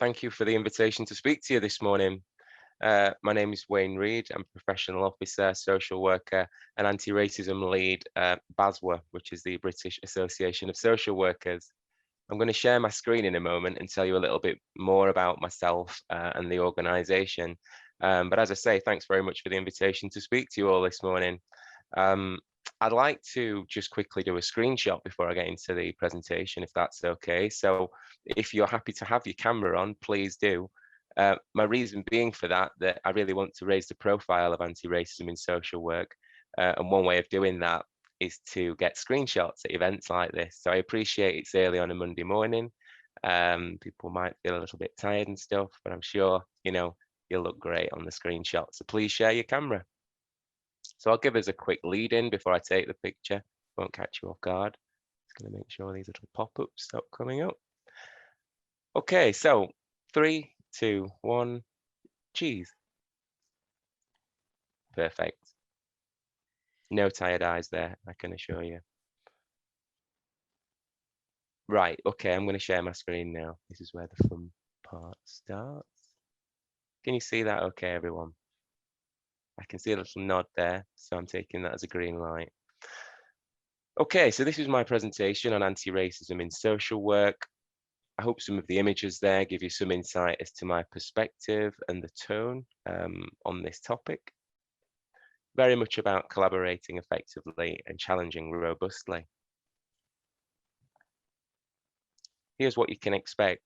Thank you for the invitation to speak to you this morning. My name is Reid. I'm a professional officer, social worker, and anti-racism lead at BASW, which is the British Association of Social Workers. I'm going to share my screen in a moment and tell you a little bit more about myself and the organisation. But as I say, thanks very much for the invitation to speak to you all this morning. I'd like to just quickly do a screenshot before I get into the presentation, if that's okay. So if you're happy to have your camera on, please do. My reason being for that I really want to raise the profile of anti-racism in social work. And one way of doing that is to get screenshots at events like this. So I appreciate it's early on a Monday morning. People might feel a little bit tired and stuff, but I'm sure, you'll look great on the screenshot. So please share your camera. So I'll give us a quick lead in before I take the picture. Won't catch you off guard. Just going to make sure these little pop-ups stop coming up. Okay, so 3, 2, 1, cheese. Perfect. No tired eyes there, I can assure you. Right, okay, I'm going to share my screen now. This is where the fun part starts. Can you see that okay, everyone? I can see a little nod there, so I'm taking that as a green light. Okay, so this is my presentation on anti-racism in social work. I hope some of the images there give you some insight as to my perspective and the tone on this topic. Very much about collaborating effectively and challenging robustly. Here's what you can expect.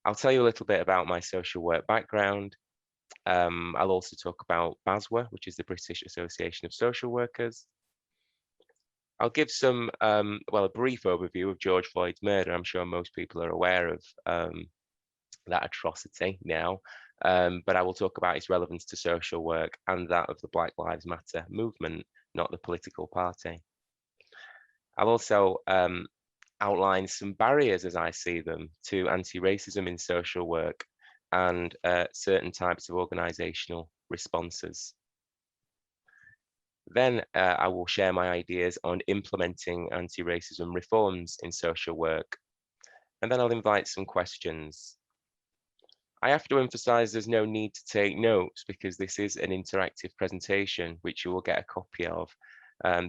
I'll tell you a little bit about my social work background. I'll also talk about BASW, which is the British Association of Social Workers. I'll give some, a brief overview of George Floyd's murder. I'm sure most people are aware of that atrocity now, but I will talk about its relevance to social work and that of the Black Lives Matter movement, not the political party. I'll also outline some barriers as I see them to anti-racism in social work and certain types of organisational responses. Then I will share my ideas on implementing anti-racism reforms in social work. And then I'll invite some questions. I have to emphasize there's no need to take notes because this is an interactive presentation, which you will get a copy of.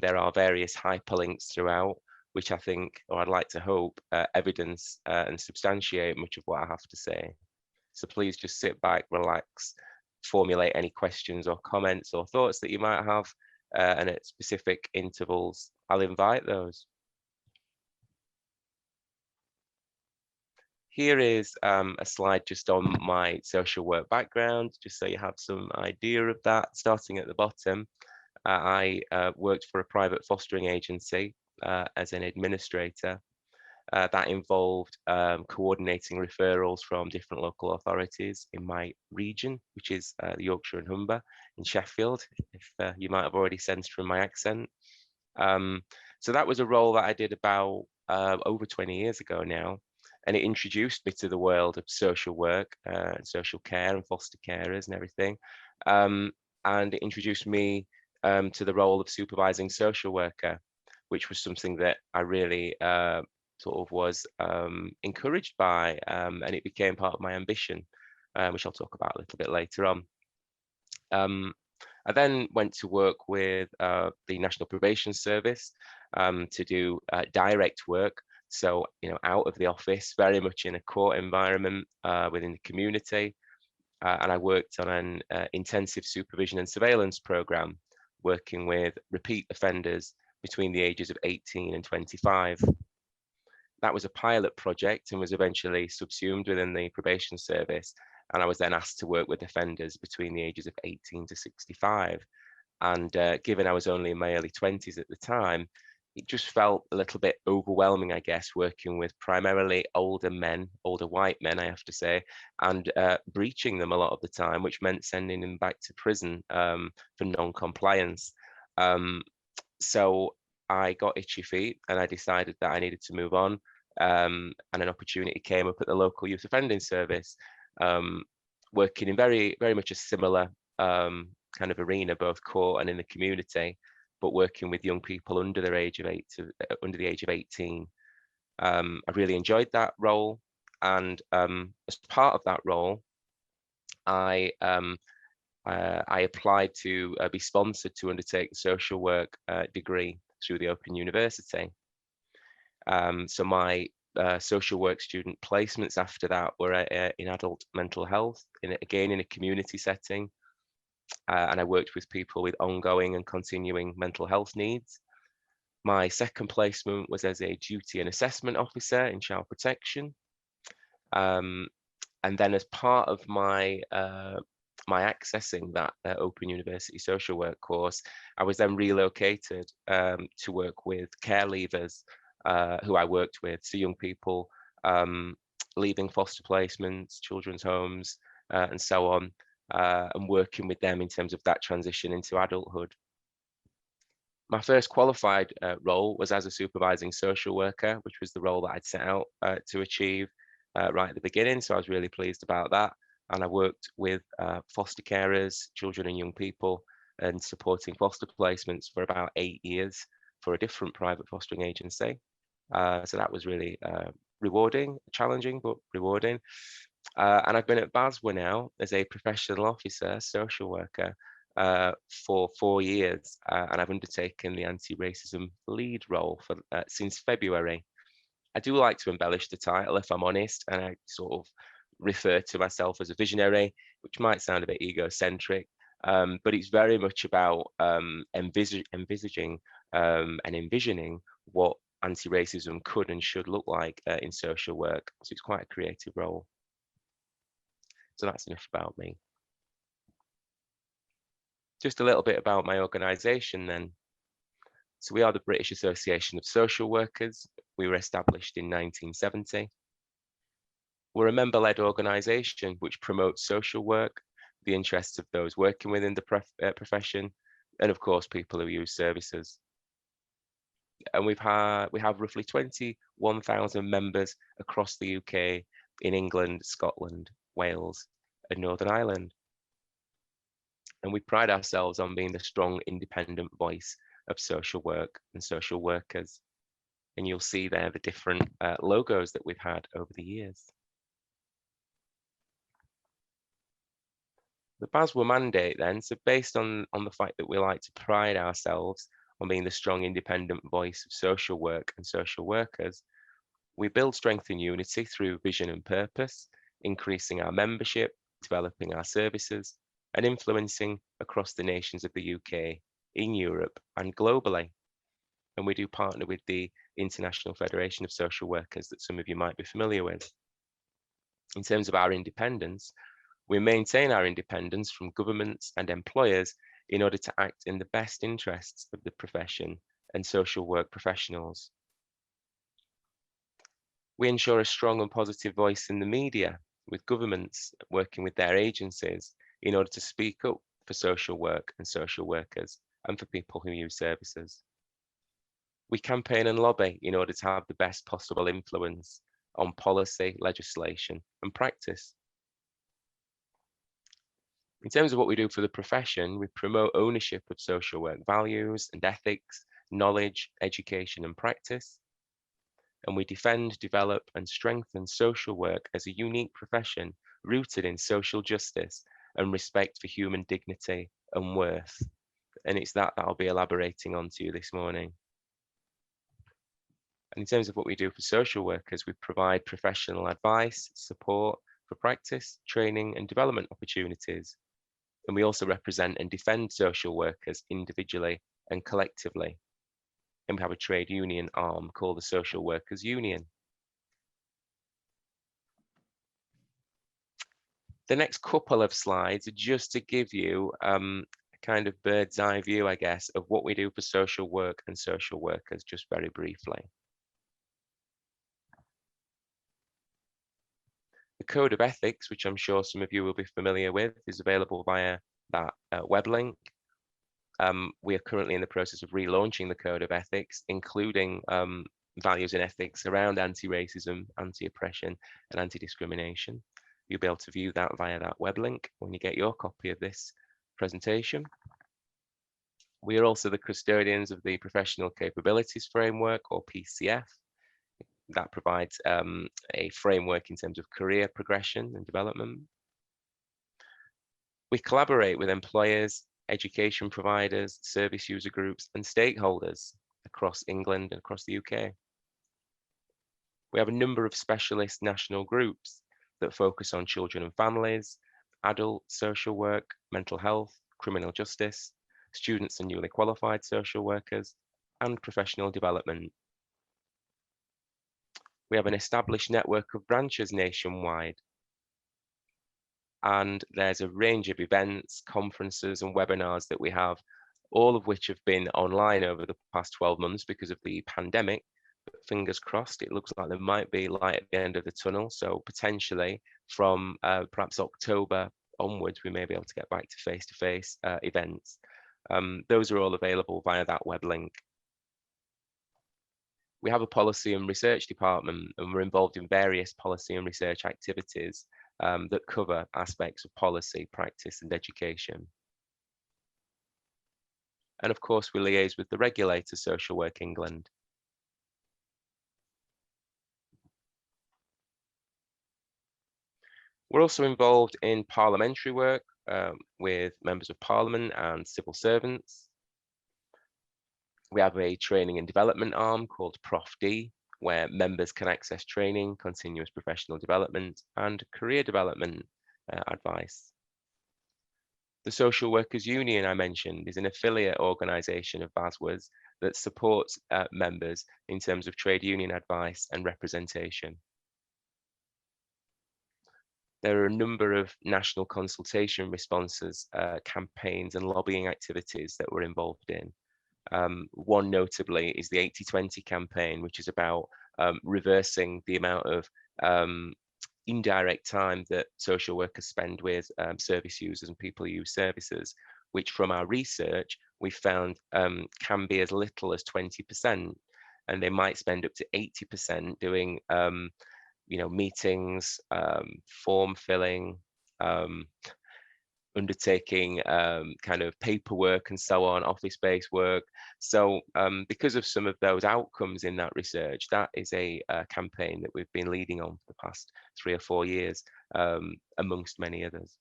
There are various hyperlinks throughout, which I think, or I'd like to hope, evidence and substantiate much of what I have to say. So please just sit back, relax, formulate any questions or comments or thoughts that you might have, and at specific intervals, I'll invite those. Here is a slide just on my social work background, just so you have some idea of that. Starting at the bottom, I worked for a private fostering agency as an administrator. That involved coordinating referrals from different local authorities in my region, which is the Yorkshire and Humber in Sheffield, if you might have already sensed from my accent. So that was a role that I did about over 20 years ago now, and it introduced me to the world of social work, social care and foster carers and everything. And it introduced me to the role of supervising social worker, which was something that I really sort of was encouraged by, and it became part of my ambition, which I'll talk about a little bit later on. I then went to work with the National Probation Service to do direct work, so out of the office, very much in a court environment within the community, and I worked on an intensive supervision and surveillance program, working with repeat offenders between the ages of 18 and 25. That was a pilot project and was eventually subsumed within the probation service. And I was then asked to work with offenders between the ages of 18 to 65. And given I was only in my early 20s at the time, it just felt a little bit overwhelming, I guess, working with primarily older men, older white men, I have to say, and breaching them a lot of the time, which meant sending them back to prison for non-compliance. So I got itchy feet and I decided that I needed to move on, and an opportunity came up at the local youth offending service, working in very much a similar kind of arena, both court and in the community, but working with young people under the age of 18. I really enjoyed that role. And as part of that role, I applied to be sponsored to undertake the social work degree through the Open University. So my social work student placements after that were in adult mental health, again in a community setting, and I worked with people with ongoing and continuing mental health needs. My second placement was as a duty and assessment officer in child protection. And then as part of my accessing that Open University social work course, I was then relocated to work with care leavers who I worked with, so young people leaving foster placements, children's homes, and so on, and working with them in terms of that transition into adulthood. My first qualified role was as a supervising social worker, which was the role that I'd set out to achieve right at the beginning. So I was really pleased about that. And I worked with foster carers, children and young people, and supporting foster placements for about 8 years for a different private fostering agency. So that was really rewarding, challenging, but rewarding. And I've been at BASW now as a professional officer, social worker, for 4 years, and I've undertaken the anti-racism lead role for since February. I do like to embellish the title, if I'm honest, and I sort of refer to myself as a visionary, which might sound a bit egocentric, but it's very much about envisaging and envisioning what anti-racism could and should look like in social work. So it's quite a creative role. So that's enough about me. Just a little bit about my organisation then. So we are the British Association of Social Workers. We were established in 1970. We're a member-led organisation which promotes social work, the interests of those working within the profession, and of course people who use services. And we have roughly 21,000 members across the UK, in England, Scotland, Wales, and Northern Ireland. And we pride ourselves on being the strong, independent voice of social work and social workers. And you'll see there the different logos that we've had over the years. The BASW mandate then, so based on the fact that we like to pride ourselves on being the strong, independent voice of social work and social workers, we build strength and unity through vision and purpose, increasing our membership, developing our services, and influencing across the nations of the UK, in Europe and globally. And we do partner with the International Federation of Social Workers that some of you might be familiar with. In terms of our independence, we maintain our independence from governments and employers in order to act in the best interests of the profession and social work professionals. We ensure a strong and positive voice in the media, with governments working with their agencies in order to speak up for social work and social workers and for people who use services. We campaign and lobby in order to have the best possible influence on policy, legislation, and practice. In terms of what we do for the profession, we promote ownership of social work values and ethics, knowledge, education, and practice. And we defend, develop, and strengthen social work as a unique profession rooted in social justice and respect for human dignity and worth. And it's that I'll be elaborating on to you this morning. And in terms of what we do for social workers, we provide professional advice, support for practice, training, and development opportunities. And we also represent and defend social workers individually and collectively. And we have a trade union arm called the Social Workers Union. The next couple of slides are just to give you a kind of bird's eye view, I guess, of what we do for social work and social workers, just very briefly. The Code of Ethics, which I'm sure some of you will be familiar with, is available via that web link. We are currently in the process of relaunching the Code of Ethics, including values and ethics around anti-racism, anti-oppression, and anti-discrimination. You'll be able to view that via that web link when you get your copy of this presentation. We are also the custodians of the Professional Capabilities Framework, or PCF. that provides a framework in terms of career progression and development. We collaborate with employers, education providers, service user groups, and stakeholders across England and across the UK. We have a number of specialist national groups that focus on children and families, adult social work, mental health, criminal justice, students and newly qualified social workers, and professional development. We have an established network of branches nationwide, and there's a range of events, conferences, and webinars that we have, all of which have been online over the past 12 months because of the pandemic. But fingers crossed, it looks like there might be light at the end of the tunnel. So potentially from perhaps October onwards, we may be able to get back to face-to-face events. Those are all available via that web link. We have a policy and research department, and we're involved in various policy and research activities that cover aspects of policy, practice, and education. And of course, we liaise with the regulator, Social Work England. We're also involved in parliamentary work with members of parliament and civil servants. We have a training and development arm called Prof D, where members can access training, continuous professional development, and career development advice. The Social Workers Union I mentioned is an affiliate organisation of BASW's that supports members in terms of trade union advice and representation. There are a number of national consultation responses, campaigns and lobbying activities that we're involved in. One notably is the 80-20 campaign, which is about reversing the amount of indirect time that social workers spend with service users and people who use services, which from our research, we found can be as little as 20%, and they might spend up to 80% doing meetings, form filling, undertaking kind of paperwork and so on, office-based work. So because of some of those outcomes in that research, that is a campaign that we've been leading on for the past 3 or 4 years, amongst many others.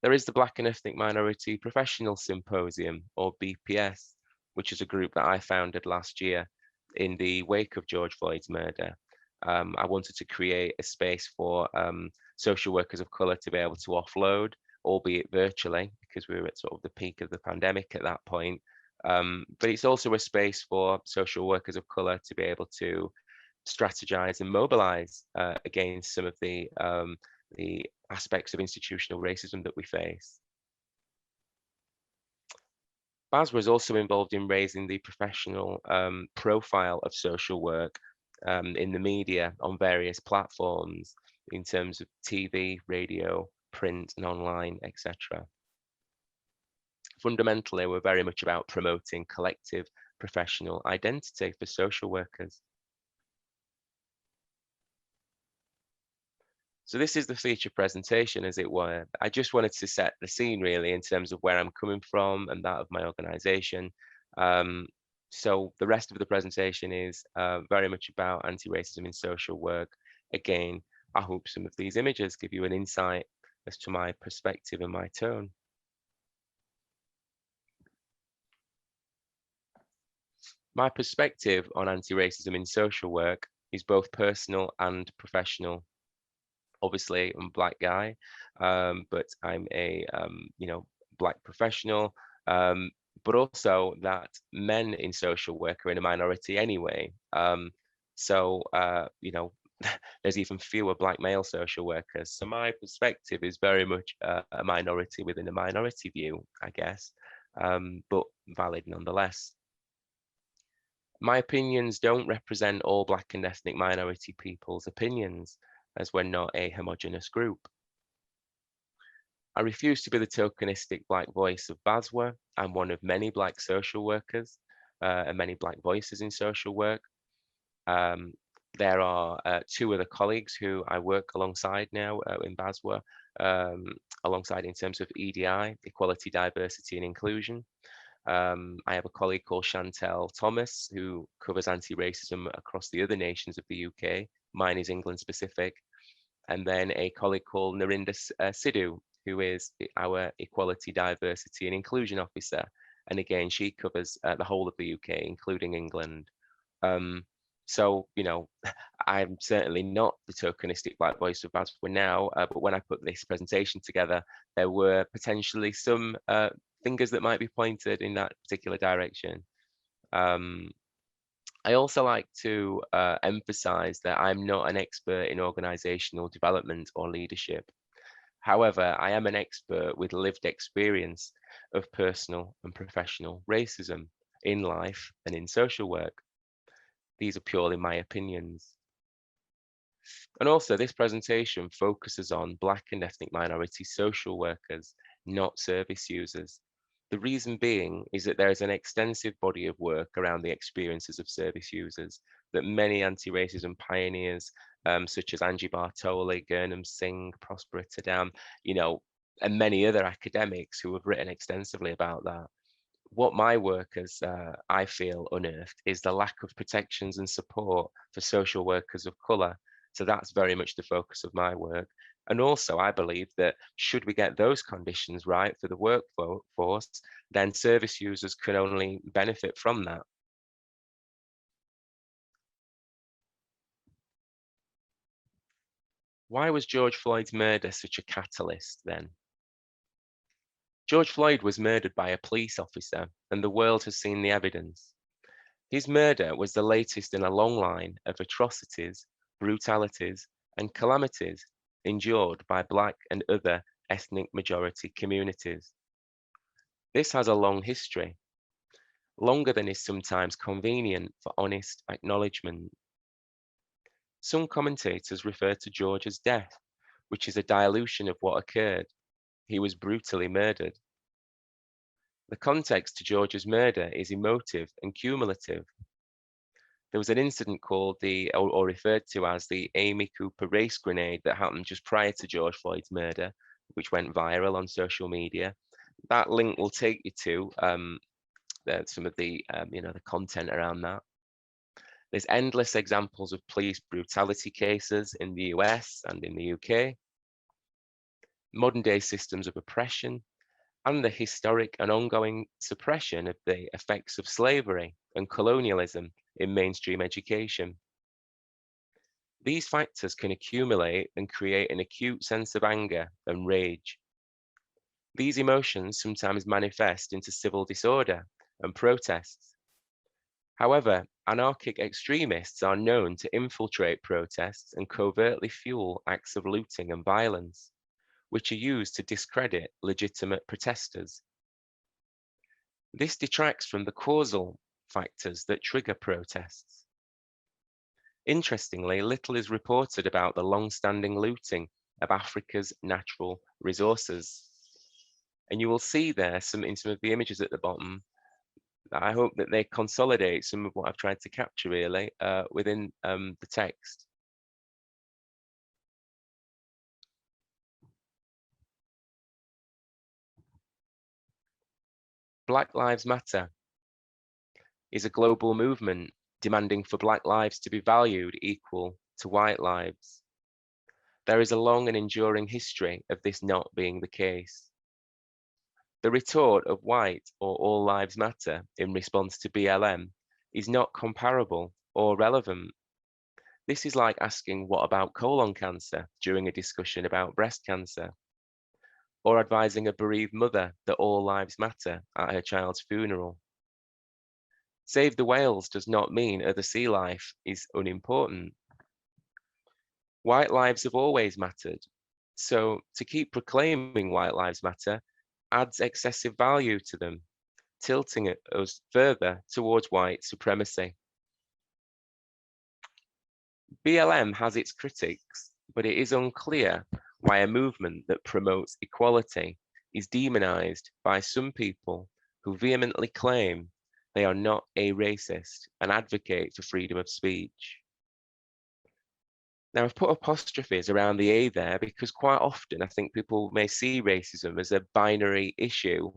There is the Black and Ethnic Minority Professional Symposium, or BPS, which is a group that I founded last year in the wake of George Floyd's murder. I wanted to create a space for social workers of colour to be able to offload, albeit virtually, because we were at sort of the peak of the pandemic at that point. But it's also a space for social workers of colour to be able to strategize and mobilize against some of the aspects of institutional racism that we face. BASW is also involved in raising the professional profile of social work in the media on various platforms in terms of TV, radio, print and online, etc. Fundamentally, we're very much about promoting collective professional identity for social workers. So this is the feature presentation, as it were. I just wanted to set the scene really in terms of where I'm coming from and that of my organisation. So the rest of the presentation is very much about anti-racism in social work. Again, I hope some of these images give you an insight as to my perspective and my tone. My perspective on anti-racism in social work is both personal and professional. Obviously, I'm a Black guy, but I'm a Black professional. But also that men in social work are in a minority anyway. So there's even fewer Black male social workers. So my perspective is very much a minority within a minority view, I guess, but valid nonetheless. My opinions don't represent all Black and ethnic minority people's opinions, as we're not a homogenous group. I refuse to be the tokenistic Black voice of BASW. I'm one of many Black social workers and many Black voices in social work. There are 2 other colleagues who I work alongside now in BASW, alongside in terms of EDI, equality, diversity and inclusion. I have a colleague called Chantel Thomas who covers anti-racism across the other nations of the UK. Mine is England specific. And then a colleague called Narinder Sidhu, who is our Equality, Diversity and Inclusion Officer. And again, she covers the whole of the UK, including England. So, you know, I'm certainly not the tokenistic black voice of BASW now, but when I put this presentation together, there were potentially some fingers that might be pointed in that particular direction. I also like to emphasize that I'm not an expert in organizational development or leadership. However, I am an expert with lived experience of personal and professional racism in life and in social work. These are purely my opinions. And also, this presentation focuses on Black and ethnic minority social workers, not service users. The reason being is that there is an extensive body of work around the experiences of service users that many anti-racism pioneers, such as Angie Bartoli, Gurnham Singh, Prospera Tadam, you know, and many other academics who have written extensively about that. What my work has, I feel, unearthed is the lack of protections and support for social workers of colour. So that's very much the focus of my work. And also, I believe that should we get those conditions right for the workforce, then service users can only benefit from that. Why was George Floyd's murder such a catalyst then? George Floyd was murdered by a police officer, and the world has seen the evidence. His murder was the latest in a long line of atrocities, brutalities, and calamities endured by Black and other ethnic majority communities. This has a long history, longer than is sometimes convenient for honest acknowledgement. Some commentators refer to George's death, which is a dilution of what occurred. He was brutally murdered. The context to George's murder is emotive and cumulative. There was an incident called or referred to as the Amy Cooper race grenade that happened just prior to George Floyd's murder, which went viral on social media. That link will take you to some of the the content around that. There's endless examples of police brutality cases in the US and in the UK, modern day systems of oppression, and the historic and ongoing suppression of the effects of slavery and colonialism in mainstream education. These factors can accumulate and create an acute sense of anger and rage. These emotions sometimes manifest into civil disorder and protests. However, anarchic extremists are known to infiltrate protests and covertly fuel acts of looting and violence, which are used to discredit legitimate protesters. This detracts from the causal factors that trigger protests. Interestingly, little is reported about the long-standing looting of Africa's natural resources. And you will see there in some of the images at the bottom, I hope that they consolidate some of what I've tried to capture really within the text. Black Lives Matter is a global movement demanding for Black lives to be valued equal to white lives. There is a long and enduring history of this not being the case. The retort of white or all lives matter in response to BLM is not comparable or relevant. This is like asking what about colon cancer during a discussion about breast cancer, or advising a bereaved mother that all lives matter at her child's funeral. Save the whales does not mean other sea life is unimportant. White lives have always mattered, so to keep proclaiming white lives matter adds excessive value to them, tilting us further towards white supremacy. BLM has its critics, but it is unclear why a movement that promotes equality is demonized by some people who vehemently claim they are not a racist and advocate for freedom of speech. Now, I've put apostrophes around the A there because quite often I think people may see racism as a binary issue,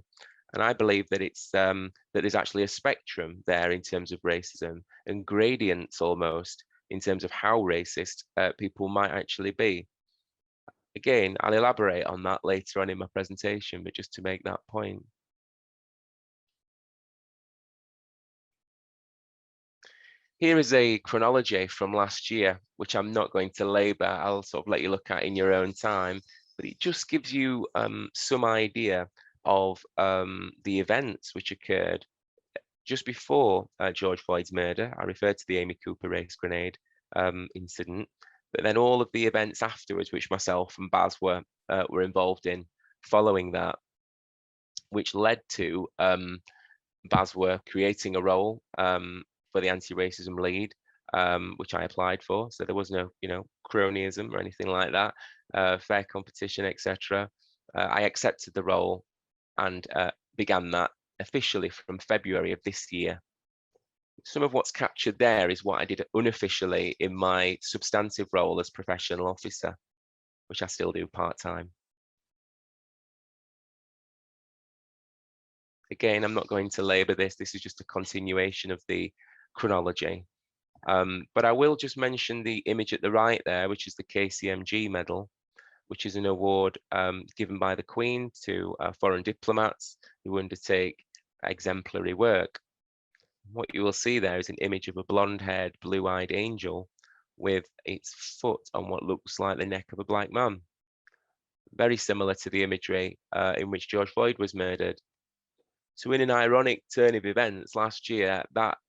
And I believe that it's that there's actually a spectrum there in terms of racism, and gradients almost in terms of how racist people might actually be. Again, I'll elaborate on that later on in my presentation, but just to make that point. Here is a chronology from last year, which I'm not going to labour. I'll sort of let you look at in your own time, but it just gives you some idea of the events which occurred just before George Floyd's murder. I referred to the Amy Cooper race grenade incident, but then all of the events afterwards, which myself and BASW were involved in following that, which led to BASW creating a role for the anti-racism lead, which I applied for. So there was no, cronyism or anything like that, fair competition, etc. I accepted the role and began that officially from February of this year. Some of what's captured there is what I did unofficially in my substantive role as professional officer, which I still do part-time. Again, I'm not going to labour this. This is just a continuation of the chronology. But I will just mention the image at the right there, which is the KCMG medal, which is an award given by the Queen to foreign diplomats who undertake exemplary work. What you will see there is an image of a blonde-haired, blue-eyed angel with its foot on what looks like the neck of a black man. Very similar to the imagery in which George Floyd was murdered. So in an ironic turn of events last year, that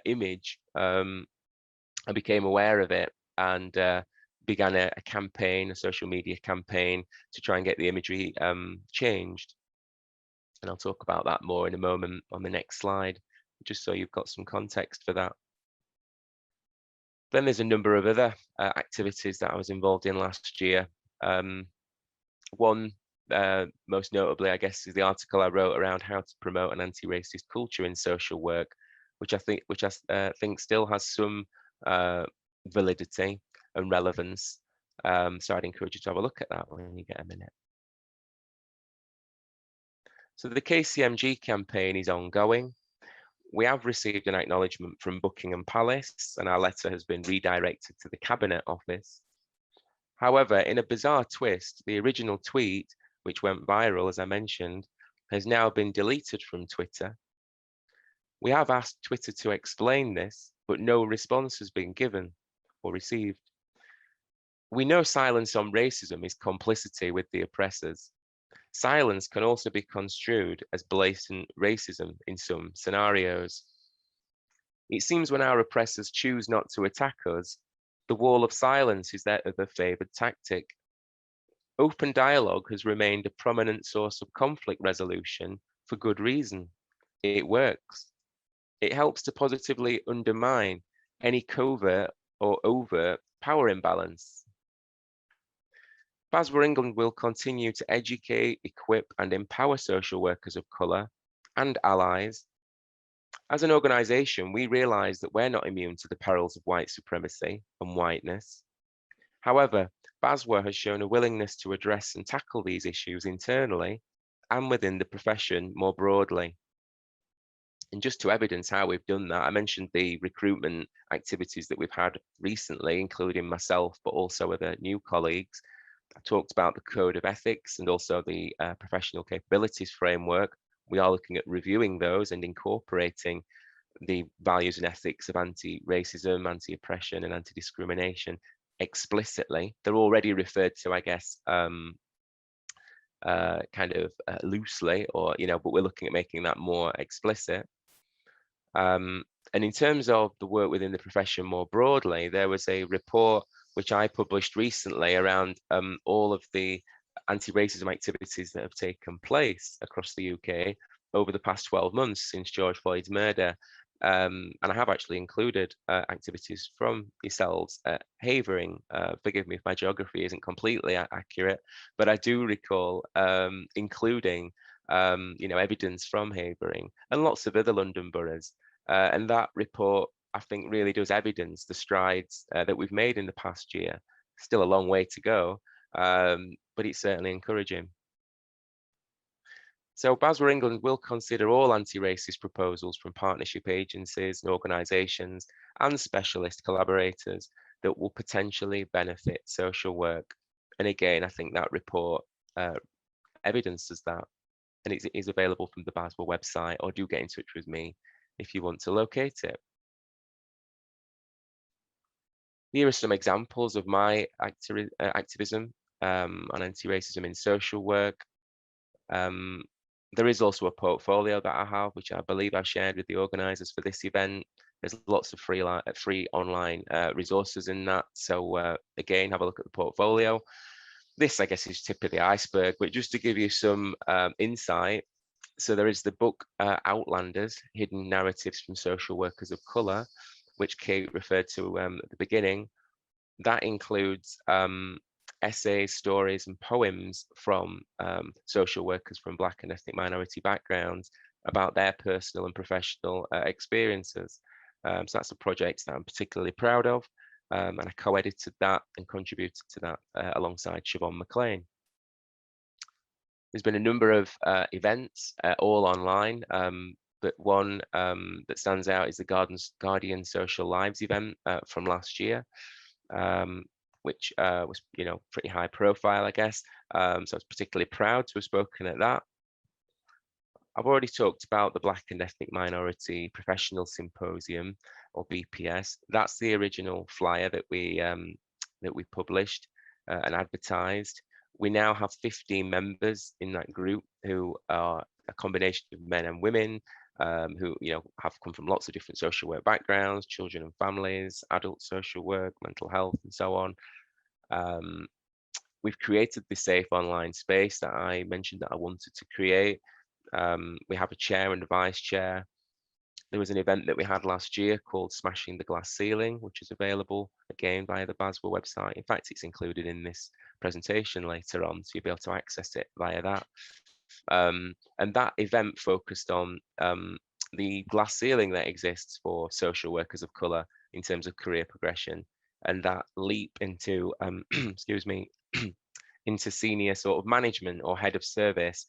image, I became aware of it and began a campaign, a social media campaign to try and get the imagery changed. And I'll talk about that more in a moment on the next slide, just so you've got some context for that. Then there's a number of other activities that I was involved in last year. One, most notably, I guess, is the article I wrote around how to promote an anti-racist culture in social work, which I think still has some validity and relevance. So I'd encourage you to have a look at that when you get a minute. So the KCMG campaign is ongoing. We have received an acknowledgement from Buckingham Palace, and our letter has been redirected to the Cabinet Office. However, in a bizarre twist, the original tweet, which went viral, as I mentioned, has now been deleted from Twitter. We have asked Twitter to explain this, but no response has been given or received. We know silence on racism is complicity with the oppressors. Silence can also be construed as blatant racism in some scenarios. It seems when our oppressors choose not to attack us, the wall of silence is their other favoured tactic. Open dialogue has remained a prominent source of conflict resolution for good reason. It works. It helps to positively undermine any covert or overt power imbalance. BASW England will continue to educate, equip and empower social workers of colour and allies. As an organisation, we realise that we're not immune to the perils of white supremacy and whiteness. However, BASW has shown a willingness to address and tackle these issues internally and within the profession more broadly. And just to evidence how we've done that, I mentioned the recruitment activities that we've had recently, including myself, but also other new colleagues. I talked about the code of ethics and also the professional capabilities framework. We are looking at reviewing those and incorporating the values and ethics of anti-racism, anti-oppression and anti-discrimination explicitly. They're already referred to, I guess, kind of loosely, or but we're looking at making that more explicit. And in terms of the work within the profession more broadly, there was a report which I published recently around all of the anti-racism activities that have taken place across the UK over the past 12 months since George Floyd's murder. And I have actually included activities from yourselves at Havering. Forgive me if my geography isn't completely accurate, but I do recall including evidence from Havering and lots of other London boroughs. And that report, I think, really does evidence the strides that we've made in the past year. Still a long way to go, but it's certainly encouraging. So BASW England will consider all anti-racist proposals from partnership agencies and organisations and specialist collaborators that will potentially benefit social work. And again, I think that report evidences that, and it is available from the BASW website, or do get in touch with me if you want to locate it. Here are some examples of my activism on anti-racism in social work. There is also a portfolio that I have, which I believe I've shared with the organisers for this event. There's lots of free online resources in that. So again, have a look at the portfolio. This, I guess, is tip of the iceberg, but just to give you some insight. So there is the book Outlanders, Hidden Narratives from Social Workers of Colour, which Kate referred to at the beginning. That includes essays, stories, and poems from social workers from Black and ethnic minority backgrounds about their personal and professional experiences. So that's a project that I'm particularly proud of, and I co-edited that and contributed to that alongside Siobhan McLean. There's been a number of events, all online, but one that stands out is the Guardian Social Lives event from last year. Which was, pretty high profile, I guess. So I was particularly proud to have spoken at that. I've already talked about the Black and Ethnic Minority Professional Symposium, or BPS. That's the original flyer that we published and advertised. We now have 15 members in that group who are a combination of men and women, who have come from lots of different social work backgrounds, children and families, adult social work, mental health, and so on. We've created this safe online space that I mentioned that I wanted to create. We have a chair and a vice chair. There was an event that we had last year called Smashing the Glass Ceiling, which is available again via the BASW website. In fact, it's included in this presentation later on, so you'll be able to access it via that. And that event focused on the glass ceiling that exists for social workers of colour in terms of career progression, and that leap into, excuse me, into senior sort of management or head of service,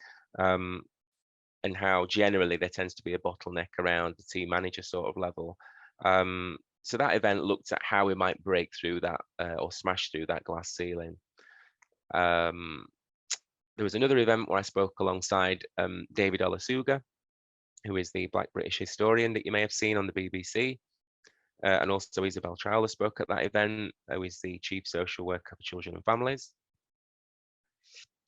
and how generally there tends to be a bottleneck around the team manager sort of level. So that event looked at how we might break through that or smash through that glass ceiling. There was another event where I spoke alongside David Olasuga, who is the Black British historian that you may have seen on the BBC. And also Isabel Trowler spoke at that event, who is the Chief Social Worker for Children and Families.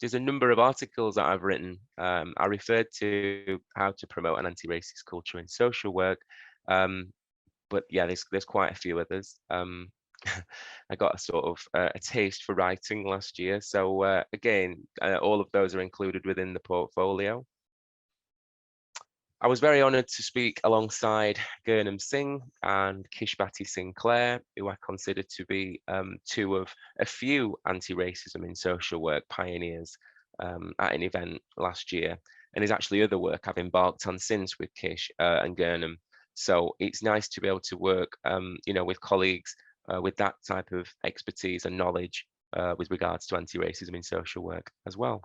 There's a number of articles that I've written. I referred to how to promote an anti-racist culture in social work, but yeah, there's quite a few others. I got a sort of a taste for writing last year, so again, all of those are included within the portfolio. I was very honoured to speak alongside Gurnam Singh and Kishbati Sinclair, who I consider to be two of a few anti-racism in social work pioneers at an event last year. And there's actually other work I've embarked on since with Kish and Gurnam. So it's nice to be able to work, with colleagues with that type of expertise and knowledge with regards to anti-racism in social work as well.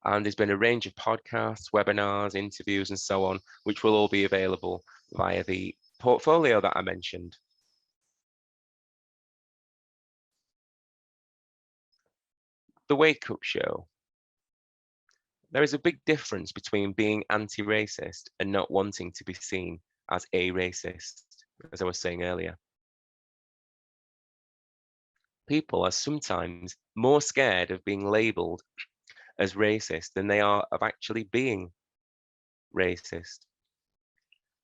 And there's been a range of podcasts, webinars, interviews, and so on, which will all be available via the portfolio that I mentioned. The Wake Up Show. There is a big difference between being anti-racist and not wanting to be seen as a racist, as I was saying earlier. People are sometimes more scared of being labelled as racist than they are of actually being racist.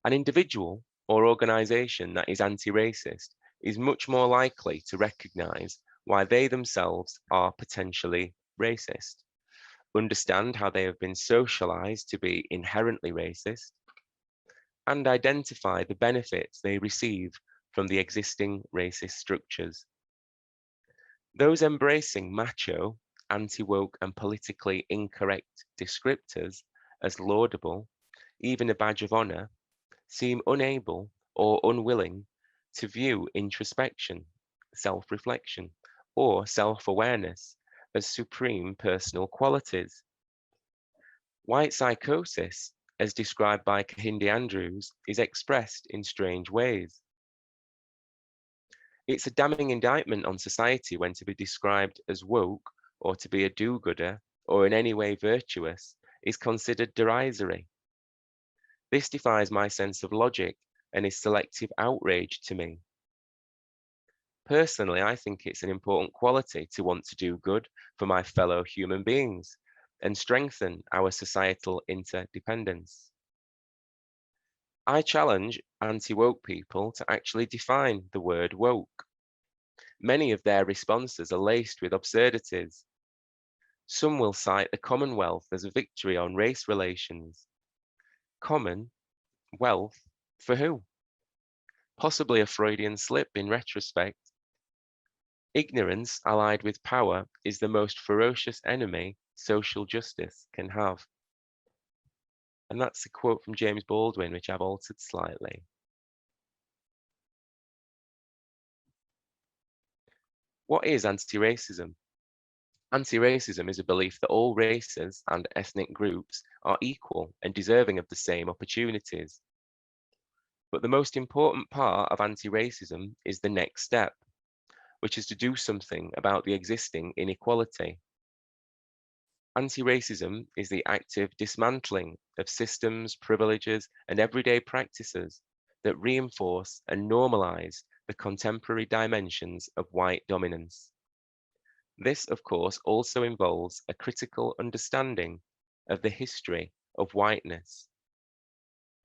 An individual or organisation that is anti-racist is much more likely to recognise why they themselves are potentially racist, understand how they have been socialised to be inherently racist, and identify the benefits they receive from the existing racist structures. Those embracing macho, anti-woke and politically incorrect descriptors as laudable, even a badge of honour, seem unable or unwilling to view introspection, self-reflection, or self-awareness as supreme personal qualities. White psychosis, as described by Kahindi Andrews, is expressed in strange ways. It's a damning indictment on society when to be described as woke or to be a do-gooder or in any way virtuous is considered derisory. This defies my sense of logic and is selective outrage to me. Personally, I think it's an important quality to want to do good for my fellow human beings and strengthen our societal interdependence. I challenge anti-woke people to actually define the word woke. Many of their responses are laced with absurdities. Some will cite the Commonwealth as a victory on race relations. Common wealth for who? Possibly a Freudian slip in retrospect. Ignorance allied with power is the most ferocious enemy social justice can have. And that's a quote from James Baldwin, which I've altered slightly. What is anti-racism? Anti-racism is a belief that all races and ethnic groups are equal and deserving of the same opportunities. But the most important part of anti-racism is the next step, which is to do something about the existing inequality. Anti-racism is the active dismantling of systems, privileges, and everyday practices that reinforce and normalize the contemporary dimensions of white dominance. This, of course, also involves a critical understanding of the history of whiteness.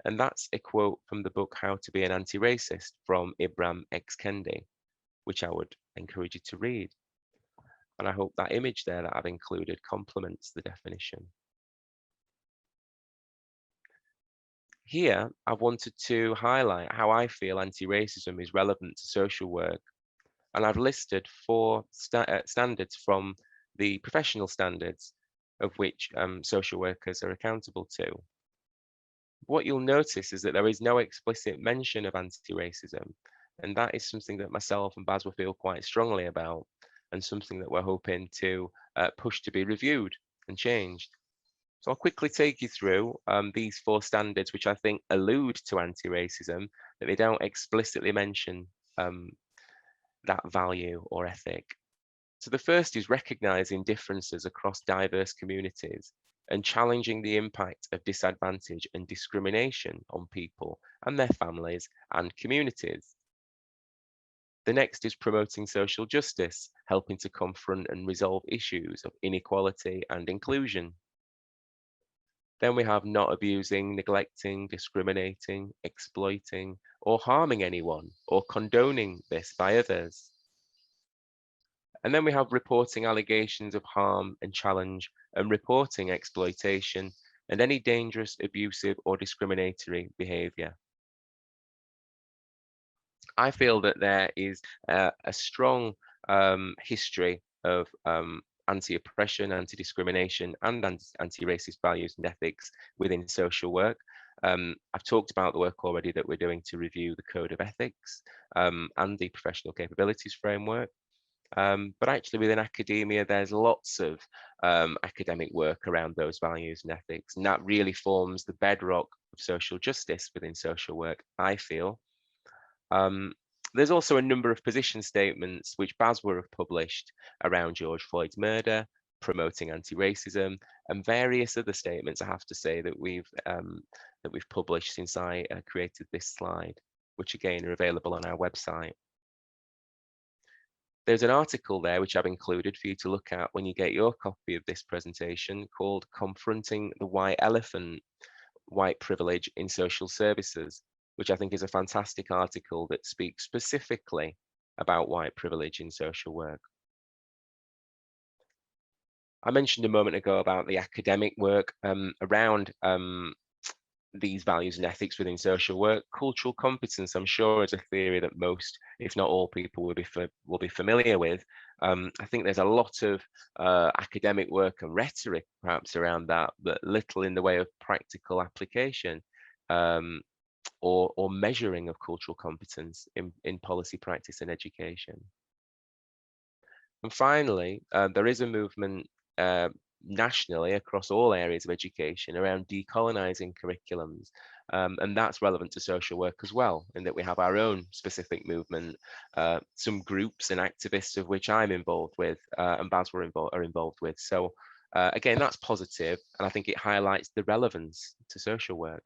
And that's a quote from the book How to Be an Anti-Racist from Ibram X. Kendi, which I would encourage you to read. And I hope that image there that I've included complements the definition. Here, I've wanted to highlight how I feel anti-racism is relevant to social work. And I've listed 4 standards from the professional standards of which social workers are accountable to. What you'll notice is that there is no explicit mention of anti-racism, and that is something that myself and BASW feel quite strongly about, and something that we're hoping to push to be reviewed and changed. So I'll quickly take you through these 4 standards, which I think allude to anti-racism, but they don't explicitly mention that value or ethic. So the first is recognizing differences across diverse communities and challenging the impact of disadvantage and discrimination on people and their families and communities. The next is promoting social justice, helping to confront and resolve issues of inequality and inclusion. Then we have not abusing, neglecting, discriminating, exploiting, or harming anyone, or condoning this by others. And then we have reporting allegations of harm and challenge and reporting exploitation and any dangerous, abusive, or discriminatory behavior. I feel that there is a strong history of anti-oppression, anti-discrimination, and anti-racist values and ethics within social work. I've talked about the work already that we're doing to review the Code of Ethics and the Professional Capabilities Framework. But actually within academia, there's lots of academic work around those values and ethics, and that really forms the bedrock of social justice within social work, I feel. There's also a number of position statements which BASW have published around George Floyd's murder, promoting anti-racism, and various other statements, I have to say, that we've published since I created this slide, which again are available on our website. There's an article there which I've included for you to look at when you get your copy of this presentation called Confronting the White Elephant, White Privilege in Social Services, which I think is a fantastic article that speaks specifically about white privilege in social work. I mentioned a moment ago about the academic work around these values and ethics within social work. Cultural competence, I'm sure, is a theory that most, if not all, people will be familiar with. I think there's a lot of academic work and rhetoric perhaps around that, but little in the way of practical application or measuring of cultural competence in policy practice and education. And finally, there is a movement nationally across all areas of education around decolonising curriculums. And that's relevant to social work as well, in that we have our own specific movement, some groups and activists of which I'm involved with, and BASW are involved with. So again, that's positive, and I think it highlights the relevance to social work.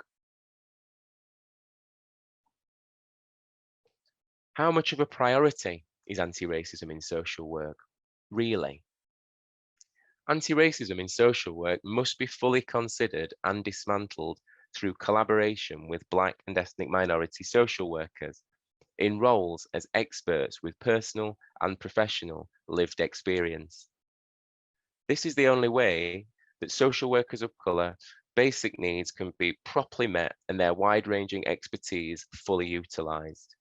How much of a priority is anti-racism in social work? Really? Anti-racism in social work must be fully considered and dismantled through collaboration with Black and ethnic minority social workers in roles as experts with personal and professional lived experience. This is the only way that social workers of colour basic needs can be properly met and their wide-ranging expertise fully utilised.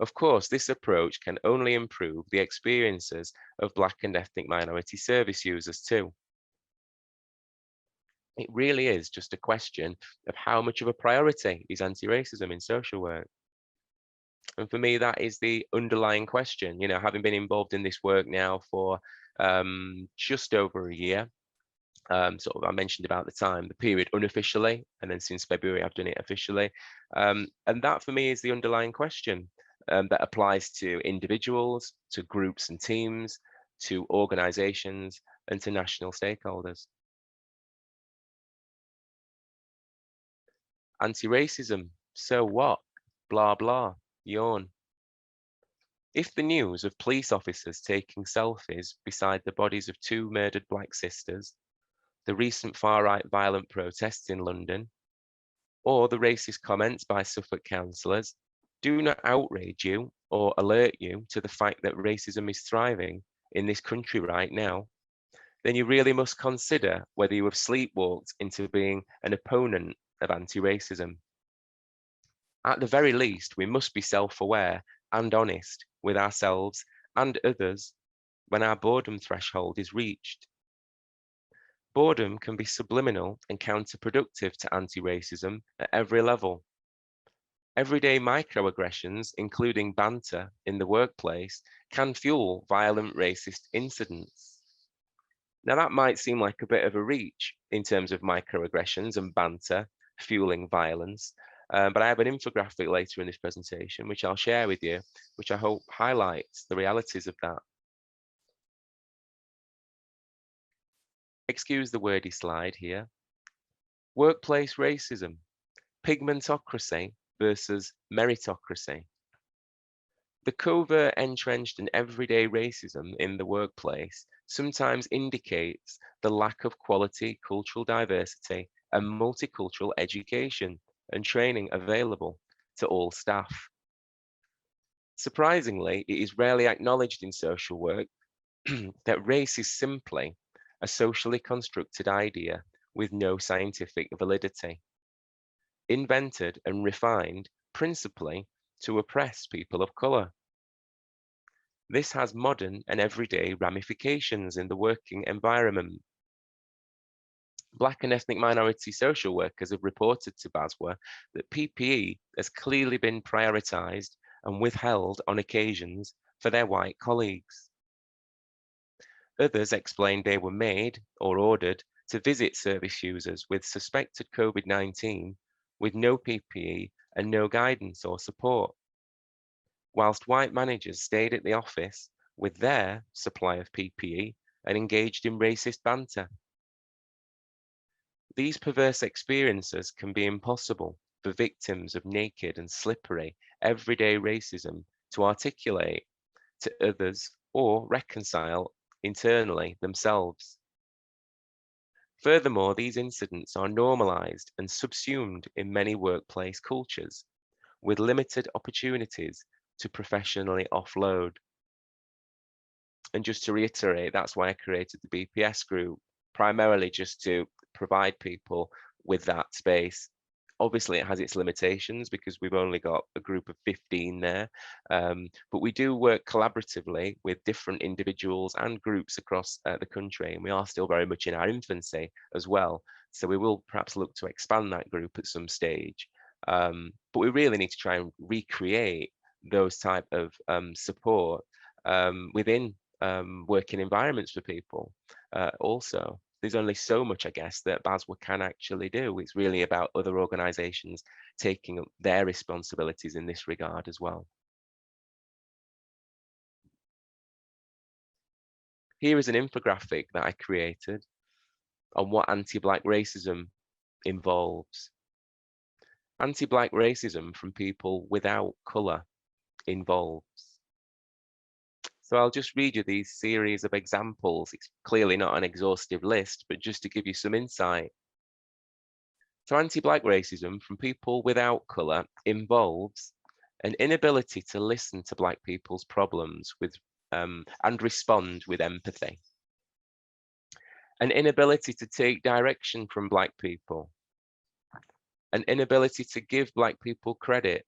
Of course, this approach can only improve the experiences of Black and ethnic minority service users too. It really is just a question of how much of a priority is anti-racism in social work. And for me, that is the underlying question. You know, having been involved in this work now for just over a year, sort of I mentioned about the time, the period unofficially, and then since February I've done it officially. And that for me is the underlying question that applies to individuals, to groups and teams, to organizations, and to national stakeholders. Anti-racism, so what? Blah, blah, yawn. If the news of police officers taking selfies beside the bodies of two murdered Black sisters, the recent far-right violent protests in London, or the racist comments by Suffolk councillors do not outrage you or alert you to the fact that racism is thriving in this country right now, then you really must consider whether you have sleepwalked into being an opponent of anti-racism. At the very least, we must be self-aware and honest with ourselves and others when our boredom threshold is reached. Boredom can be subliminal and counterproductive to anti-racism at every level. Everyday microaggressions, including banter in the workplace, can fuel violent racist incidents. Now, that might seem like a bit of a reach in terms of microaggressions and banter fueling violence, but I have an infographic later in this presentation, which I'll share with you, which I hope highlights the realities of that. Excuse the wordy slide here. Workplace racism, pigmentocracy versus meritocracy. The covert, entrenched and everyday racism in the workplace sometimes indicates the lack of quality cultural diversity and multicultural education and training available to all staff. Surprisingly, it is rarely acknowledged in social work that race is simply a socially constructed idea with no scientific validity, invented and refined principally to oppress people of colour. This has modern and everyday ramifications in the working environment. Black and ethnic minority social workers have reported to BASW that PPE has clearly been prioritised and withheld on occasions for their white colleagues. Others explained they were made or ordered to visit service users with suspected COVID-19 with no PPE and no guidance or support, whilst white managers stayed at the office with their supply of PPE and engaged in racist banter. These perverse experiences can be impossible for victims of naked and slippery everyday racism to articulate to others or reconcile internally themselves. Furthermore, these incidents are normalized and subsumed in many workplace cultures, with limited opportunities to professionally offload. And just to reiterate, that's why I created the BPS group, primarily just to provide people with that space. Obviously, it has its limitations because we've only got a group of 15 there, but we do work collaboratively with different individuals and groups across the country, and we are still very much in our infancy as well. So we will perhaps look to expand that group at some stage, but we really need to try and recreate those type of support within working environments for people. Also, there's only so much, I guess, that BASW can actually do. It's really about other organisations taking up their responsibilities in this regard as well. Here is an infographic that I created on what anti-Black racism involves. Anti-Black racism from people without colour involves. So I'll just read you these series of examples. It's clearly not an exhaustive list, but just to give you some insight. So anti-Black racism from people without colour involves an inability to listen to Black people's problems with and respond with empathy. An inability to take direction from Black people. An inability to give Black people credit.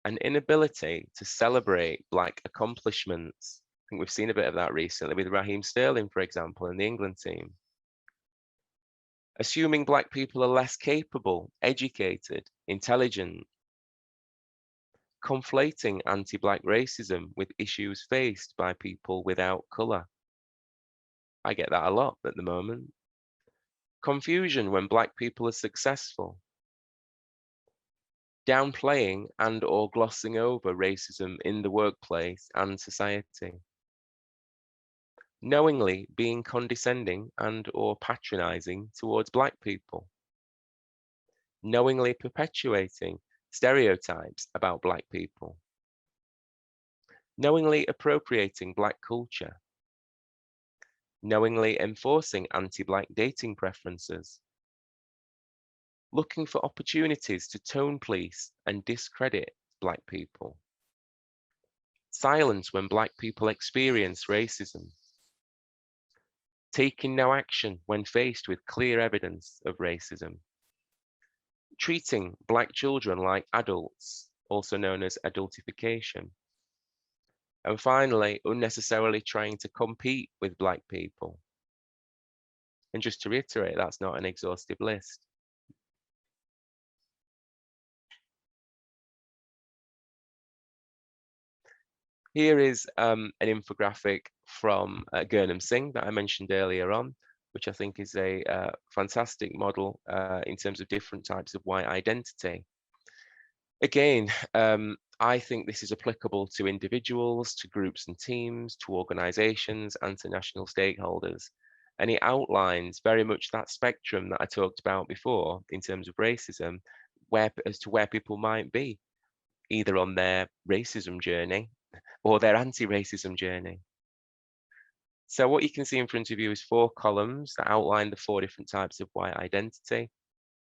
An inability to celebrate Black accomplishments. I think we've seen a bit of that recently with Raheem Sterling, for example, in the England team. Assuming Black people are less capable, educated, intelligent. Conflating anti-Black racism with issues faced by people without colour. I get that a lot at the moment. Confusion when Black people are successful. Downplaying and or glossing over racism in the workplace and society. Knowingly being condescending and or patronising towards Black people. Knowingly perpetuating stereotypes about Black people. Knowingly appropriating Black culture. Knowingly enforcing anti-Black dating preferences. Looking for opportunities to tone police and discredit Black people. Silence when Black people experience racism. Taking no action when faced with clear evidence of racism. Treating Black children like adults, also known as adultification. And finally, unnecessarily trying to compete with Black people. And just to reiterate, that's not an exhaustive list. Here is an infographic from Gurnham Singh that I mentioned earlier on, which I think is a fantastic model in terms of different types of white identity. Again, I think this is applicable to individuals, to groups and teams, to organisations, and to national stakeholders. And it outlines very much that spectrum that I talked about before in terms of racism, as to where people might be, either on their racism journey or their anti-racism journey. So what you can see in front of you is 4 columns that outline the 4 different types of white identity: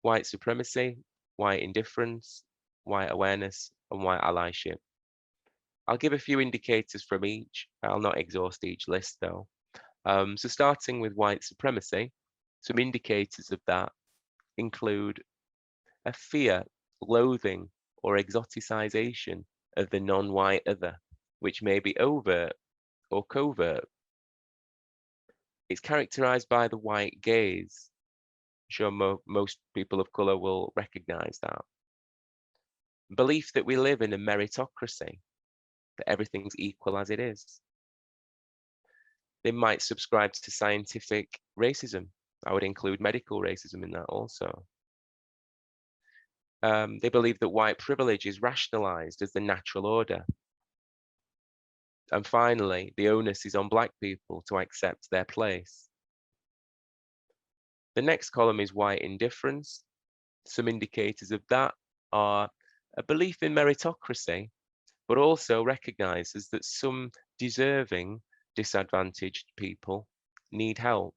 white supremacy, white indifference, white awareness, and white allyship. I'll give a few indicators from each. I'll not exhaust each list though. So starting with white supremacy, some indicators of that include a fear, loathing, or exoticization of the non-white other, which may be overt or covert. It's characterized by the white gaze. I'm sure most people of color will recognize that. Belief that we live in a meritocracy, that everything's equal as it is. They might subscribe to scientific racism. I would include medical racism in that also. They believe that white privilege is rationalized as the natural order. And finally, the onus is on Black people to accept their place. The next column is white indifference. Some indicators of that are a belief in meritocracy, but also recognizes that some deserving disadvantaged people need help.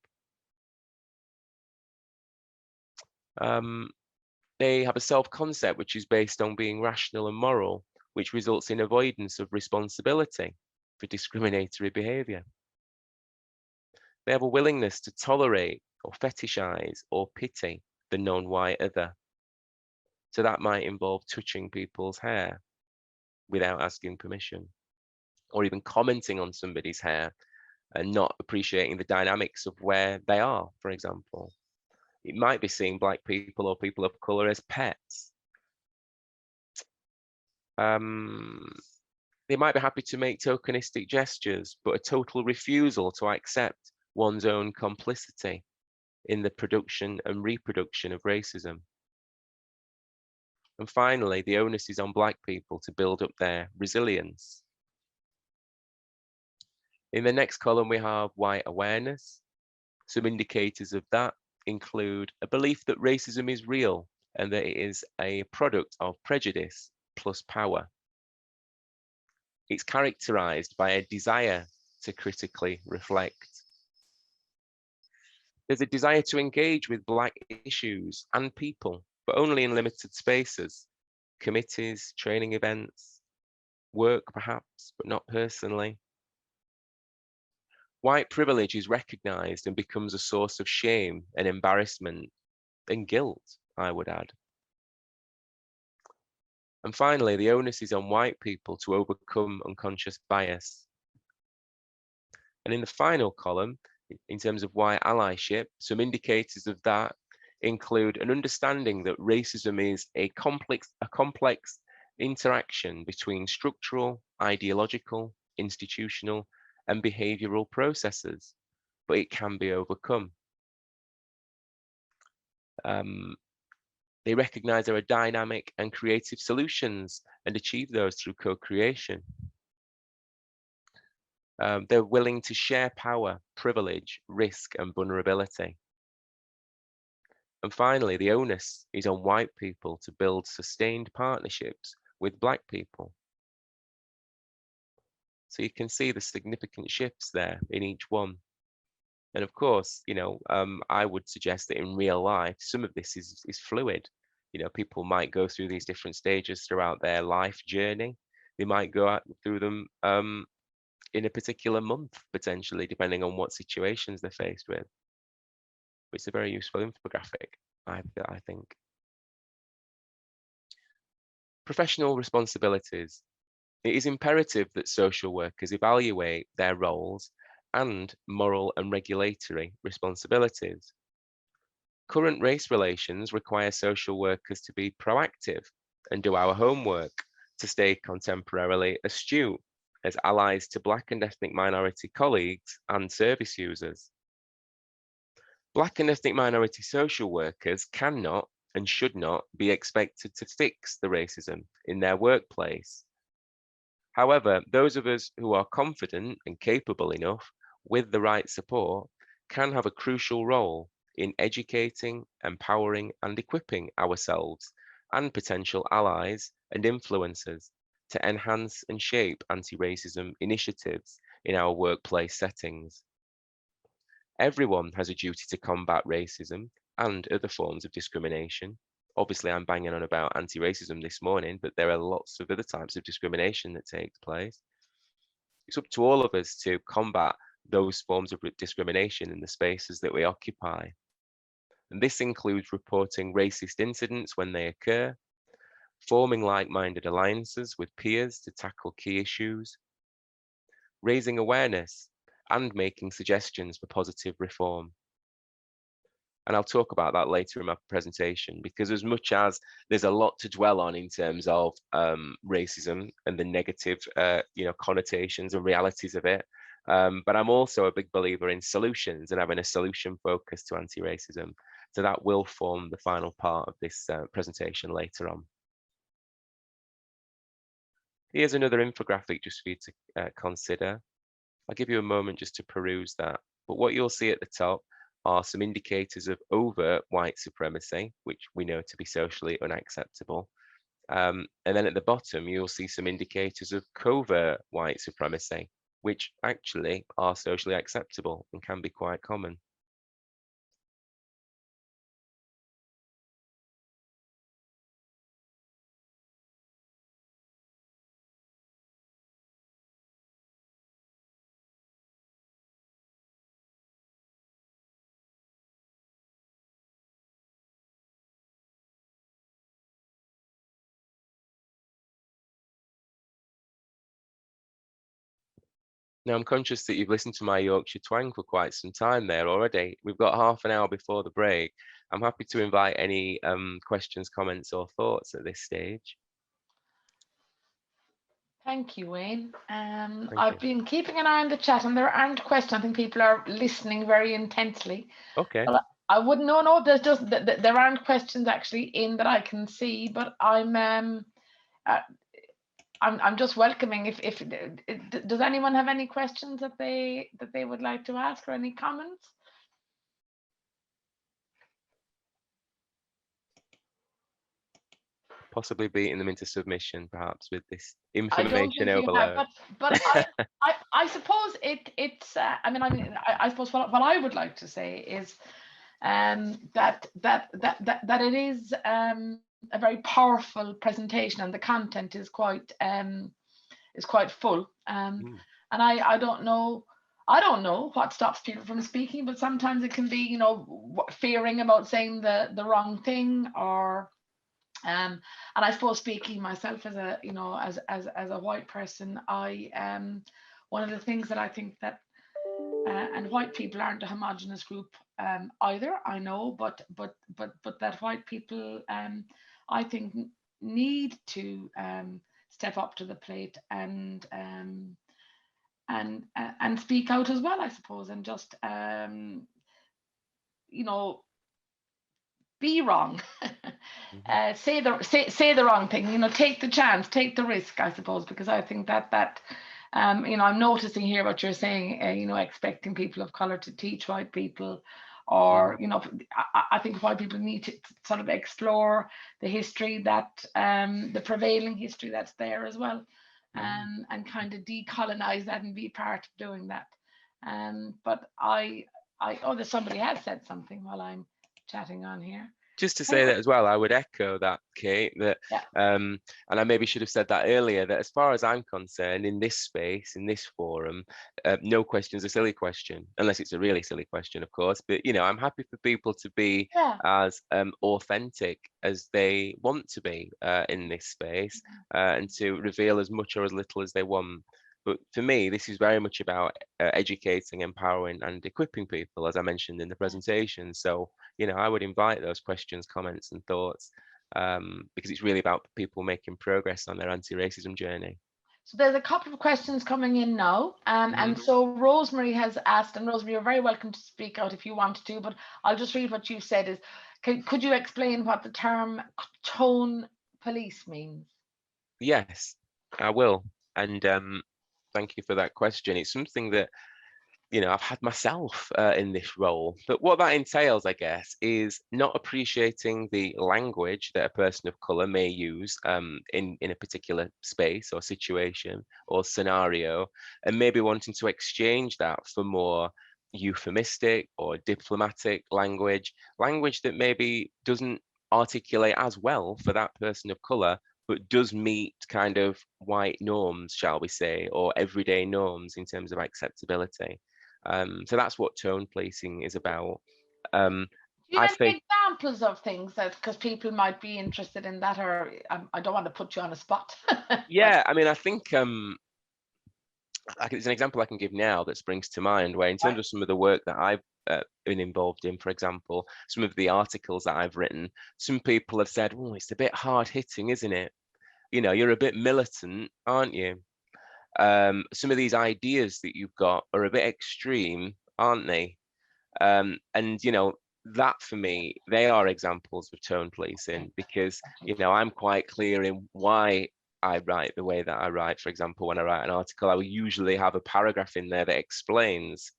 They have a self-concept which is based on being rational and moral, which results in avoidance of responsibility for discriminatory behavior. They have a willingness to tolerate or fetishize or pity the non-white other. So that might involve touching people's hair without asking permission, or even commenting on somebody's hair and not appreciating the dynamics of where they are, for example. It might be seeing Black people or people of color as pets. They might be happy to make tokenistic gestures, but a total refusal to accept one's own complicity in the production and reproduction of racism. And finally, the onus is on Black people to build up their resilience. In the next column, we have white awareness. Some indicators of that include a belief that racism is real and that it is a product of prejudice plus power. It's characterized by a desire to critically reflect. There's a desire to engage with Black issues and people, but only in limited spaces, committees, training events, work perhaps, but not personally. White privilege is recognized and becomes a source of shame and embarrassment and guilt, I would add. And finally, the onus is on white people to overcome unconscious bias. And in the final column, in terms of white allyship, some indicators of that include an understanding that racism is a complex interaction between structural, ideological, institutional, and behavioral processes, but it can be overcome. They recognize there are dynamic and creative solutions and achieve those through co-creation. They're willing to share power, privilege, risk, and vulnerability. And finally, the onus is on white people to build sustained partnerships with Black people. So you can see the significant shifts there in each one. And of course, you know, I would suggest that in real life, some of this is fluid. You know, people might go through these different stages throughout their life journey. They might go out through them in a particular month, potentially, depending on what situations they're faced with. It's a very useful infographic, I think. Professional responsibilities. It is imperative that social workers evaluate their roles and moral and regulatory responsibilities. Current race relations require social workers to be proactive and do our homework to stay contemporarily astute as allies to Black and ethnic minority colleagues and service users. Black and ethnic minority social workers cannot and should not be expected to fix the racism in their workplace. However, those of us who are confident and capable enough with the right support can have a crucial role in educating, empowering, and equipping ourselves and potential allies and influencers to enhance and shape anti-racism initiatives in our workplace settings. Everyone has a duty to combat racism and other forms of discrimination. Obviously, I'm banging on about anti-racism this morning, but there are lots of other types of discrimination that takes place. It's up to all of us to combat those forms of discrimination in the spaces that we occupy. And this includes reporting racist incidents when they occur, forming like-minded alliances with peers to tackle key issues, raising awareness, and making suggestions for positive reform. And I'll talk about that later in my presentation, because as much as there's a lot to dwell on in terms of racism and the negative connotations and realities of it, but I'm also a big believer in solutions and having a solution focus to anti-racism. So that will form the final part of this presentation later on. Here's another infographic just for you to consider. I'll give you a moment just to peruse that. But what you'll see at the top are some indicators of overt white supremacy, which we know to be socially unacceptable. And then at the bottom, you'll see some indicators of covert white supremacy, which actually are socially acceptable and can be quite common. Now, I'm conscious that you've listened to my Yorkshire twang for quite some time there already. We've got half an hour before the break. I'm happy to invite any questions, comments, or thoughts at this stage. Thank you, Wayne. Thank I've you. been keeping an eye on the chat, and there aren't questions. I think people are listening very intensely. Okay. But I wouldn't know. No, there's just there aren't questions actually in that I can see. But uh, I'm just welcoming. If does anyone have any questions that they would like to ask or any comments? Possibly beating them into submission, perhaps, with this I don't information think you have, overload. but I suppose it's. I suppose what I would like to say is that it is a very powerful presentation, and the content is quite full. Mm, And I don't know what stops people from speaking, but sometimes it can be, fearing about saying the wrong thing, or and I suppose, speaking myself as a, as a white person, one of the things that I think that and white people aren't a homogenous group either, I know, but that white people, I think, need to step up to the plate and speak out as well, I suppose, and just you know be wrong. mhm. Say the wrong thing, take the chance, take the risk, I suppose, because I think that I'm noticing here what you're saying, expecting people of color to teach white people, or Mm, I think white people need to sort of explore the history, that the prevailing history that's there as well, mm. and kind of decolonize that and be part of doing that. But oh, there's somebody has said something while I'm chatting on here. Just to say Anyway, that as well, I would echo that, Kate, that yeah, and I maybe should have said that earlier, that as far as I'm concerned, in this space, in this forum, no question is a silly question, unless it's a really silly question, of course. But I'm happy for people to be yeah, as authentic as they want to be in this space, and to reveal as much or as little as they want. But for me, this is very much about educating, empowering, and equipping people, as I mentioned in the presentation. So, I would invite those questions, comments, and thoughts, because it's really about people making progress on their anti-racism journey. So there's a couple of questions coming in now, Mhm. and so Rosemary has asked, and Rosemary, you're very welcome to speak out if you want to, but I'll just read what you said. Is could you explain what the term tone police means? Yes, I will. And thank you for that question. It's something that I've had myself in this role. But what that entails, I guess, is not appreciating the language that a person of color may use in a particular space or situation or scenario, and maybe wanting to exchange that for more euphemistic or diplomatic language that maybe doesn't articulate as well for that person of color, but does meet kind of white norms, shall we say, or everyday norms in terms of acceptability. So that's what tone policing is about. Um, Do you I have think, any examples of things that, because people might be interested in that, or I don't want to put you on a spot, but yeah, I mean, I think it's an example I can give now that springs to mind, where in terms right, of some of the work that I've been involved in, for example, some of the articles that I've written, some people have said, "Oh, it's a bit hard hitting, isn't it? You're a bit militant, aren't you? Some of these ideas that you've got are a bit extreme, aren't they?" And that for me, they are examples of tone okay, policing, because okay, I'm quite clear in why I write the way that I write. For example, when I write an article, I will usually have a paragraph in there that explains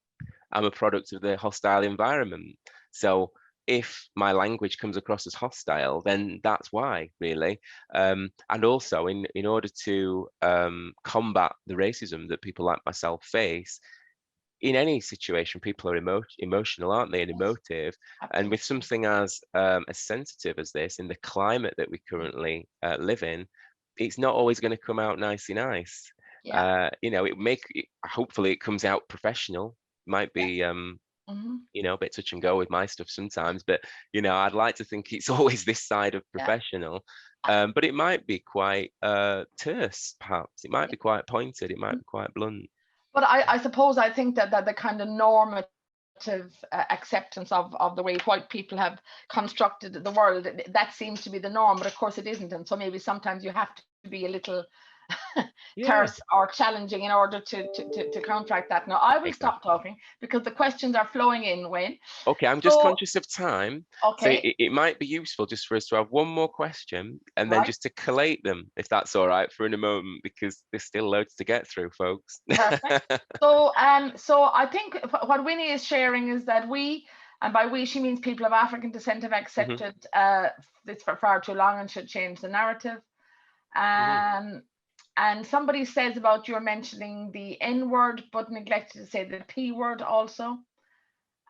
I'm a product of the hostile environment. So if my language comes across as hostile, then that's why, really. And also, in order to combat the racism that people like myself face, in any situation, people are emotional, aren't they, and yes, emotive. And with absolutely, something as sensitive as this, in the climate that we currently live in, it's not always going to come out nicey nice. yeah, Hopefully it comes out professional. Might yeah, be hmm, a bit touch and go with my stuff sometimes, but I'd like to think it's always this side of yeah. professional. But it might be quite terse, perhaps. It might be quite pointed. It might be quite blunt. But I suppose I think that the kind of normative acceptance of the way white people have constructed the world, that seems to be the norm, but of course it isn't. And so maybe sometimes you have to be a little Yeah. terse or challenging in order to counteract that. Now I will stop Exactly. talking because the questions are flowing in, Wayne. Okay, I'm just So, conscious of time, so okay, it might be useful just for us to have one more question and then right, just to collate them, if that's all right, for in a moment, because there's still loads to get through, folks. perfect. So I think what Winnie is sharing is that we, and by we she means people of African descent, have accepted this for far too long and should change the narrative. And somebody says about you're mentioning the N word, but neglected to say the P word also.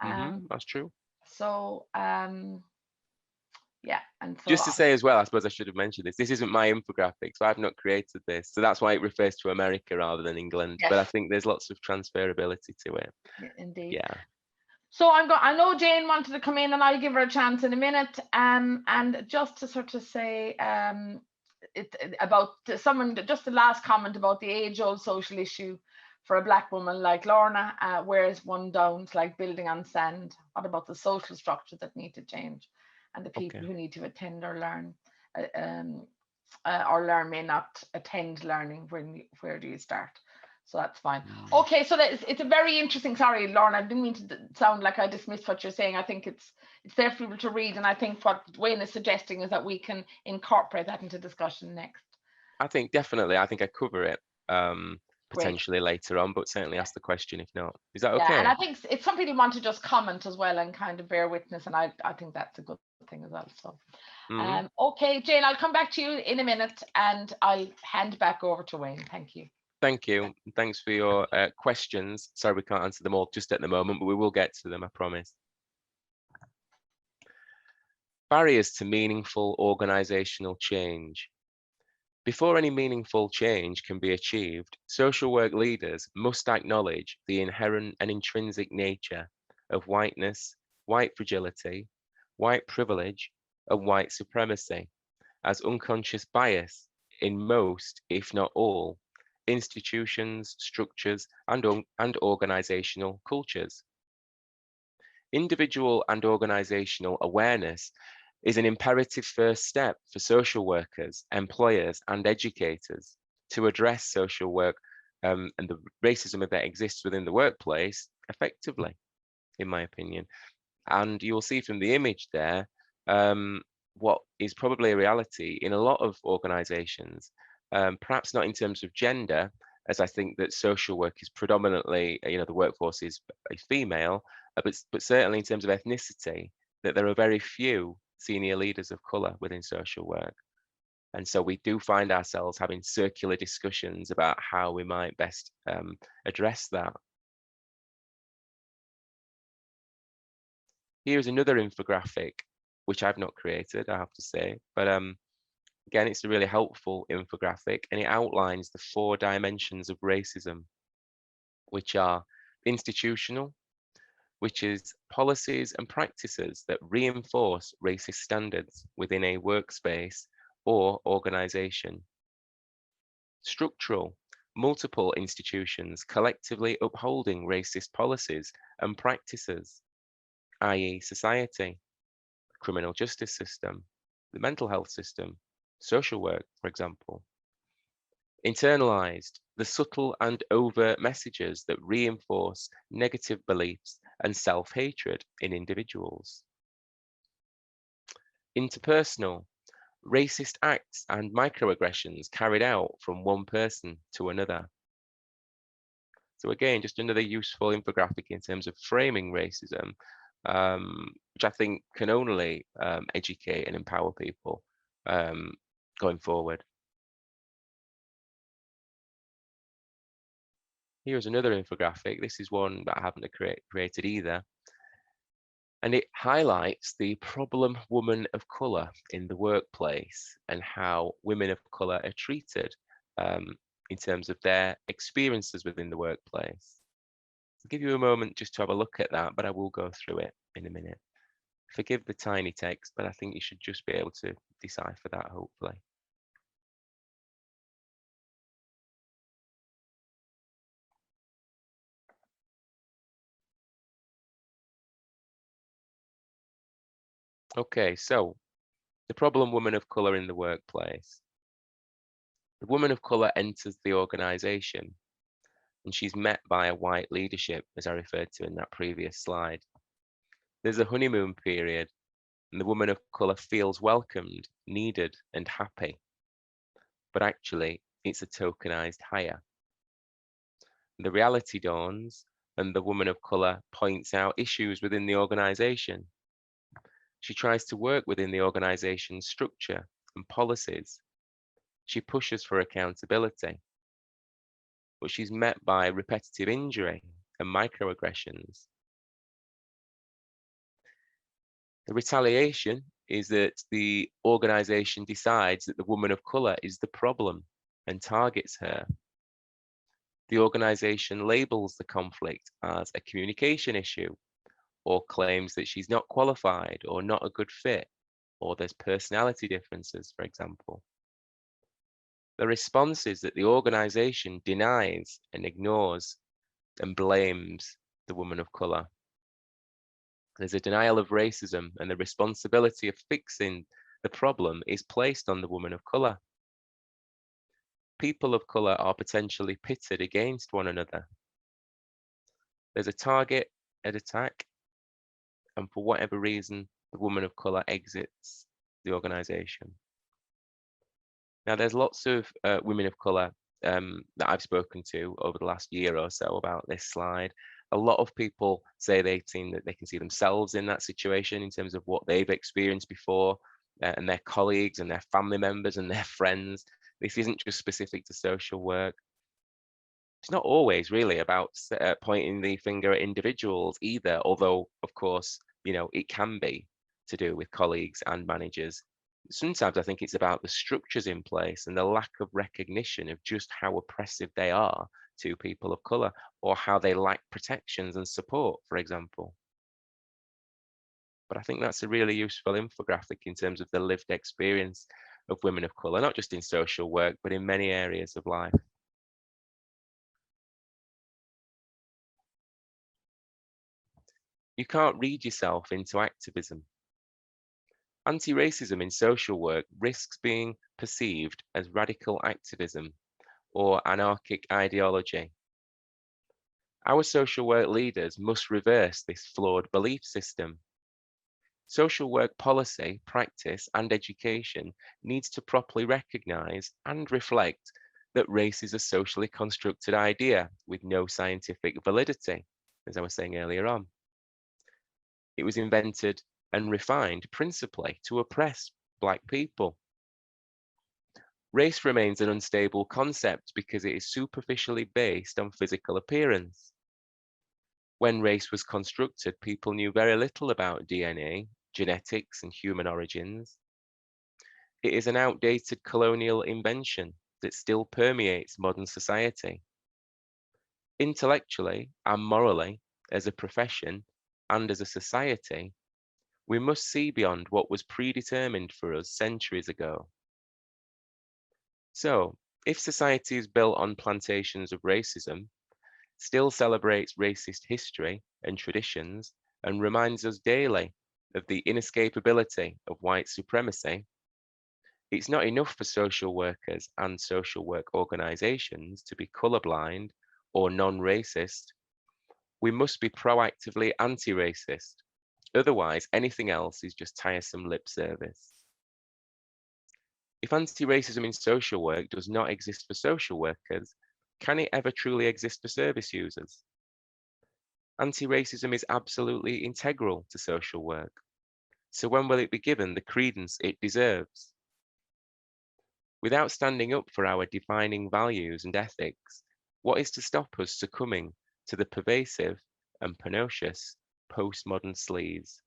That's true. So yeah, and so Just to say as well, I suppose I should have mentioned this. This isn't my infographic, so I've not created this. So that's why it refers to America rather than England. yes, But I think there's lots of transferability to it. indeed. Yeah. So I know Jane wanted to come in, and I'll give her a chance in a minute. And just to sort of say, about someone, just the last comment about the age-old social issue for a Black woman like Lorna, wears one down, it's like building on sand. What about the social structures that need to change, and the people who need to attend or learn, or learn may not attend learning? Where do you start? So that's fine. Okay, so it's a very interesting. Sorry, Lorna, I didn't mean to sound like I dismissed what you're saying. I think it's there for people to read, and I think what Wayne is suggesting is that we can incorporate that into discussion next. I think definitely. I think I cover it Great. potentially later on, but certainly ask the question if not. Is that Yeah, okay? and I think it's some people want to just comment as well and kind of bear witness, and I think that's a good thing as well. So, okay, Jane, I'll come back to you in a minute, and I'll hand back over to Wayne. Thank you. Thank you. Thanks for your questions. Sorry we can't answer them all just at the moment, but we will get to them, I promise. Barriers to meaningful organisational change. Before any meaningful change can be achieved, social work leaders must acknowledge the inherent and intrinsic nature of whiteness, white fragility, white privilege, and white supremacy as unconscious bias in most, if not all, institutions, structures, and organisational cultures. Individual and organisational awareness is an imperative first step for social workers, employers, and educators to address social work and the racism that exists within the workplace effectively, in my opinion. And you'll see from the image there what is probably a reality in a lot of organisations, perhaps not in terms of gender, as I think that social work is predominantly, the workforce is a female, but certainly in terms of ethnicity, that there are very few senior leaders of colour within social work. And so we do find ourselves having circular discussions about how we might best address that. Here's another infographic, which I've not created, I have to say, but again, it's a really helpful infographic, and it outlines the 4 dimensions of racism, which are institutional, which is policies and practices that reinforce racist standards within a workspace or organization. Structural, multiple institutions collectively upholding racist policies and practices, i.e. society, criminal justice system, the mental health system, social work, for example. Internalized, the subtle and overt messages that reinforce negative beliefs and self-hatred in individuals. Interpersonal, racist acts and microaggressions carried out from one person to another. So again, just another useful infographic in terms of framing racism, which I think can only educate and empower people going forward. Here's another infographic. This is one that I haven't created either. And it highlights the problem woman of colour in the workplace and how women of colour are treated in terms of their experiences within the workplace. I'll give you a moment just to have a look at that, but I will go through it in a minute. Forgive the tiny text, but I think you should just be able to decipher that, hopefully. Okay, so the problem woman of colour in the workplace. The woman of colour enters the organisation and she's met by a white leadership, as I referred to in that previous slide. There's a honeymoon period and the woman of colour feels welcomed, needed and happy. But actually, it's a tokenised hire. The reality dawns and the woman of colour points out issues within the organisation. She tries to work within the organisation's structure and policies. She pushes for accountability, but she's met by repetitive injury and microaggressions. The retaliation is that the organisation decides that the woman of colour is the problem and targets her. The organisation labels the conflict as a communication issue or claims that she's not qualified or not a good fit, or there's personality differences, for example. The response is that the organisation denies and ignores and blames the woman of colour. There's a denial of racism and the responsibility of fixing the problem is placed on the woman of colour. People of colour are potentially pitted against one another. There's a target, an attack, and for whatever reason, the woman of colour exits the organisation. Now, there's lots of women of colour that I've spoken to over the last year or so about this slide. A lot of people say they can see themselves in that situation in terms of what they've experienced before, and their colleagues and their family members and their friends. This isn't just specific to social work. It's not always really about pointing the finger at individuals either, although, of course, it can be to do with colleagues and managers. Sometimes I think it's about the structures in place and the lack of recognition of just how oppressive they are to people of colour, or how they lack protections and support, for example. But I think that's a really useful infographic in terms of the lived experience of women of colour, not just in social work, but in many areas of life. You can't read yourself into activism. Anti-racism in social work risks being perceived as radical activism or anarchic ideology. Our social work leaders must reverse this flawed belief system. Social work policy, practice, and education needs to properly recognise and reflect that race is a socially constructed idea with no scientific validity, as I was saying earlier on. It was invented and refined principally to oppress Black people. Race remains an unstable concept because it is superficially based on physical appearance. When race was constructed, people knew very little about DNA, genetics, and human origins. It is an outdated colonial invention that still permeates modern society. Intellectually and morally, as a profession and as a society, we must see beyond what was predetermined for us centuries ago. So, if society is built on plantations of racism, still celebrates racist history and traditions, and reminds us daily of the inescapability of white supremacy, it's not enough for social workers and social work organisations to be colourblind or non-racist. We must be proactively anti-racist. Otherwise, anything else is just tiresome lip service. If anti-racism in social work does not exist for social workers, can it ever truly exist for service users? Anti-racism is absolutely integral to social work. So when will it be given the credence it deserves? Without standing up for our defining values and ethics, what is to stop us succumbing to the pervasive and pernicious postmodern sleaze?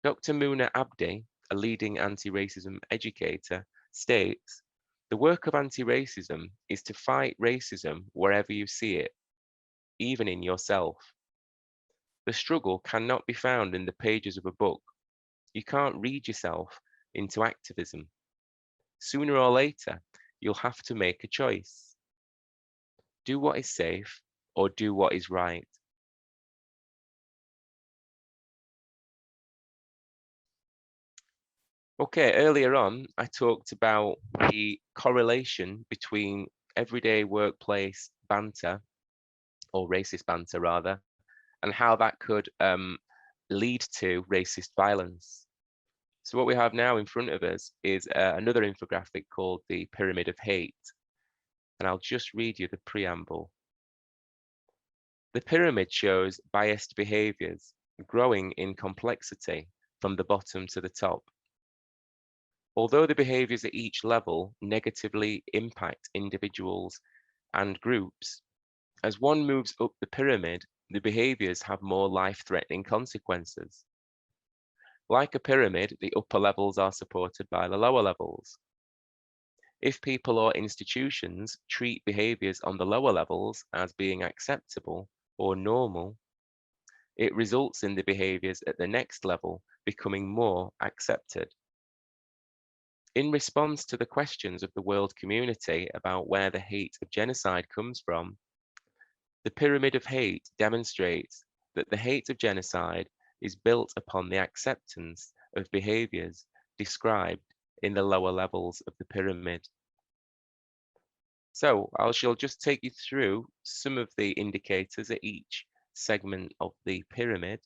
Dr. Muna Abdi, a leading anti-racism educator, states, "The work of anti-racism is to fight racism wherever you see it, even in yourself. The struggle cannot be found in the pages of a book. You can't read yourself into activism. Sooner or later, you'll have to make a choice. Do what is safe or do what is right." Okay, earlier on, I talked about the correlation between everyday workplace banter, or racist banter rather, and how that could lead to racist violence. So what we have now in front of us is another infographic called the Pyramid of Hate. And I'll just read you the preamble. The pyramid shows biased behaviors growing in complexity from the bottom to the top. Although the behaviors at each level negatively impact individuals and groups, as one moves up the pyramid, the behaviors have more life-threatening consequences. Like a pyramid, the upper levels are supported by the lower levels. If people or institutions treat behaviors on the lower levels as being acceptable or normal, it results in the behaviors at the next level becoming more accepted. In response to the questions of the world community about where the hate of genocide comes from, the Pyramid of Hate demonstrates that the hate of genocide is built upon the acceptance of behaviors described in the lower levels of the pyramid. So I shall just take you through some of the indicators at each segment of the pyramid.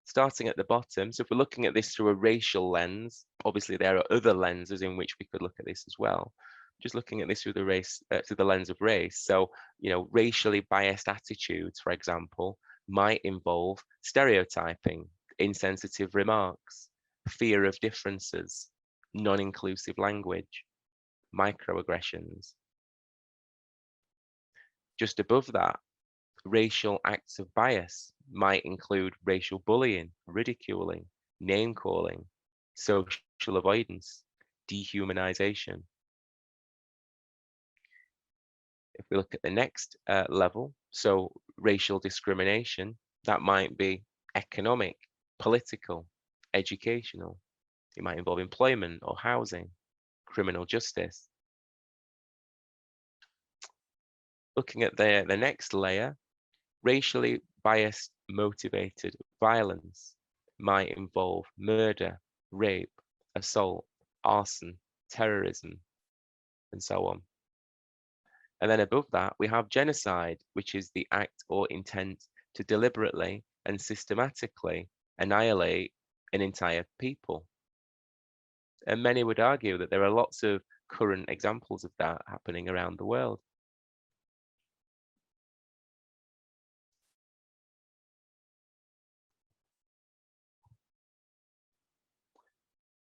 Starting at the bottom, so if we're looking at this through a racial lens, obviously there are other lenses in which we could look at this as well. Just looking at this through the lens of race. So, racially biased attitudes, for example, might involve stereotyping, insensitive remarks, fear of differences, non-inclusive language, microaggressions. Just above that, racial acts of bias might include racial bullying, ridiculing, name-calling, social avoidance, dehumanization. If we look at the next level, so racial discrimination, that might be economic, political, educational. It might involve employment or housing, criminal justice. Looking at the next layer, racially biased motivated violence might involve murder, rape, assault, arson, terrorism, and so on. And then above that, we have genocide, which is the act or intent to deliberately and systematically annihilate an entire people. And many would argue that there are lots of current examples of that happening around the world.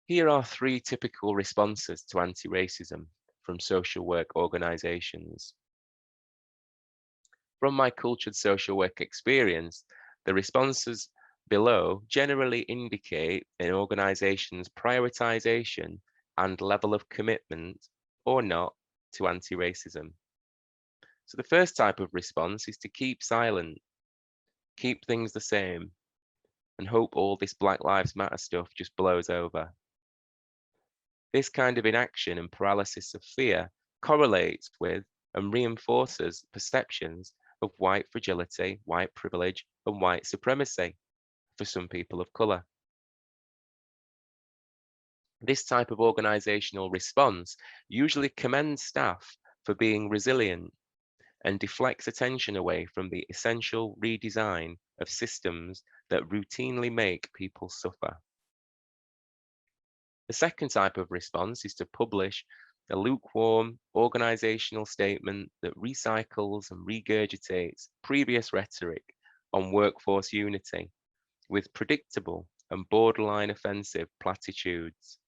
Here are 3 typical responses to anti-racism from social work organisations. From my cultured social work experience, the responses below generally indicate an organisation's prioritisation and level of commitment, or not, to anti-racism. So the first type of response is to keep silent, keep things the same, and hope all this Black Lives Matter stuff just blows over. This kind of inaction and paralysis of fear correlates with and reinforces perceptions of white fragility, white privilege, and white supremacy for some people of colour. This type of organisational response usually commends staff for being resilient and deflects attention away from the essential redesign of systems that routinely make people suffer. The second type of response is to publish a lukewarm organisational statement that recycles and regurgitates previous rhetoric on workforce unity with predictable and borderline offensive platitudes,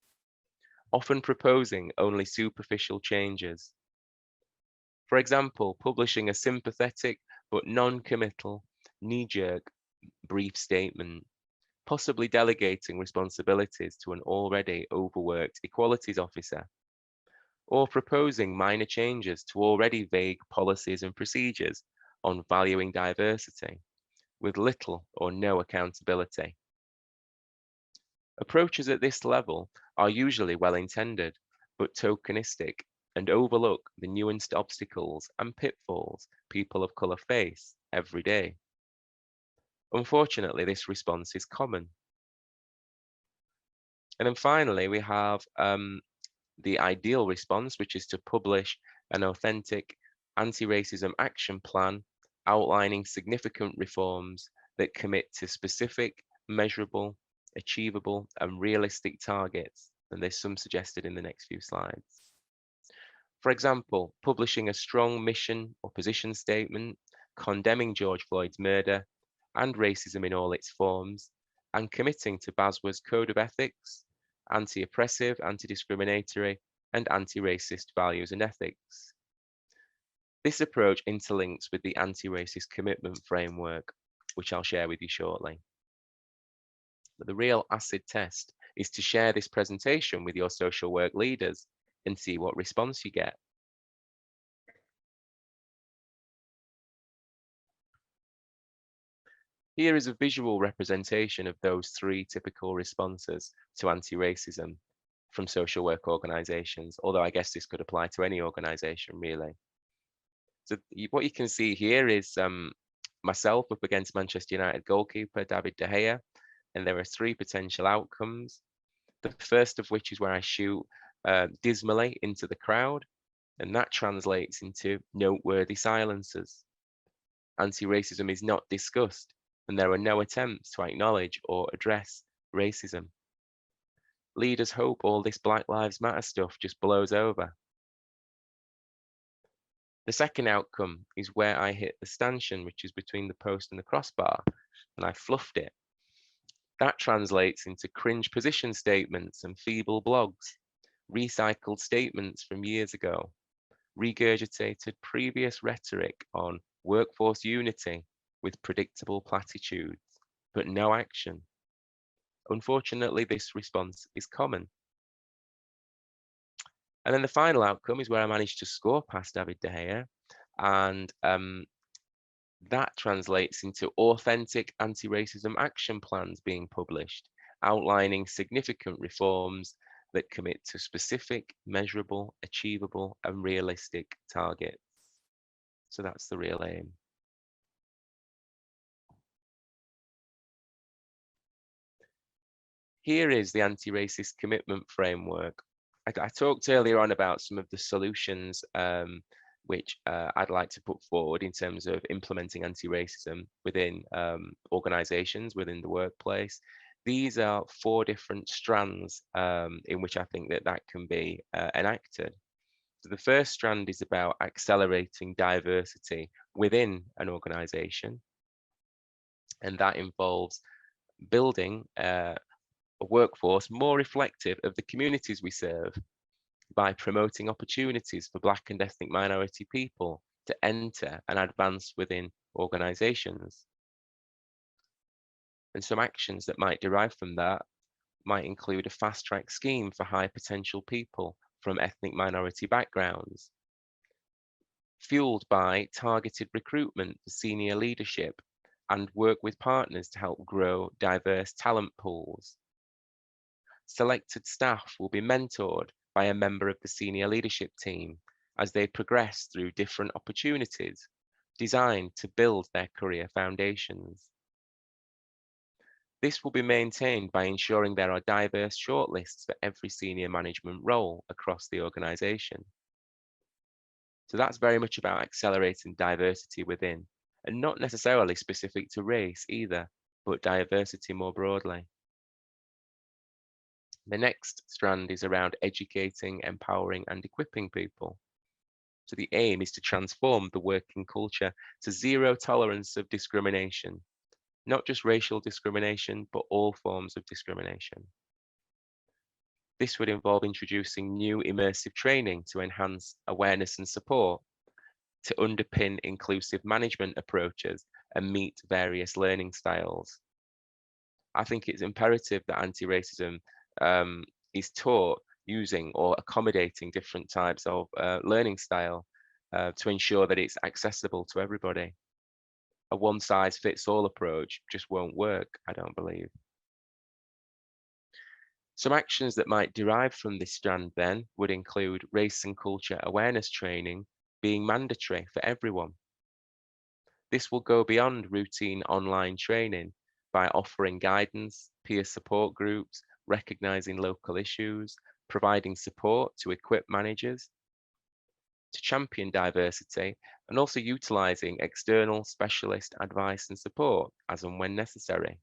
often proposing only superficial changes. For example, publishing a sympathetic but non-committal, knee-jerk brief statement, possibly delegating responsibilities to an already overworked equalities officer, or proposing minor changes to already vague policies and procedures on valuing diversity, with little or no accountability. Approaches at this level are usually well-intended, but tokenistic, and overlook the nuanced obstacles and pitfalls people of colour face every day. Unfortunately, this response is common. And then finally, we have the ideal response, which is to publish an authentic anti-racism action plan outlining significant reforms that commit to specific, measurable, achievable, and realistic targets. And there's some suggested in the next few slides. For example, publishing a strong mission or position statement condemning George Floyd's murder and racism in all its forms, and committing to BASW's Code of Ethics, anti-oppressive, anti-discriminatory, and anti-racist values and ethics. This approach interlinks with the anti-racist commitment framework, which I'll share with you shortly. But the real acid test is to share this presentation with your social work leaders and see what response you get. Here is a visual representation of those three typical responses to anti-racism from social work organisations, although I guess this could apply to any organisation really. So what you can see here is myself up against Manchester United goalkeeper David De Gea, and there are three potential outcomes. The first of which is where I shoot dismally into the crowd, and that translates into noteworthy silences. Anti-racism is not discussed, and there are no attempts to acknowledge or address racism. Leaders hope all this Black Lives Matter stuff just blows over. The second outcome is where I hit the stanchion, which is between the post and the crossbar, and I fluffed it. That translates into cringe position statements and feeble blogs, recycled statements from years ago, regurgitated previous rhetoric on workforce unity with predictable platitudes, but no action. Unfortunately, this response is common. And then the final outcome is where I managed to score past David De Gea, and that translates into authentic anti-racism action plans being published, outlining significant reforms that commit to specific, measurable, achievable, and realistic targets. So that's the real aim. Here is the anti-racist commitment framework. I talked earlier on about some of the solutions which I'd like to put forward in terms of implementing anti-racism within organizations, within the workplace. These are 4 different strands in which I think that can be enacted. So the first strand is about accelerating diversity within an organization, and that involves building a workforce more reflective of the communities we serve by promoting opportunities for Black and ethnic minority people to enter and advance within organizations. And some actions that might derive from that might include a fast-track scheme for high potential people from ethnic minority backgrounds, fueled by targeted recruitment for senior leadership and work with partners to help grow diverse talent pools. Selected staff will be mentored by a member of the senior leadership team as they progress through different opportunities designed to build their career foundations. This will be maintained by ensuring there are diverse shortlists for every senior management role across the organisation. So that's very much about accelerating diversity within, and not necessarily specific to race either, but diversity more broadly. The next strand is around educating, empowering, and equipping people. So the aim is to transform the working culture to zero tolerance of discrimination, not just racial discrimination, but all forms of discrimination. This would involve introducing new immersive training to enhance awareness and support, to underpin inclusive management approaches and meet various learning styles. I think it's imperative that anti-racism is taught using or accommodating different types of learning style to ensure that it's accessible to everybody. A one-size-fits-all approach just won't work, I don't believe. Some actions that might derive from this strand then would include race and culture awareness training being mandatory for everyone. This will go beyond routine online training by offering guidance, peer support groups, recognizing local issues, providing support to equip managers, to champion diversity, and also utilizing external specialist advice and support as and when necessary.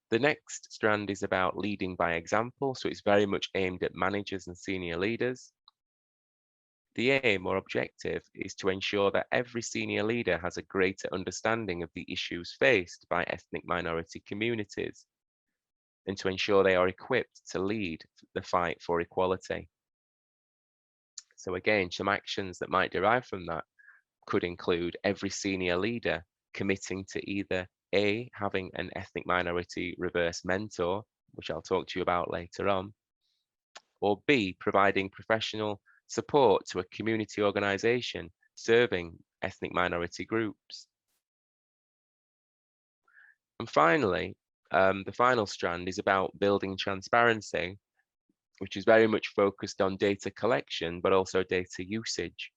The next strand is about leading by example, so it's very much aimed at managers and senior leaders. The aim or objective is to ensure that every senior leader has a greater understanding of the issues faced by ethnic minority communities and to ensure they are equipped to lead the fight for equality. So again, some actions that might derive from that could include every senior leader committing to either A, having an ethnic minority reverse mentor, which I'll talk to you about later on, or B, providing professional support to a community organisation serving ethnic minority groups. And finally, the final strand is about building transparency, which is very much focused on data collection, but also data usage.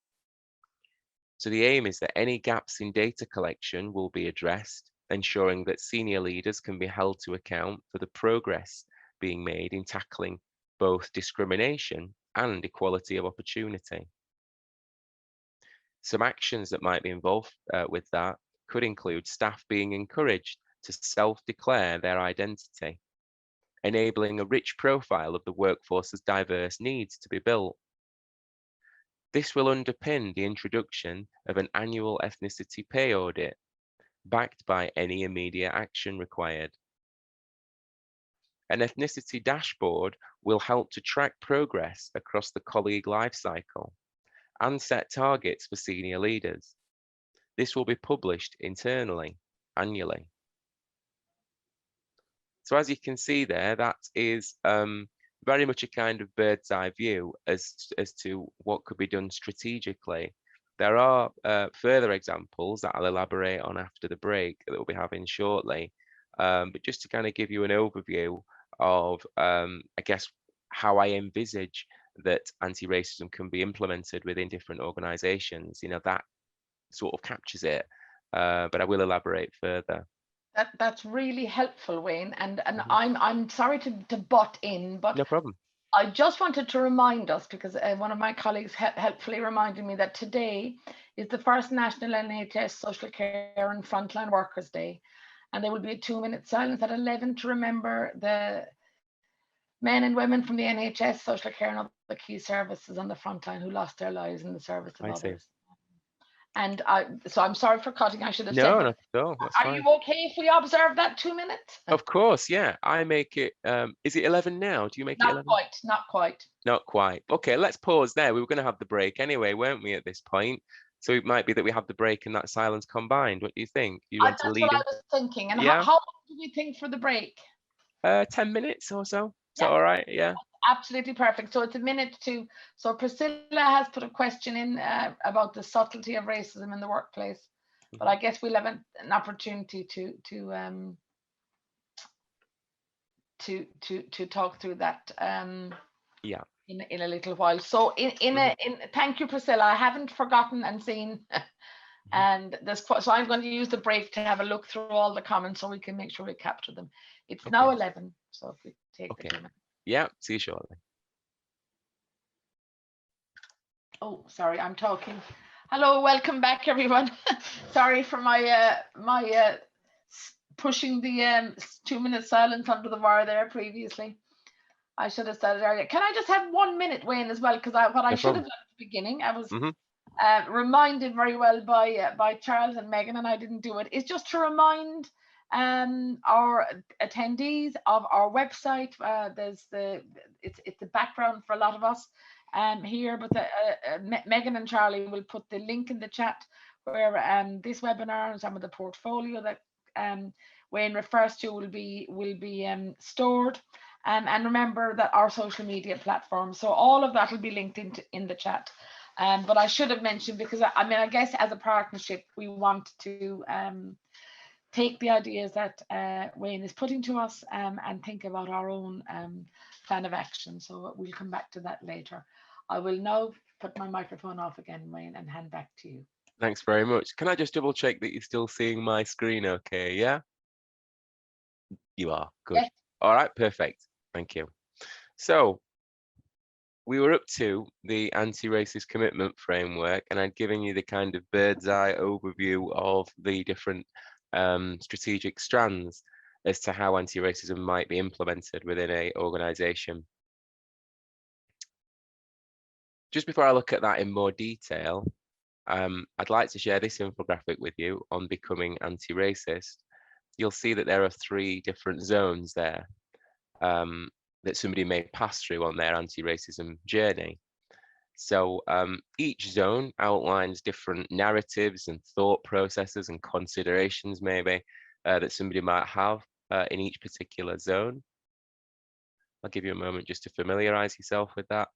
So the aim is that any gaps in data collection will be addressed, ensuring that senior leaders can be held to account for the progress being made in tackling both discrimination and equality of opportunity. Some actions that might be involved with that could include staff being encouraged to self-declare their identity, enabling a rich profile of the workforce's diverse needs to be built. This will underpin the introduction of an annual ethnicity pay audit, backed by any immediate action required. An ethnicity dashboard will help to track progress across the colleague lifecycle and set targets for senior leaders. This will be published internally, annually. So as you can see there, that is very much a kind of bird's eye view as to what could be done strategically. There are further examples that I'll elaborate on after the break that we'll be having shortly. But just to kind of give you an overview of, I guess, how I envisage that anti-racism can be implemented within different organizations, that sort of captures it, but I will elaborate further. That's really helpful, Wayne, and I'm sorry to butt in, but no problem. I just wanted to remind us, because one of my colleagues helpfully reminded me that today is the first National NHS Social Care and Frontline Workers Day, and there will be a 2-minute silence at 11 to remember the men and women from the NHS, social care and other key services on the front line who lost their lives in the service of others. And so I'm sorry for cutting. I should have said. No, that's fine. Are you okay if we observe that 2 minutes? Of course, yeah. I make it. Is it 11 now? Do you make it 11? Not quite. Not quite. Okay, let's pause there. We were going to have the break anyway, weren't we? At this point, so it might be that we have the break and that silence combined. What do you think? You want to lead? That's what I was thinking. And yeah. How long do we think for the break? 10 minutes or so. Is that all right? Yeah. Absolutely perfect. So it's a minute to. So Priscilla has put a question in about the subtlety of racism in the workplace, but I guess we'll have an opportunity to talk through that. Yeah. In a little while. So thank you, Priscilla. I haven't forgotten and seen. And so I'm going to use the break to have a look through all the comments so we can make sure we capture them. It's now 11. So if we take the 2 minutes. Yeah, see you shortly. Oh, sorry, I'm talking. Hello, welcome back, everyone. Sorry for my pushing the 2-minute silence under the wire there previously. I should have said it earlier. Can I just have 1 minute, Wayne, as well? Because what I should have done at the beginning, I was reminded very well by Charles and Megan, and I didn't do it, is just to remind our attendees of our website. It's the background for a lot of us here, but Megan and Charlie will put the link in the chat where this webinar and some of the portfolio that Wayne refers to will be stored. And remember that our social media platform, so all of that will be linked in the chat. But I should have mentioned, because I guess as a partnership, we want to take the ideas that Wayne is putting to us and think about our own plan of action. So we'll come back to that later. I will now put my microphone off again, Wayne, and hand back to you. Thanks very much. Can I just double check that you're still seeing my screen okay? Yeah? You are, good. Yes. All right, perfect. Thank you. So we were up to the anti-racist commitment framework, and I'd given you the kind of bird's eye overview of the different strategic strands as to how anti-racism might be implemented within an organisation. Just before I look at that in more detail, I'd like to share this infographic with you on becoming anti-racist. You'll see that there are 3 different zones there that somebody may pass through on their anti-racism journey. So each zone outlines different narratives and thought processes and considerations maybe that somebody might have in each particular zone. I'll give you a moment just to familiarize yourself with that.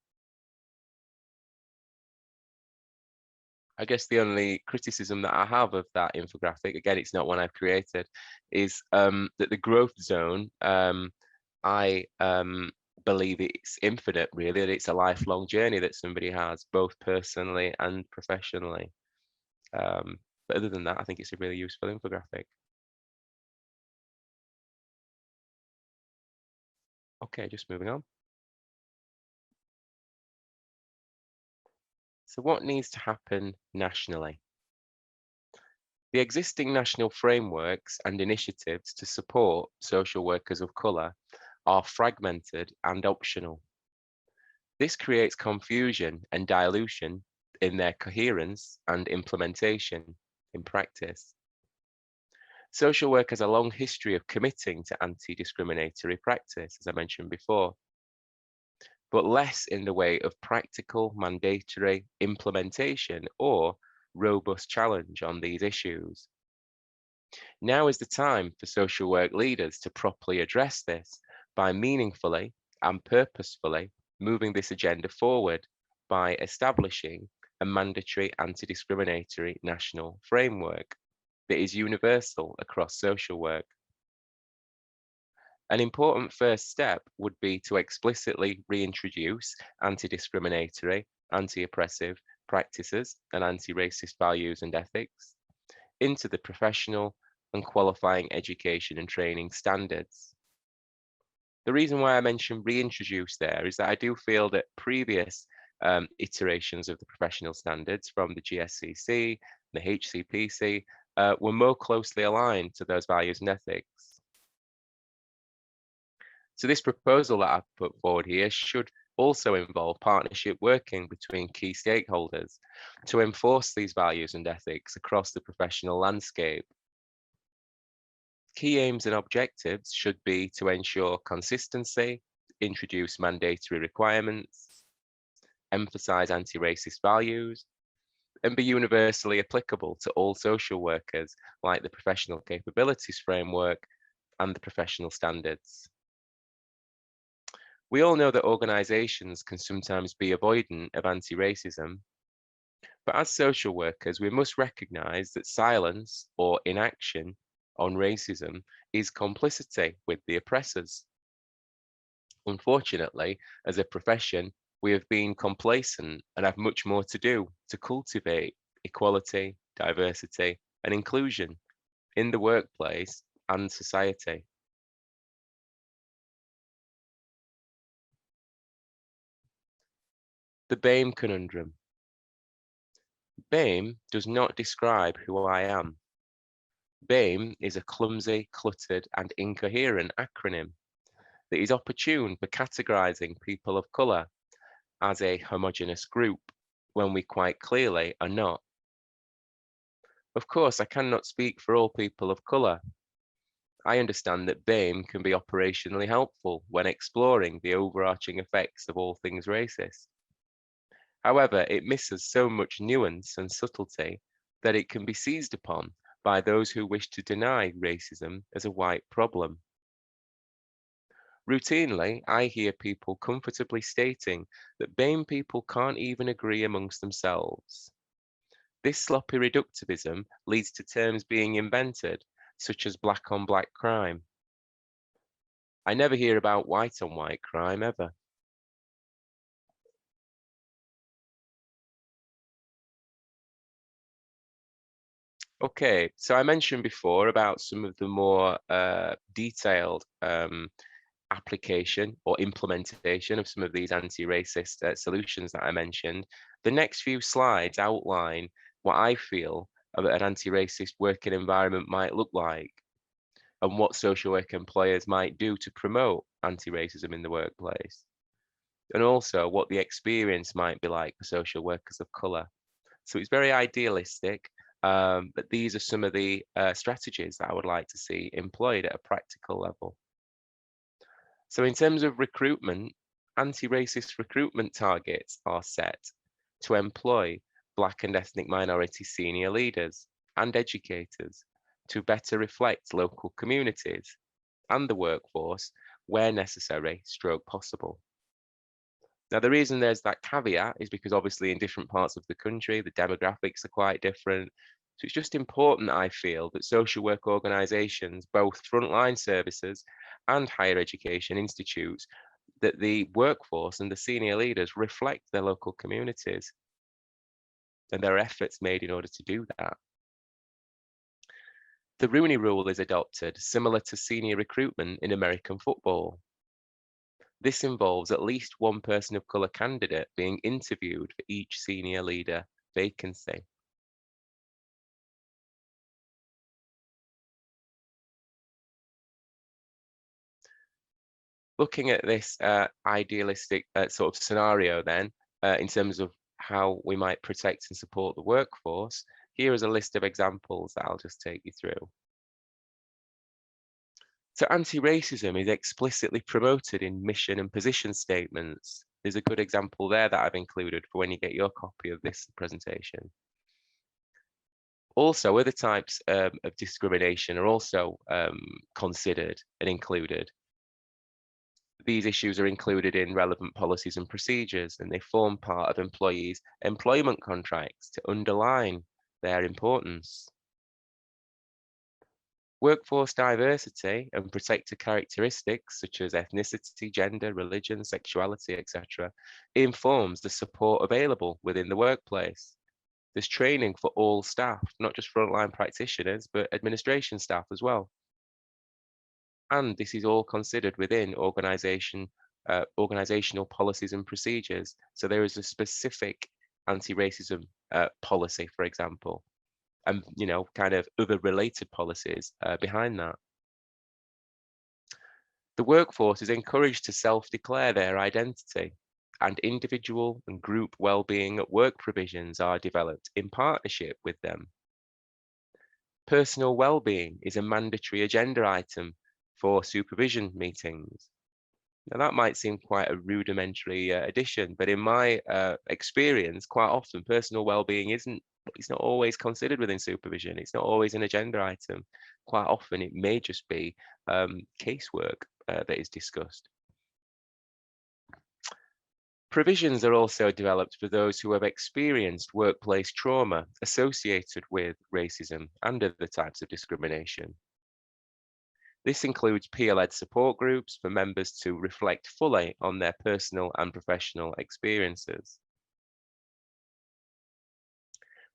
I guess the only criticism that I have of that infographic, again, it's not one I've created, is that the growth zone, I believe it's infinite, really, that it's a lifelong journey that somebody has, both personally and professionally. But other than that, I think it's a really useful infographic. Okay, just moving on. So what needs to happen nationally? The existing national frameworks and initiatives to support social workers of colour are fragmented and optional. This creates confusion and dilution in their coherence and implementation in practice. Social work has a long history of committing to anti-discriminatory practice, as I mentioned before, but less in the way of practical mandatory implementation or robust challenge on these issues. Now is the time for social work leaders to properly address this by meaningfully and purposefully moving this agenda forward by establishing a mandatory anti-discriminatory national framework that is universal across social work. An important first step would be to explicitly reintroduce anti-discriminatory, anti-oppressive practices and anti-racist values and ethics into the professional and qualifying education and training standards. The reason why I mentioned reintroduce there is that I do feel that previous iterations of the professional standards from the GSCC, the HCPC, were more closely aligned to those values and ethics. So this proposal that I've put forward here should also involve partnership working between key stakeholders to enforce these values and ethics across the professional landscape. Key aims and objectives should be to ensure consistency, introduce mandatory requirements, emphasize anti-racist values, and be universally applicable to all social workers, like the Professional Capabilities Framework and the professional standards. We all know that organisations can sometimes be avoidant of anti-racism, but as social workers, we must recognise that silence or inaction on racism is complicity with the oppressors. Unfortunately, as a profession, we have been complacent and have much more to do to cultivate equality, diversity, and inclusion in the workplace and society. The BAME conundrum. BAME does not describe who I am. BAME is a clumsy, cluttered, and incoherent acronym that is opportune for categorizing people of colour as a homogeneous group when we quite clearly are not. Of course, I cannot speak for all people of colour. I understand that BAME can be operationally helpful when exploring the overarching effects of all things racist. However, it misses so much nuance and subtlety that it can be seized upon by those who wish to deny racism as a white problem. Routinely, I hear people comfortably stating that BAME people can't even agree amongst themselves. This sloppy reductivism leads to terms being invented, such as black on black crime. I never hear about white on white crime ever. Okay, so I mentioned before about some of the more detailed application or implementation of some of these anti-racist solutions that I mentioned. The next few slides outline what I feel an anti-racist working environment might look like and what social work employers might do to promote anti-racism in the workplace, and also what the experience might be like for social workers of colour. So it's very idealistic, but these are some of the strategies that I would like to see employed at a practical level. So in terms of recruitment, anti-racist recruitment targets are set to employ Black and ethnic minority senior leaders and educators to better reflect local communities and the workforce where necessary, stroke possible. Now, the reason there's that caveat is because obviously in different parts of the country, the demographics are quite different. So it's just important, I feel, that social work organisations, both frontline services and higher education institutes, that the workforce and the senior leaders reflect their local communities and their efforts made in order to do that. The Rooney Rule is adopted, similar to senior recruitment in American football. This involves at least one person of colour candidate being interviewed for each senior leader vacancy. Looking at this idealistic sort of scenario then, in terms of how we might protect and support the workforce, here is a list of examples that I'll just take you through. So anti-racism is explicitly promoted in mission and position statements. There's a good example there that I've included for when you get your copy of this presentation. Also, other types of discrimination are also considered and included. These issues are included in relevant policies and procedures, and they form part of employees' employment contracts to underline their importance. Workforce diversity and protected characteristics such as ethnicity, gender, religion, sexuality, etc., informs the support available within the workplace. There's training for all staff, not just frontline practitioners, but administration staff as well. And this is all considered within organizational policies and procedures. So there is a specific anti-racism policy, for example, and kind of other related policies behind that. The workforce is encouraged to self-declare their identity, and individual and group well-being at work provisions are developed in partnership with them. Personal well-being is a mandatory agenda item for supervision meetings. Now that might seem quite a rudimentary addition, but in my experience, quite often personal well-being it's not always considered within supervision. It's not always an agenda item. Quite often it may just be casework that is discussed. Provisions are also developed for those who have experienced workplace trauma associated with racism and other types of discrimination. This includes peer-led support groups for members to reflect fully on their personal and professional experiences.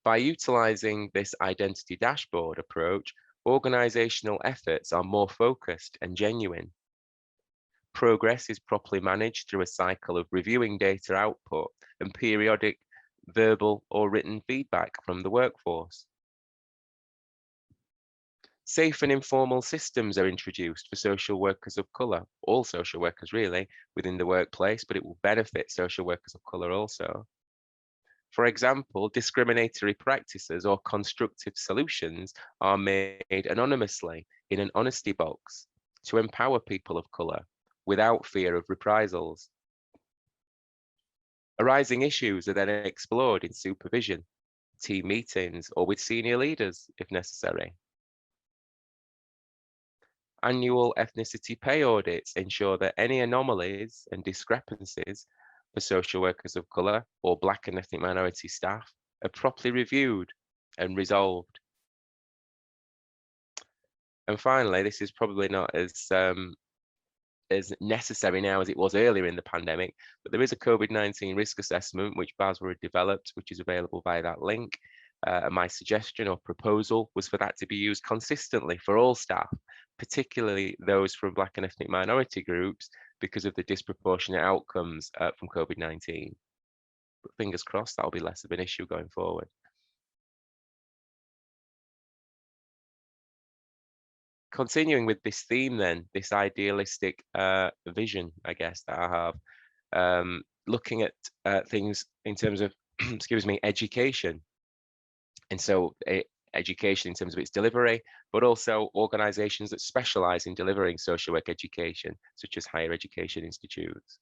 By utilising this identity dashboard approach, organisational efforts are more focused and genuine. Progress is properly managed through a cycle of reviewing data output and periodic verbal or written feedback from the workforce. Safe and informal systems are introduced for social workers of colour, all social workers really, within the workplace, but it will benefit social workers of colour also. For example, discriminatory practices or constructive solutions are made anonymously in an honesty box to empower people of colour without fear of reprisals. Arising issues are then explored in supervision, team meetings, or with senior leaders if necessary. Annual ethnicity pay audits ensure that any anomalies and discrepancies for social workers of colour or Black and ethnic minority staff are properly reviewed and resolved. And finally, this is probably not as necessary now as it was earlier in the pandemic, but there is a COVID-19 risk assessment which BASW had developed, which is available via that link. My suggestion or proposal was for that to be used consistently for all staff, particularly those from Black and ethnic minority groups, because of the disproportionate outcomes from COVID-19. But fingers crossed, that'll be less of an issue going forward. Continuing with this theme then, this idealistic vision, I guess, that I have, looking at things in terms of, excuse me, education. And so education in terms of its delivery, but also organisations that specialise in delivering social work education, such as higher education institutes.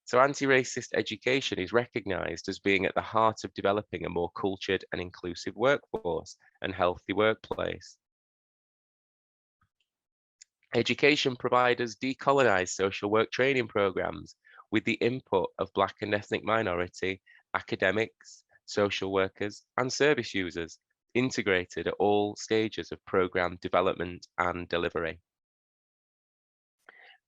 So anti-racist education is recognised as being at the heart of developing a more cultured and inclusive workforce and healthy workplace. Education providers decolonise social work training programmes with the input of Black and ethnic minority, academics, social workers and service users, integrated at all stages of programme development and delivery.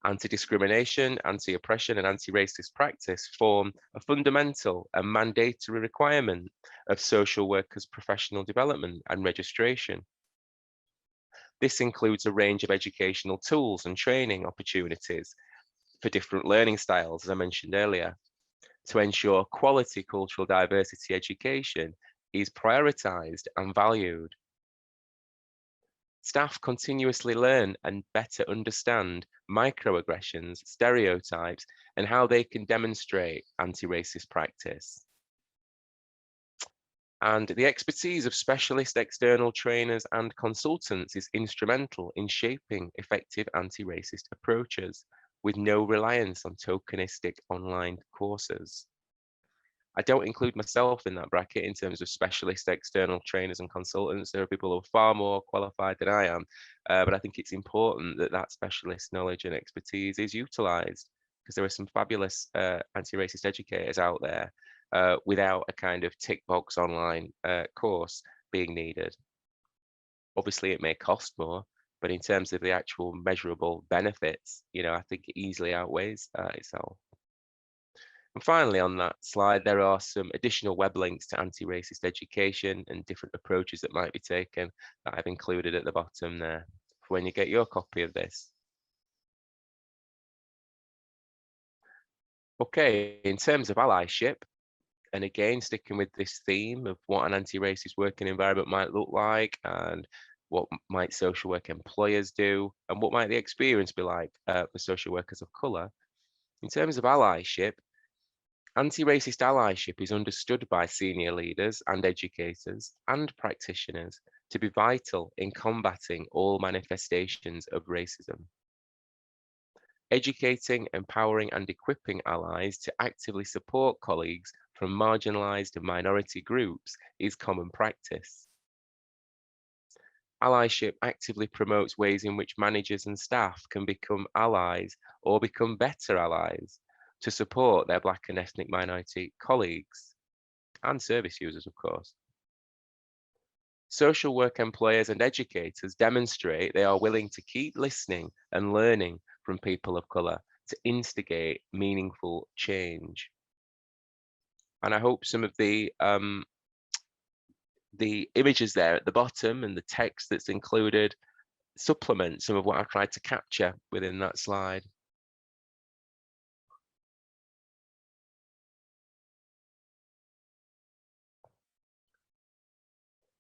Anti-discrimination, anti-oppression and anti-racist practice form a fundamental and mandatory requirement of social workers' professional development and registration. This includes a range of educational tools and training opportunities for different learning styles, as I mentioned earlier, to ensure quality cultural diversity education is prioritised and valued. Staff continuously learn and better understand microaggressions, stereotypes, and how they can demonstrate anti-racist practice. And the expertise of specialist external trainers and consultants is instrumental in shaping effective anti-racist approaches with no reliance on tokenistic online courses. I don't include myself in that bracket in terms of specialist external trainers and consultants. There are people who are far more qualified than I am, but I think it's important that that specialist knowledge and expertise is utilised, because there are some fabulous anti-racist educators out there without a kind of tick box online course being needed. Obviously, it may cost more, but in terms of the actual measurable benefits, you know, I think it easily outweighs itself. And finally, on that slide, there are some additional web links to anti-racist education and different approaches that might be taken that I've included at the bottom there for when you get your copy of this. Okay, in terms of allyship, and again, sticking with this theme of what an anti-racist working environment might look like and what might social work employers do and what might the experience be like for social workers of colour. In terms of allyship, anti-racist allyship is understood by senior leaders and educators and practitioners to be vital in combating all manifestations of racism. Educating, empowering and equipping allies to actively support colleagues from marginalised and minority groups is common practice. Allyship actively promotes ways in which managers and staff can become allies or become better allies to support their Black and ethnic minority colleagues and service users, of course. Social work employers and educators demonstrate they are willing to keep listening and learning from people of colour to instigate meaningful change. And I hope some of the images there at the bottom and the text that's included supplement some of what I've tried to capture within that slide.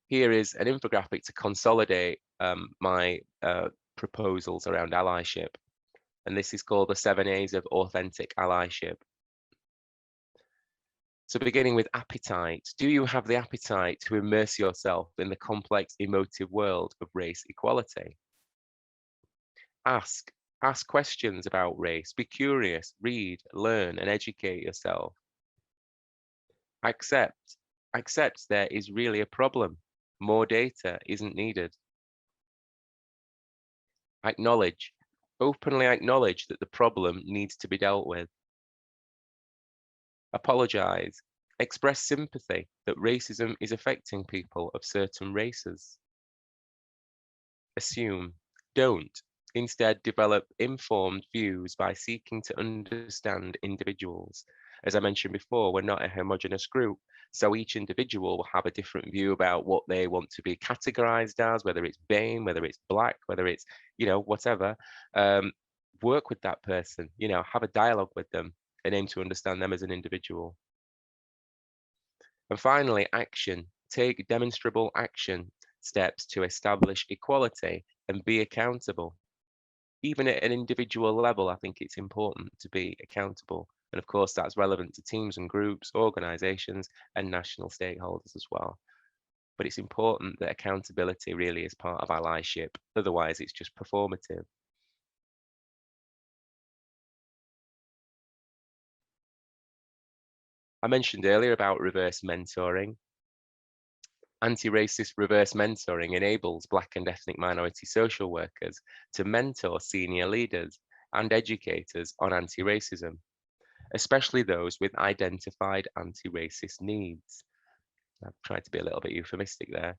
Here is an infographic to consolidate my proposals around allyship. And this is called the 7 A's of authentic allyship. So beginning with appetite, do you have the appetite to immerse yourself in the complex emotive world of race equality? Ask questions about race, be curious, read, learn and educate yourself. Accept there is really a problem. More data isn't needed. Acknowledge, openly acknowledge that the problem needs to be dealt with. Apologize, express sympathy that racism is affecting people of certain races. Assume, don't Instead, develop informed views by seeking to understand individuals. As I mentioned before, we're not a homogenous group, so each individual will have a different view about what they want to be categorized as, whether it's BAME, whether it's Black, whether it's, whatever. Work with that person, have a dialogue with them and aim to understand them as an individual. And finally, action. Take demonstrable action steps to establish equality and be accountable. Even at an individual level, I think it's important to be accountable. And of course, that's relevant to teams and groups, organizations, and national stakeholders as well. But it's important that accountability really is part of allyship. Otherwise, it's just performative. I mentioned earlier about reverse mentoring. Anti-racist reverse mentoring enables Black and ethnic minority social workers to mentor senior leaders and educators on anti-racism, especially those with identified anti-racist needs. I've tried to be a little bit euphemistic there.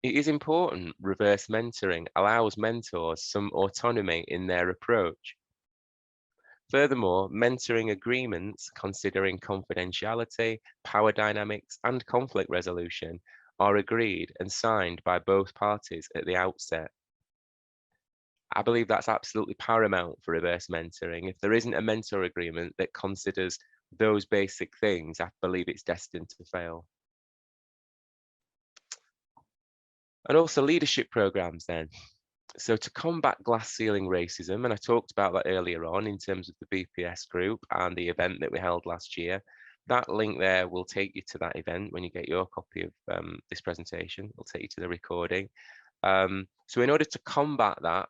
It is important reverse mentoring allows mentors some autonomy in their approach. Furthermore, mentoring agreements considering confidentiality, power dynamics, and conflict resolution are agreed and signed by both parties at the outset. I believe that's absolutely paramount for reverse mentoring. If there isn't a mentor agreement that considers those basic things, I believe it's destined to fail. And also leadership programs then. So to combat glass ceiling racism, and I talked about that earlier on in terms of the BPS group and the event that we held last year, that link there will take you to that event when you get your copy of this presentation. It'll take you to the recording. So in order to combat that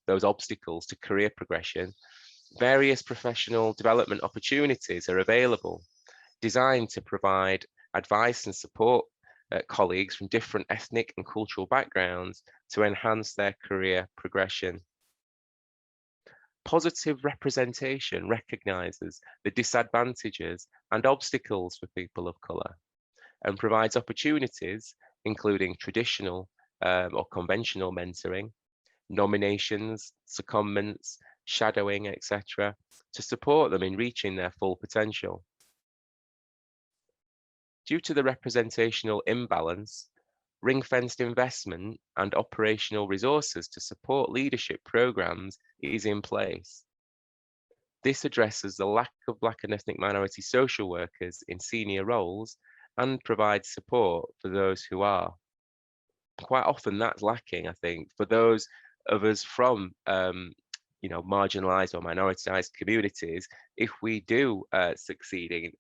those obstacles to career progression, various professional development opportunities are available, designed to provide advice and support colleagues from different ethnic and cultural backgrounds to enhance their career progression. Positive representation recognizes the disadvantages and obstacles for people of colour and provides opportunities, including traditional or conventional mentoring, nominations, secondments, shadowing, etc., to support them in reaching their full potential. Due to the representational imbalance, ring-fenced investment and operational resources to support leadership programs is in place. This addresses the lack of Black and ethnic minority social workers in senior roles and provides support for those who are. Quite often that's lacking, I think, for those of us from marginalized or minoritized communities. If we do succeed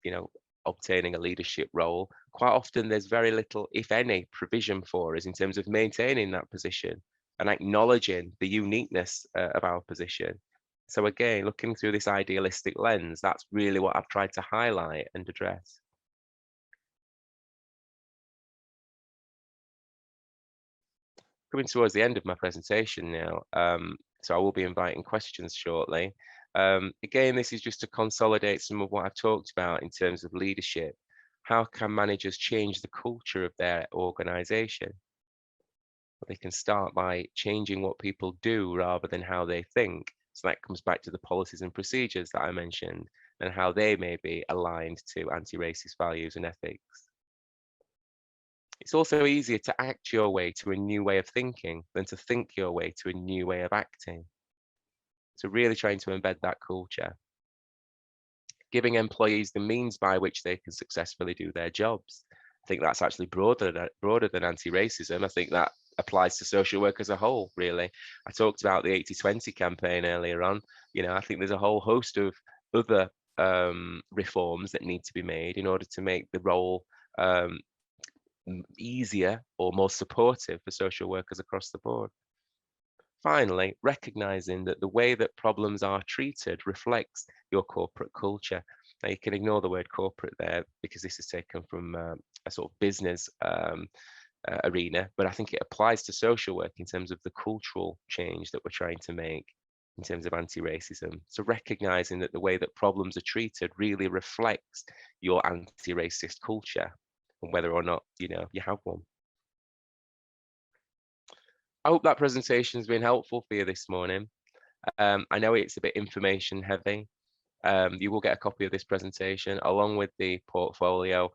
in obtaining a leadership role, quite often there's very little, if any, provision for us in terms of maintaining that position and acknowledging the uniqueness of our position. So again, looking through this idealistic lens, that's really what I've tried to highlight and address. Coming towards the end of my presentation now, so I will be inviting questions shortly. Again, this is just to consolidate some of what I've talked about in terms of leadership. How can managers change the culture of their organization? Well, they can start by changing what people do rather than how they think. So that comes back to the policies and procedures that I mentioned and how they may be aligned to anti-racist values and ethics. It's also easier to act your way to a new way of thinking than to think your way to a new way of acting. So really trying to embed that culture. Giving employees the means by which they can successfully do their jobs. I think that's actually broader than anti-racism. I think that applies to social work as a whole, really. I talked about the 80-20 campaign earlier on. I think there's a whole host of other reforms that need to be made in order to make the role easier or more supportive for social workers across the board. Finally, recognizing that the way that problems are treated reflects your corporate culture. Now, you can ignore the word corporate there because this is taken from a sort of business arena, but I think it applies to social work in terms of the cultural change that we're trying to make in terms of anti-racism. So recognizing that the way that problems are treated really reflects your anti-racist culture and whether or not you have one. I hope that presentation has been helpful for you this morning. I know it's a bit information heavy. You will get a copy of this presentation along with the portfolio.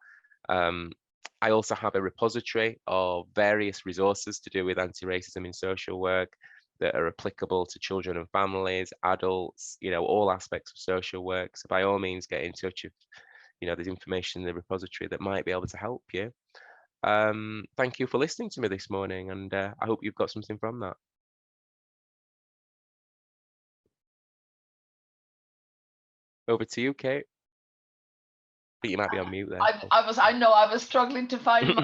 I also have a repository of various resources to do with anti-racism in social work that are applicable to children and families, adults, all aspects of social work. So by all means, get in touch if there's information in the repository that might be able to help you. Thank you for listening to me this morning, and I hope you've got something from that. Over to you, Kate. I think you might be on mute there. I was struggling to find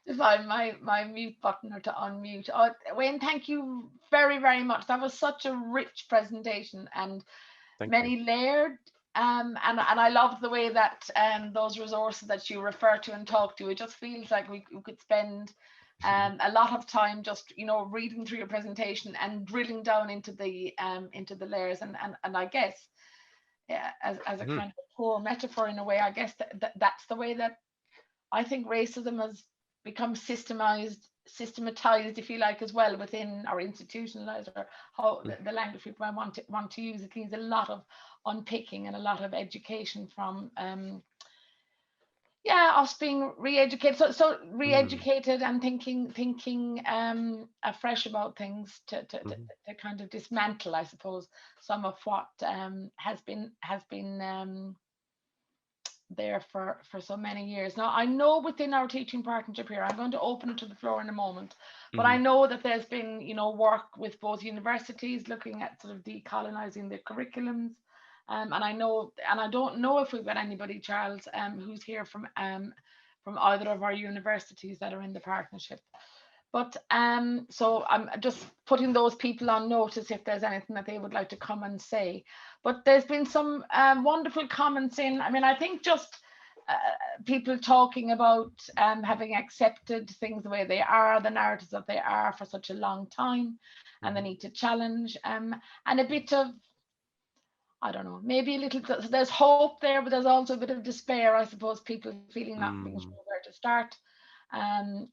my my mute button or to unmute. Oh, Wayne, thank you very, very much. That was such a rich presentation and many layered. And I love the way that those resources that you refer to and talk to. It just feels like we could spend a lot of time just reading through your presentation and drilling down into the layers. And I guess, yeah, as a kind of poor metaphor in a way, I guess that's the way that I think racism has become systematized, if you like, as well within our institutionalized, or how the language people want to use. It needs a lot of unpicking and a lot of education from us being re-educated, so re-educated and thinking afresh about things to kind of dismantle, I suppose, some of what has been there for so many years. Now, I know within our teaching partnership here, I'm going to open it to the floor in a moment, but I know that there's been work with both universities looking at sort of decolonizing the curriculums, and I don't know if we've got anybody, Charles, who's here from either of our universities that are in the partnership. But so I'm just putting those people on notice if there's anything that they would like to come and say. But there's been some wonderful comments in. I mean, I think just people talking about having accepted things the way they are, the narratives that they are for such a long time, and the need to challenge, and a bit of, I don't know, maybe a little, there's hope there, but there's also a bit of despair, I suppose, people feeling not being sure where to start. And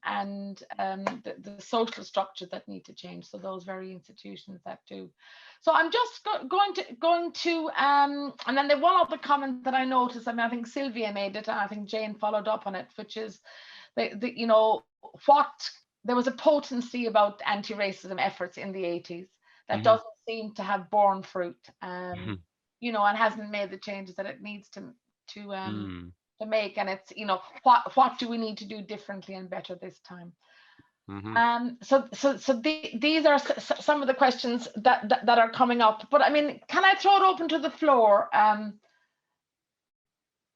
the social structures that need to change. So those very institutions that do. So I'm just going to and then the one other comment that I noticed, I mean, I think Sylvia made it, and I think Jane followed up on it, which is what there was a potency about anti-racism efforts in the 80s that doesn't seem to have borne fruit, and hasn't made the changes that it needs to make. And it's what do we need to do differently and better this time? So these are some of the questions that are coming up. But I mean, can I throw it open to the floor?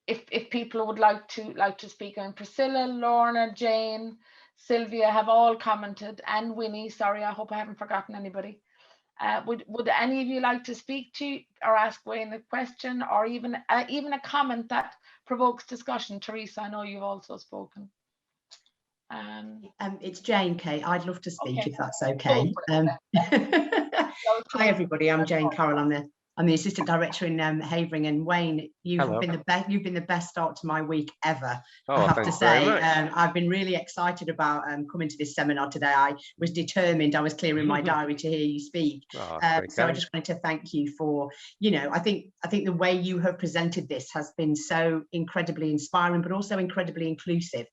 If people would like to speak. And Priscilla, Lorna, Jane, Sylvia have all commented, and Winnie. Sorry, I hope I haven't forgotten anybody. Would any of you like to speak to or ask Wayne a question, or even a comment that provokes discussion? Teresa, I know you've also spoken. It's Jane, Kate. I'd love to speak, if that's okay. Hi everybody, I'm Jane Carroll. I'm the assistant director in Havering, and Wayne, you've been the best start to my week ever. I have to say, I've been really excited about coming to this seminar today. I was determined. I was clearing my diary to hear you speak. So I just wanted to thank you for, I think the way you have presented this has been so incredibly inspiring, but also incredibly inclusive.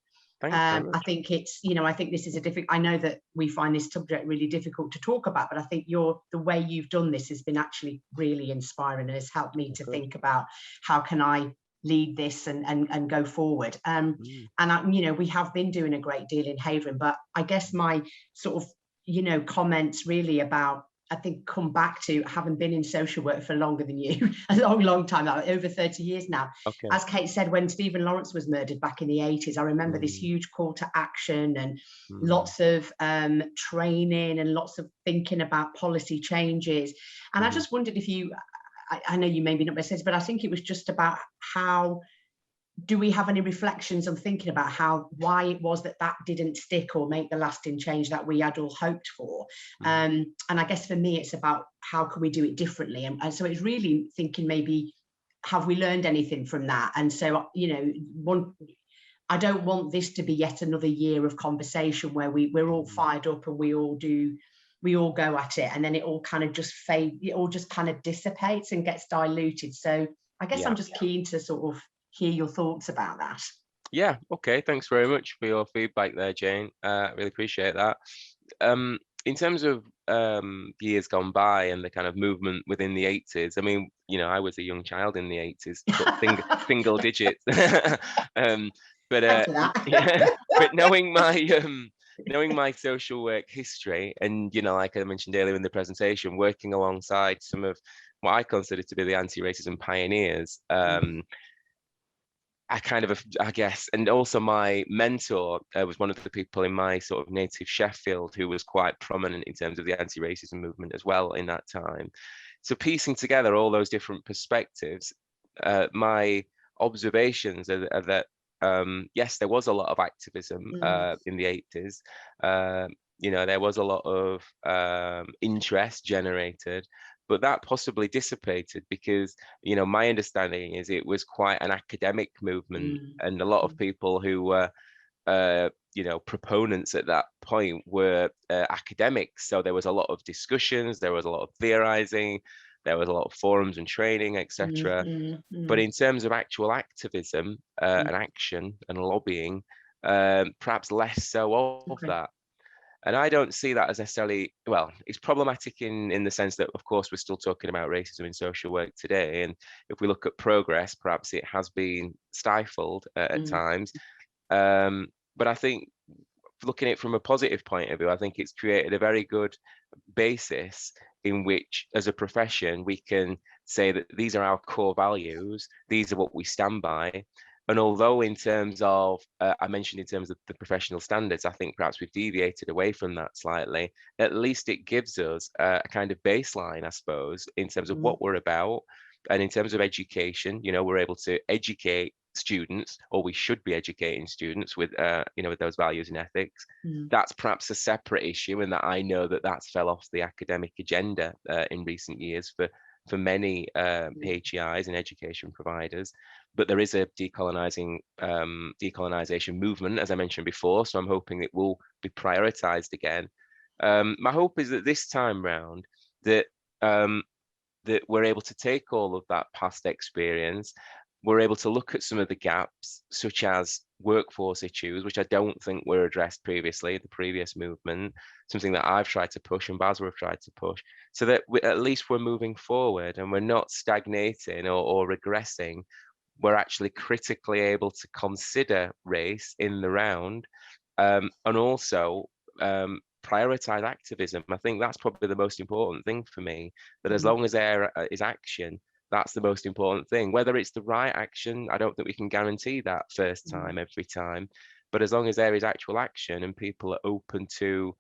I think it's, I think this is I know that we find this subject really difficult to talk about, but I think the way you've done this has been actually really inspiring, and has helped me to think about how can I lead this and go forward. And we have been doing a great deal in Havering, but I guess my sort of, comments really about, I think, come back to having been in social work for longer than you, a long time, over 30 years now. As Kate said, when Stephen Lawrence was murdered back in the 80s, I remember this huge call to action and lots of training and lots of thinking about policy changes. And I just wondered if I know you maybe not message, but I think it was just about how, do we have any reflections on thinking about why it was that didn't stick or make the lasting change that we had all hoped for? And I guess for me, it's about how can we do it differently? And so it's really thinking, maybe, have we learned anything from that? And so, I don't want this to be yet another year of conversation where we're all fired up and we all go at it, and then it all kind of just kind of dissipates and gets diluted. So I guess I'm just keen to sort of hear your thoughts about that. Yeah, okay, thanks very much for your feedback there, Jane. Really appreciate that. In terms of years gone by and the kind of movement within the 80s, I mean, you know, I was a young child in the 80s, sort of single digits. Yeah, but knowing my social work history, and, you know, like I mentioned earlier in the presentation, working alongside some of what I consider to be the anti-racism pioneers, I guess, and also my mentor was one of the people in my sort of native Sheffield who was quite prominent in terms of the anti-racism movement as well in that time. So piecing together all those different perspectives, my observations are that, yes, there was a lot of activism in the 80s. You know, there was a lot of interest generated, but that possibly dissipated because, you know, my understanding is it was quite an academic movement, and a lot of people who were, you know, proponents at that point were academics. So there was a lot of discussions, there was a lot of theorizing, there was a lot of forums and training, etc. But in terms of actual activism and action and lobbying, perhaps less so of that. And I don't see that as necessarily, well, it's problematic in the sense that, of course, we're still talking about racism in social work today. And if we look at progress, perhaps it has been stifled at times. But I think looking at it from a positive point of view, I think it's created a very good basis in which, as a profession, we can say that these are our core values, these are what we stand by. And although in terms of, I mentioned in terms of the professional standards, I think perhaps we've deviated away from that slightly, at least it gives us a kind of baseline, I suppose, in terms of what we're about. And in terms of education, you know, we're able to educate students, or we should be educating students with, you know, with those values and ethics. That's perhaps a separate issue, and that I know that that's fell off the academic agenda in recent years for many PHEIs and education providers. But there is a decolonization movement, as I mentioned before, so I'm hoping it will be prioritized again. My hope is that this time round that we're able to take all of that past experience, we're able to look at some of the gaps, such as workforce issues, which I don't think were addressed previously, the previous movement, something that I've tried to push and BASW have tried to push, so that at least we're moving forward and we're not stagnating or regressing. We're actually critically able to consider race in the round, and also prioritize activism. I think that's probably the most important thing for me, that as long as there is action, that's the most important thing. Whether it's the right action, I don't think we can guarantee that first time, every time. But as long as there is actual action and people are open to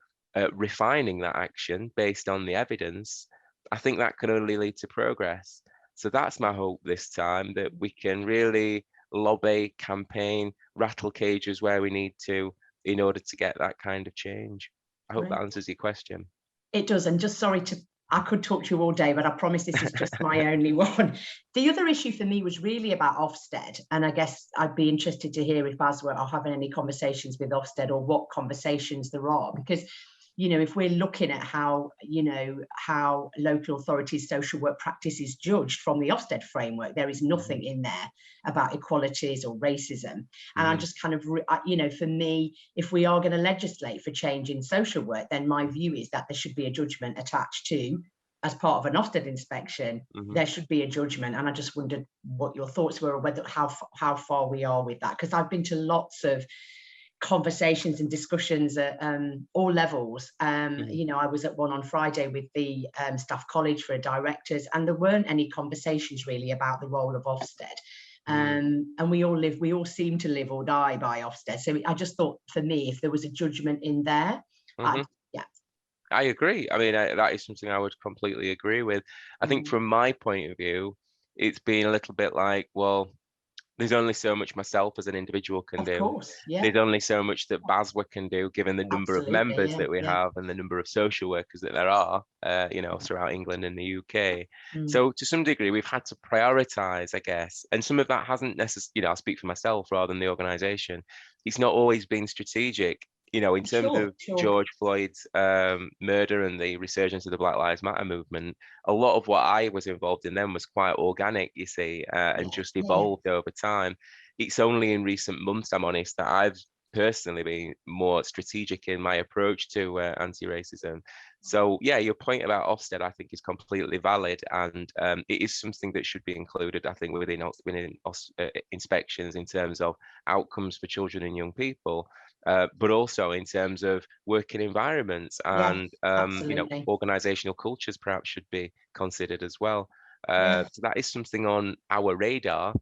refining that action based on the evidence, I think that can only lead to progress. So that's my hope this time, that we can really lobby, campaign, rattle cages where we need to in order to get that kind of change. I hope that answers your question. It does. And just sorry to, I could talk to you all day, but I promise this is just my only one. The other issue for me was really about Ofsted. And I guess I'd be interested to hear if BASW are having any conversations with Ofsted, or what conversations there are, because, you know, if we're looking at how, you know, how local authorities' social work practice is judged from the Ofsted framework, there is nothing in there about equalities or racism. And I just kind of, you know, for me, if we are going to legislate for change in social work, then my view is that there should be a judgment attached to, as part of an Ofsted inspection, there should be a judgment. And I just wondered what your thoughts were, or whether how far we are with that, because I've been to lots of conversations and discussions at all levels. You know, I was at one on Friday with the staff college for directors, and there weren't any conversations really about the role of Ofsted. And we all seem to live or die by Ofsted. So I just thought, for me, if there was a judgment in there, I agree. I mean, that is something I would completely agree with. I think from my point of view, it's been a little bit like, well, there's only so much myself as an individual can do. Of course, yeah. There's only so much that BASW can do, given the number of members that we have and the number of social workers that there are, you know, throughout England and the UK. So to some degree, we've had to prioritize, I guess. And some of that hasn't necessarily, you know, I'll speak for myself rather than the organization. It's not always been strategic. You know, in terms of George Floyd's murder and the resurgence of the Black Lives Matter movement, a lot of what I was involved in then was quite organic, you see, and just evolved over time. It's only in recent months, I'm honest, that I've personally been more strategic in my approach to anti-racism. So yeah, your point about Ofsted, I think, is completely valid, and it is something that should be included, I think, within inspections in terms of outcomes for children and young people. But also in terms of working environments and you know, organisational cultures perhaps should be considered as well. So that is something on our radar.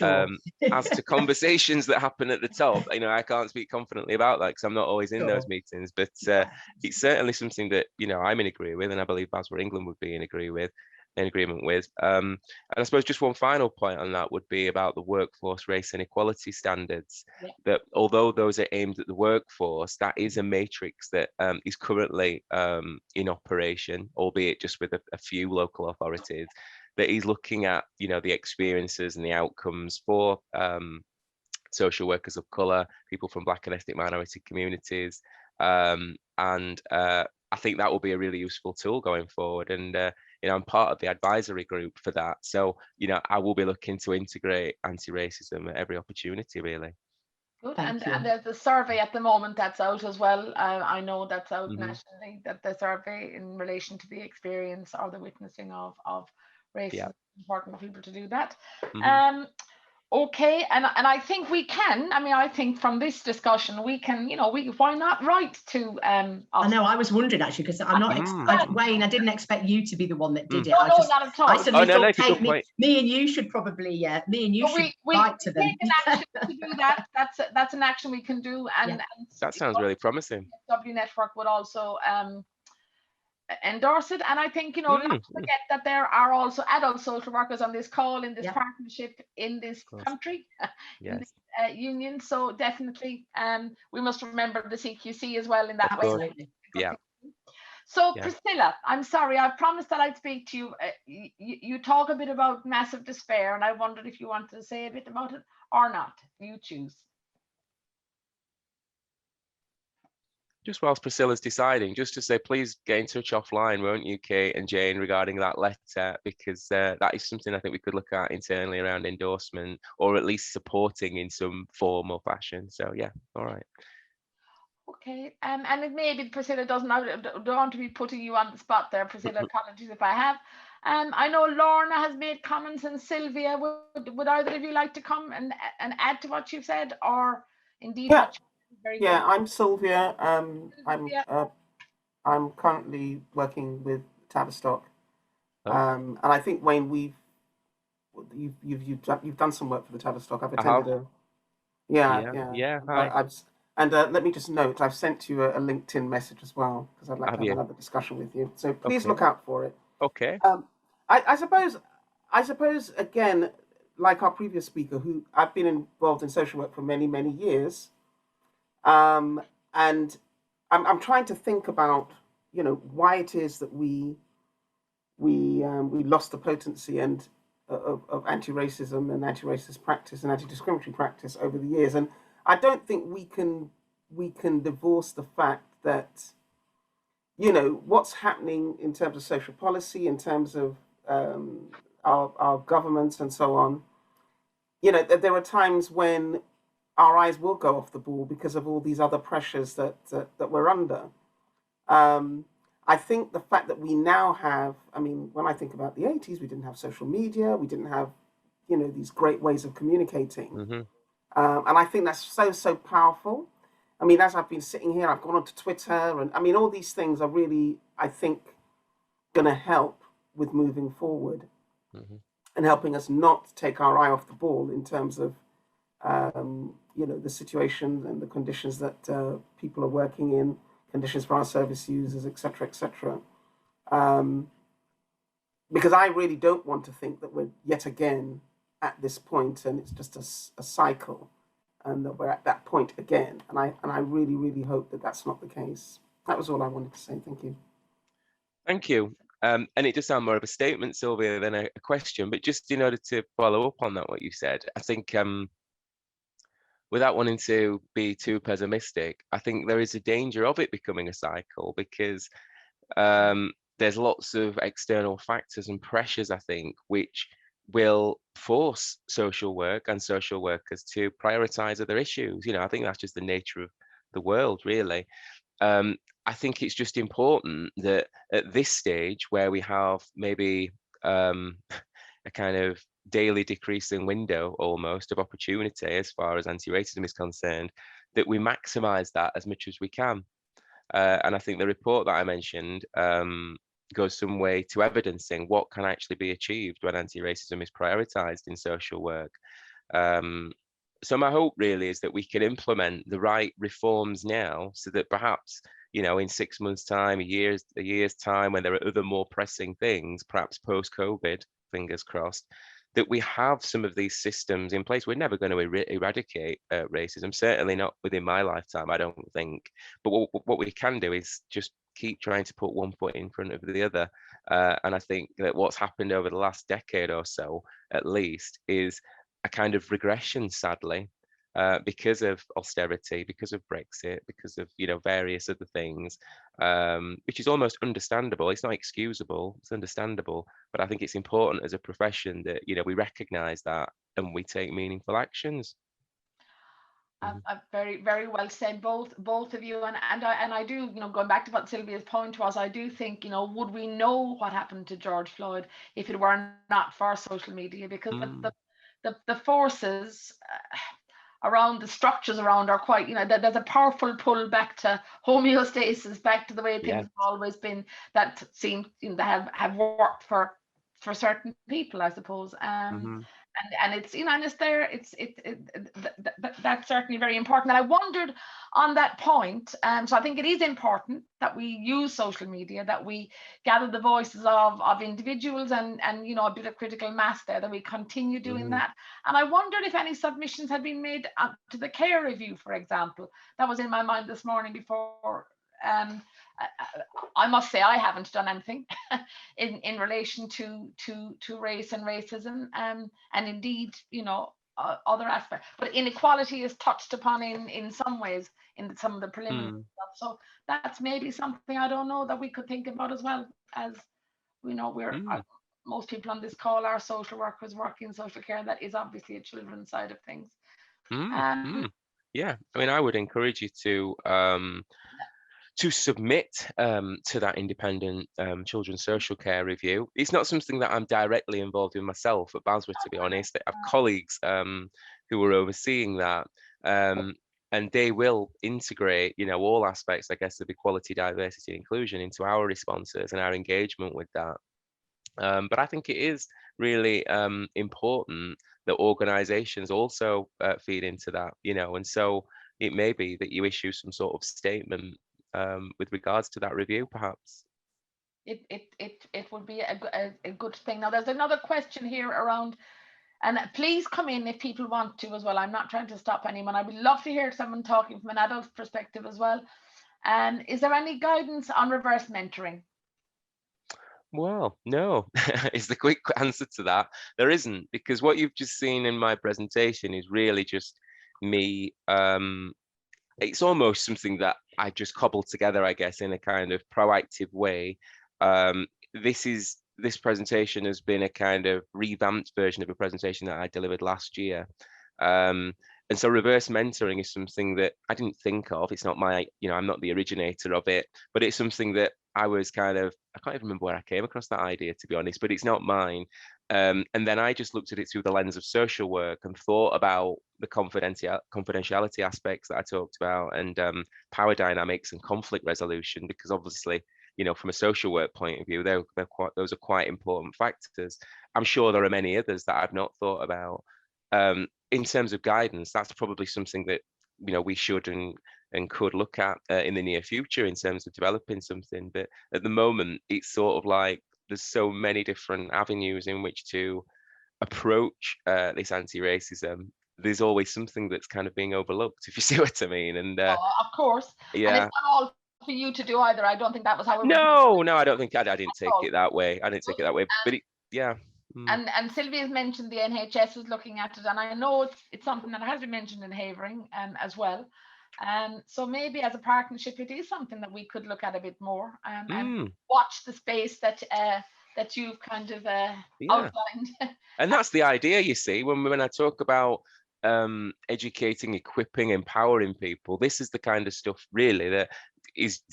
As to conversations that happen at the top, you know, I can't speak confidently about that because I'm not always in those meetings, but it's certainly something that, you know, I'm in agreement with, and I believe BASW England would be in agreement with. And I suppose just one final point on that would be about the workforce race and equality standards, that although those are aimed at the workforce, that is a matrix that is currently in operation, albeit just with a few local authorities, that is looking at, you know, the experiences and the outcomes for social workers of colour, people from Black and ethnic minority communities, and I think that will be a really useful tool going forward. And you know, I'm part of the advisory group for that, so you know, I will be looking to integrate anti-racism at every opportunity, really. Good. And there's a survey at the moment that's out as well. I know that's out nationally, that the survey in relation to the experience or the witnessing of racism. It's important for people to do that. Okay, and I think we can. I mean, I think from this discussion we can, you know, why not write to I know, I was wondering actually, because I'm not Wayne, I didn't expect you to be the one that did it. No, not at all. I suddenly thought, me and you should probably, me and you should write to them. Take an action to do that. That's an action we can do, and that sounds really promising. BASW Network would also endorse it. And I think, you know, not to forget that there are also adult social workers on this call, in this partnership, in this country, in this union. So definitely we must remember the CQC as well in that way. Absolutely. So Priscilla, I'm sorry, I promised that I'd speak to you. You talk a bit about massive despair, and I wondered if you wanted to say a bit about it or not. You choose. Just whilst Priscilla's deciding, just to say, please get in touch offline, won't you, Kate and Jane, regarding that letter, because that is something I think we could look at internally around endorsement, or at least supporting in some form or fashion. So yeah, all right. Okay, and it maybe Priscilla don't want to be putting you on the spot there, Priscilla. Apologies if I have. I know Lorna has made comments, and Sylvia. Would either of you like to come and add to what you've said, or indeed? Yeah, I'm Sylvia. I'm currently working with Tavistock, and I think Wayne, you've done some work for the Tavistock. I've attended Hi. And let me just note, I've sent you a LinkedIn message as well, because I'd like to have another discussion with you. So please look out for it. Okay. I suppose again, like our previous speaker, who I've been involved in social work for many, many years. And I'm trying to think about, you know, why it is that we lost the potency of anti-racism and anti-racist practice and anti-discriminatory practice over the years. And I don't think we can divorce the fact that, you know, what's happening in terms of social policy, in terms of our governments and so on. You know, there are times when our eyes will go off the ball because of all these other pressures that we're under. I think the fact that we now have, I mean, when I think about the 80s, we didn't have social media, we didn't have, you know, these great ways of communicating. And I think that's so powerful. I mean, as I've been sitting here, I've gone onto Twitter, and I mean, all these things are really, I think, going to help with moving forward and helping us not take our eye off the ball in terms of you know, the situation and the conditions that people are working in, conditions for our service users, etc., etc. Because I really don't want to think that we're yet again at this point, and it's just a cycle, and that we're at that point again. And I really, really hope that that's not the case. That was all I wanted to say. Thank you. Thank you. And it does sound more of a statement, Sylvia, than a question, but just in order to follow up on that, what you said, I think without wanting to be too pessimistic, I think there is a danger of it becoming a cycle, because there's lots of external factors and pressures, I think, which will force social work and social workers to prioritize other issues. I think that's just the nature of the world, really. I think it's just important that at this stage, where we have maybe a kind of daily decreasing window almost of opportunity as far as anti-racism is concerned, that we maximize that as much as we can. And I think the report that I mentioned goes some way to evidencing what can actually be achieved when anti-racism is prioritized in social work. So my hope really is that we can implement the right reforms now, so that perhaps, in 6 months' time, a year's time, when there are other more pressing things, perhaps post-COVID, fingers crossed, that we have some of these systems in place. We're never going to eradicate racism, certainly not within my lifetime, I don't think. But what we can do is just keep trying to put one foot in front of the other. And I think that what's happened over the last decade or so, at least, is a kind of regression, sadly, because of austerity, because of Brexit, because of various other things, which is almost understandable. It's not excusable, it's understandable. But I think it's important as a profession that we recognise that and we take meaningful actions. Very, very well said, both of you, and I do, going back to what Sylvia's point was, I do think, would we know what happened to George Floyd if it were not for social media? Because the forces around, the structures around, are quite, there's a powerful pull back to homeostasis, back to the way things have always been, that seem to have worked for certain people, I suppose. And it's, and it's there, that's certainly very important. And I wondered on that point, so I think it is important that we use social media, that we gather the voices of individuals and a bit of critical mass there, that we continue doing that. And I wondered if any submissions had been made to the care review, for example. That was in my mind this morning before. I must say I haven't done anything in relation to race and racism, and indeed, other aspects. But inequality is touched upon in some ways in some of the preliminary stuff. So that's maybe something, I don't know, that we could think about as well. As we're most people on this call are social workers working in social care. That is obviously a children's side of things. Yeah, I mean, I would encourage you to submit to that independent children's social care review. It's not something that I'm directly involved in myself at BASW, to be honest. I have colleagues who are overseeing that, and they will integrate, all aspects, I guess, of equality, diversity, and inclusion into our responses and our engagement with that. But I think it is really important that organisations also feed into that, and so it may be that you issue some sort of statement with regards to that review, perhaps. It would be a good thing. Now, there's another question here around, and please come in if people want to as well. I'm not trying to stop anyone. I would love to hear someone talking from an adult perspective as well. And is there any guidance on reverse mentoring? Well, no, is the quick answer to that. There isn't, because what you've just seen in my presentation is really just me. It's almost something that I just cobbled together, I guess, in a kind of proactive way. This presentation has been a kind of revamped version of a presentation that I delivered last year. And so reverse mentoring is something that I didn't think of. It's not my, I'm not the originator of it, but it's something that I was I can't even remember where I came across that idea, to be honest, but it's not mine. And then I just looked at it through the lens of social work and thought about the confidentiality aspects that I talked about, and power dynamics and conflict resolution, because obviously, from a social work point of view, those are quite important factors. I'm sure there are many others that I've not thought about. In terms of guidance, that's probably something that we should and could look at in the near future in terms of developing something. But at the moment, it's sort of like there's so many different avenues in which to approach this anti-racism, there's always something that's kind of being overlooked, if you see what I mean. And of course, yeah, and it's not all for you to do either. I don't think that was how it was. No, I don't think I didn't take it that way. I didn't take it that way, but yeah. And Sylvia's mentioned the NHS was looking at it, and I know it's something that has been mentioned in Havering as well. So maybe as a partnership, it is something that we could look at a bit more and watch the space that you've kind of outlined. And that's the idea, you see, when I talk about educating, equipping, empowering people, this is the kind of stuff really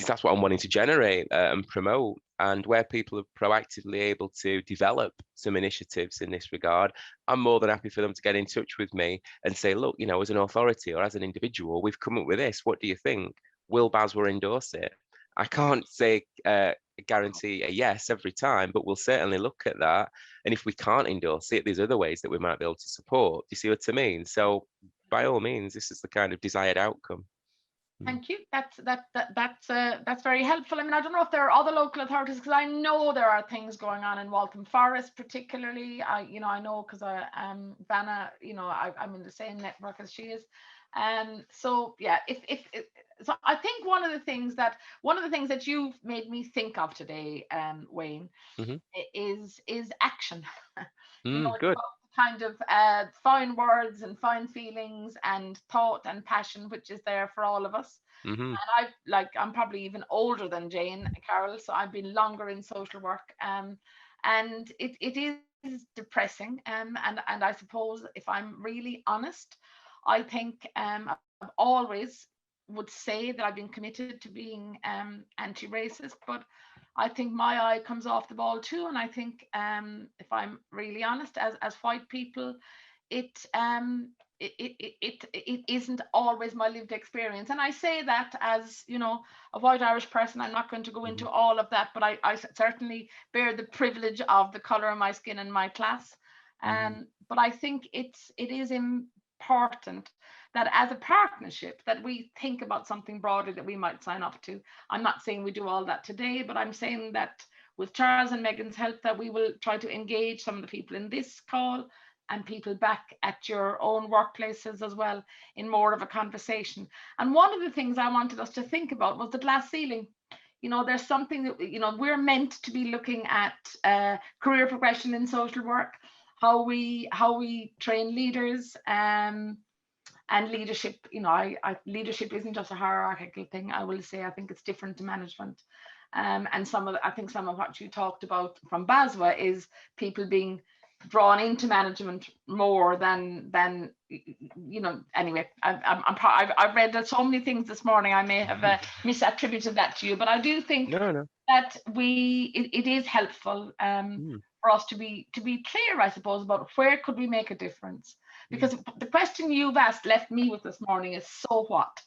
that's what I'm wanting to generate and promote, and where people are proactively able to develop some initiatives in this regard, I'm more than happy for them to get in touch with me and say, look, you know, as an authority or as an individual, we've come up with this. What do you think? Will BASW endorse it? I can't say guarantee a yes every time, but we'll certainly look at that. And if we can't endorse it, there's other ways that we might be able to support. Do you see what I mean? So by all means, this is the kind of desired outcome. Thank you. That's very helpful. I mean, I don't know if there are other local authorities, because I know there are things going on in Waltham Forest, particularly. I know because Vanna, I'm in the same network as she is. So yeah, so I think one of the things that you've made me think of today, Wayne, is action. Good. Kind of fine words and fine feelings and thought and passion, which is there for all of us. And I'm probably even older than Jane Carroll, so I've been longer in social work, and it is depressing, and I suppose if I'm really honest, I think I've always would say that I've been committed to being anti-racist, but I think my eye comes off the ball too. And I think if I'm really honest, as white people, it isn't always my lived experience. And I say that as, a white Irish person. I'm not going to go into all of that, but I certainly bear the privilege of the color of my skin and my class. But I think it is important that as a partnership that we think about something broader that we might sign up to. I'm not saying we do all that today, but I'm saying that with Charles and Megan's help, that we will try to engage some of the people in this call and people back at your own workplaces as well in more of a conversation. And one of the things I wanted us to think about was the glass ceiling. There's something that, we're meant to be looking at career progression in social work, how we train leaders, and leadership. Leadership isn't just a hierarchical thing. I will say I think it's different to management, and some of what you talked about from BASW is people being drawn into management more than anyway. I've read so many things this morning. I may have misattributed that to you, but I do think that it is helpful for us to be clear, I suppose, about where could we make a difference. Because the question you've asked left me with this morning is, so what?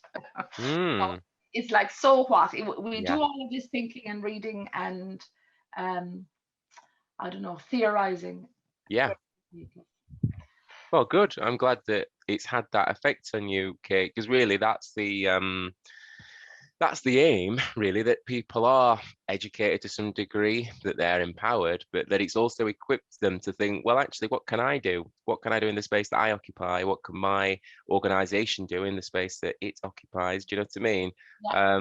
It's like, so what? We do all of this thinking and reading and I don't know, theorizing. Yeah. Well, good. I'm glad that it's had that effect on you, Kate, because really that's the aim, really, that people are educated to some degree, that they're empowered, but that it's also equipped them to think, well, actually, what can I do? What can I do in the space that I occupy? What can my organisation do in the space that it occupies? Do you know what I mean? Yeah.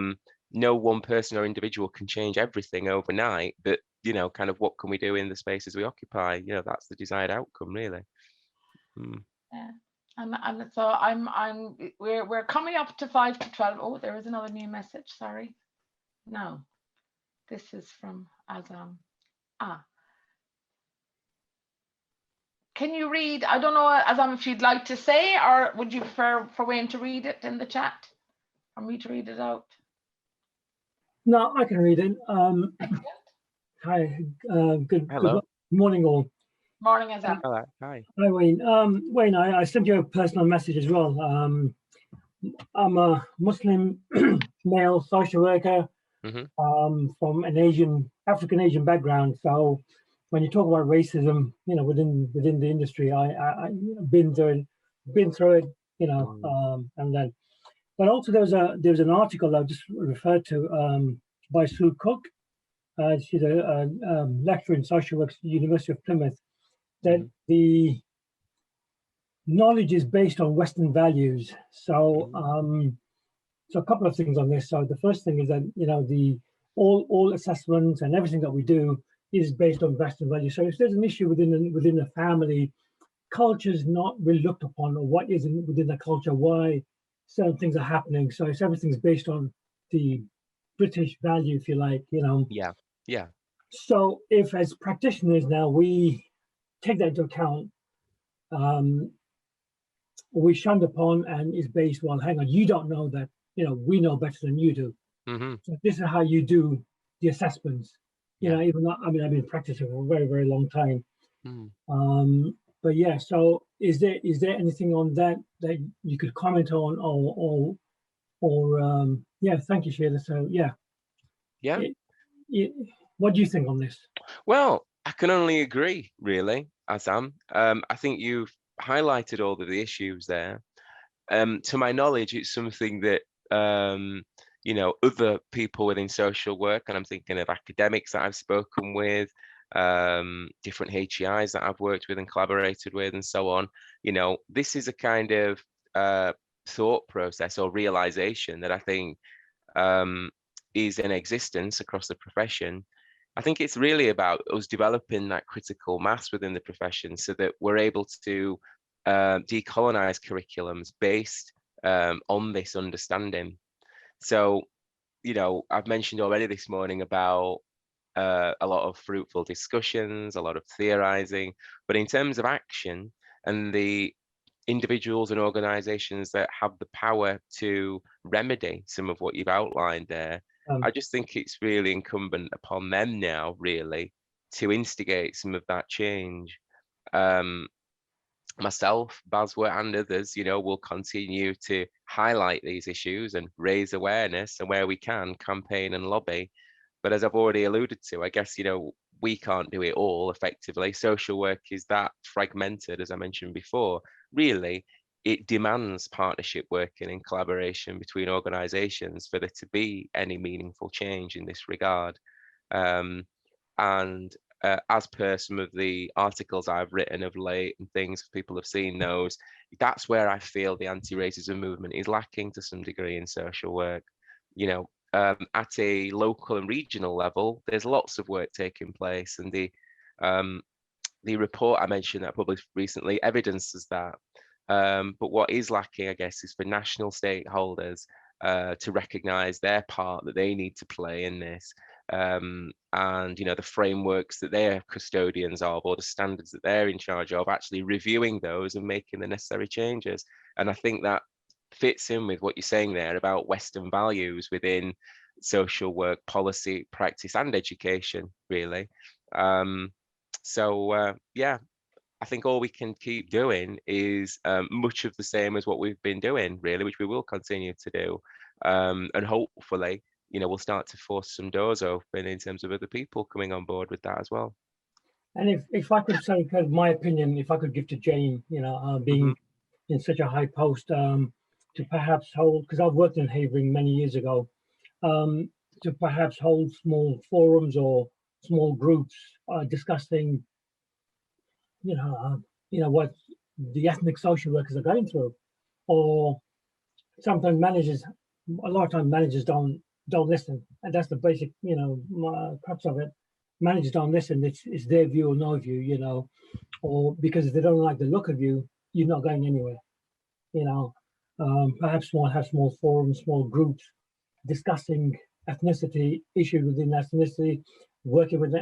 No one person or individual can change everything overnight, but, kind of what can we do in the spaces we occupy? That's the desired outcome, really. Yeah. And so we're coming up to 5 to 12. Oh, there is another new message. Sorry. No, this is from Azam. Can you read? I don't know, Azam, if you'd like to say, or would you prefer for Wayne to read it in the chat, or me to read it out? No, I can read it. Hi. Good morning, all. Morning, Azam. Hi. Hi, Wayne. Wayne, I sent you a personal message as well. I'm a Muslim male social worker from an African Asian background. So when you talk about racism, within the industry, I've been through it, and then. But also there was an article I just referred to by Sue Cook. She's a lecturer in social work at the University of Plymouth. that the knowledge is based on Western values. So, so a couple of things on this. So the first thing is that, you know, all assessments and everything that we do is based on Western values. So if there's an issue within the family, culture is not really looked upon, or what is within the culture, why certain things are happening. So it's everything's based on the British value, if you like, you know. Yeah. So if as practitioners now we take that into account, we shunned upon and is based, well, hang on, you don't know that, you know, we know better than you do. So this is how you do the assessments. You know, even though, I mean, I've been practicing for a very, very long time. But yeah, so is there anything on that you could comment on, or yeah, thank you, Sheila. So yeah. What do you think on this? Well, I can only agree, really, Azam. I think you've highlighted all of the issues there. To my knowledge, it's something that you know, other people within social work, and I'm thinking of academics that I've spoken with, different HEIs that I've worked with and collaborated with, and so on. You know, this is a kind of thought process or realization that I think is in existence across the profession. I think it's really about us developing that critical mass within the profession so that we're able to decolonize curriculums based on this understanding. So, you know, I've mentioned already this morning about a lot of fruitful discussions, a lot of theorizing, but in terms of action and the individuals and organizations that have the power to remedy some of what you've outlined there, I just think it's really incumbent upon them now, really, to instigate some of that change. Myself, BASW, and others, you know, will continue to highlight these issues and raise awareness, and where we can, campaign and lobby. But as I've already alluded to, I guess, you know, we can't do it all effectively. Social work is that fragmented, as I mentioned before. Really, it demands partnership working and collaboration between organizations for there to be any meaningful change in this regard. And as per some of the articles I've written of late and things, people have seen those, that's where I feel the anti-racism movement is lacking to some degree in social work. You know, at a local and regional level, there's lots of work taking place, and the report I mentioned that I published recently evidences that. But what is lacking, I guess, is for national stakeholders to recognise their part that they need to play in this, and you know, the frameworks that they're custodians of, or the standards that they're in charge of, actually reviewing those and making the necessary changes. And I think that fits in with what you're saying there about Western values within social work, policy, practice, and education, really. Yeah, I think all we can keep doing is much of the same as what we've been doing, really, which we will continue to do. And hopefully, you know, we'll start to force some doors open in terms of other people coming on board with that as well. And if I could say, kind of my opinion, if I could give to Jane, you know, being in such a high post, to perhaps hold, because I've worked in Havering many years ago, to perhaps hold small forums or small groups discussing, you know, what the ethnic social workers are going through. Or sometimes a lot of times managers don't listen, and that's the basic, you know, crux of it. Managers don't listen. It's their view or no view, you know, or because if they don't like the look of you, you're not going anywhere, you know. Perhaps have small forums, small groups discussing ethnicity issues within ethnicity, working with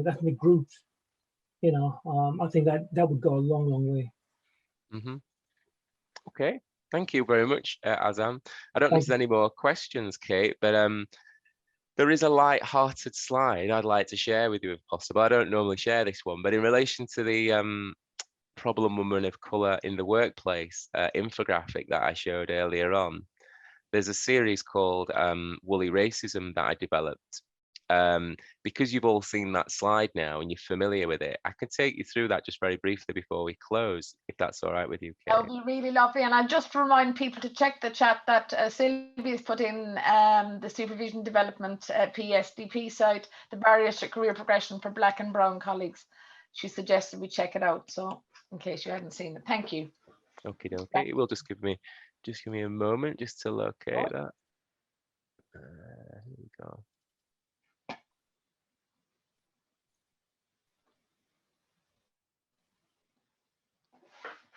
ethnic groups. You know, I think that would go a long, long way. Okay, thank you very much, Azam. I don't know if there's any more questions, Kate, but there is a light-hearted slide I'd like to share with you if possible. I don't normally share this one, but in relation to the problem woman of colour in the workplace infographic that I showed earlier on, there's a series called Woolly Racism that I developed. Because you've all seen that slide now and you're familiar with it, I can take you through that just very briefly before we close, if that's all right with you, Kate. That would be really lovely. And I just remind people to check the chat that Sylvia's put in the Supervision Development PSDP site, the barriers to career progression for Black and Brown colleagues. she suggested we check it out. So in case you hadn't seen it, thank you. Okay, okay. It will just give me a moment just to locate that. Here we go.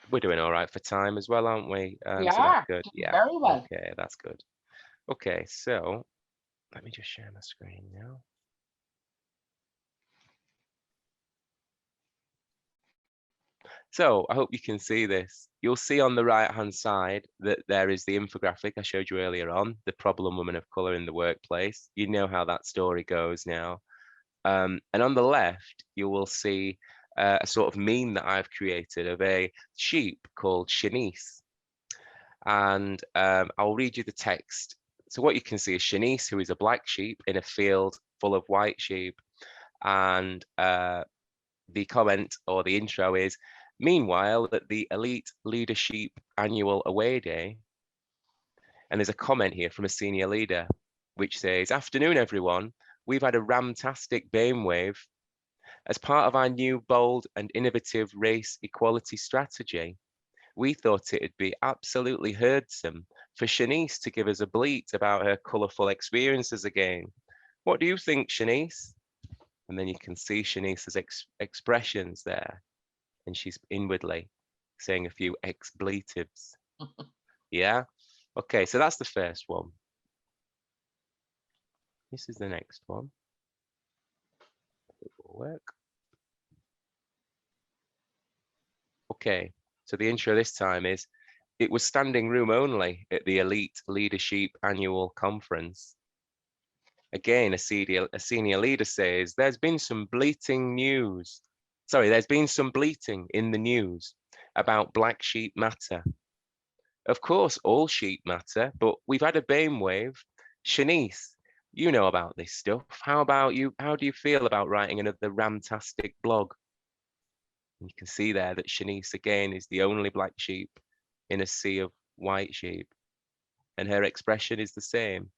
We're doing all right for time as well, aren't we? We so are. that's good. Yeah. Very well. Okay, that's good. Okay, so let me just share my screen now. So I hope you can see this. You'll see on the right-hand side that there is the infographic I showed you earlier on, the problem woman of color in the workplace. You know how that story goes now. And on the left, you will see a sort of meme that I've created of a sheep called Shanice. And I'll read you the text. So what you can see is Shanice, who is a black sheep in a field full of white sheep. And the comment or the intro is, meanwhile, at the Elite Leadership Annual Away Day, and there's a comment here from a senior leader, which says, afternoon, everyone. We've had a ramtastic BAME as part of our new, bold and innovative race equality strategy. We thought it'd be absolutely hurtsome for Shanice to give us a bleat about her colourful experiences again. What do you think, Shanice? And then you can see Shanice's expressions there. And she's inwardly saying a few expletives. Yeah? Okay, so that's the first one. This is the next one. It will work. Okay, so the intro this time is, it was standing room only at the Elite Leadership Annual Conference. Again, a senior leader says, there's been some bleating in the news about black sheep matter. Of course, all sheep matter, but we've had a BAME wave. Shanice, you know about this stuff. How about you? How do you feel about writing another ramtastic blog? And you can see there that Shanice, again, is the only black sheep in a sea of white sheep. And her expression is the same.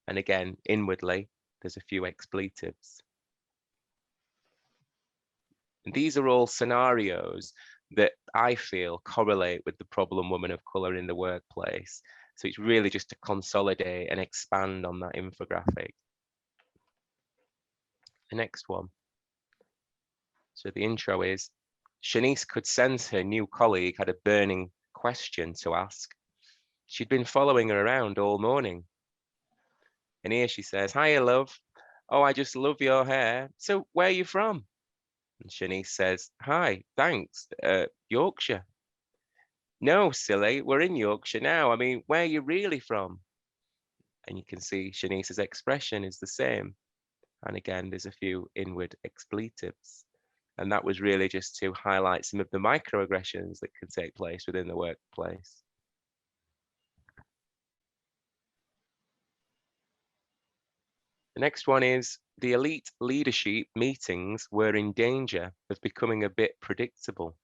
And again, inwardly, there's a few expletives. And these are all scenarios that I feel correlate with the problem woman of color in the workplace. So it's really just to consolidate and expand on that infographic. The next one. So the intro is, Shanice could sense her new colleague had a burning question to ask. She'd been following her around all morning. And here she says, hiya, love. Oh, I just love your hair. So where are you from? And Shanice says, hi, thanks, Yorkshire. No, silly, we're in Yorkshire now. I mean, where are you really from? And you can see Shanice's expression is the same. And again, there's a few inward expletives. And that was really just to highlight some of the microaggressions that can take place within the workplace. The next one is, the elite leadership meetings were in danger of becoming a bit predictable.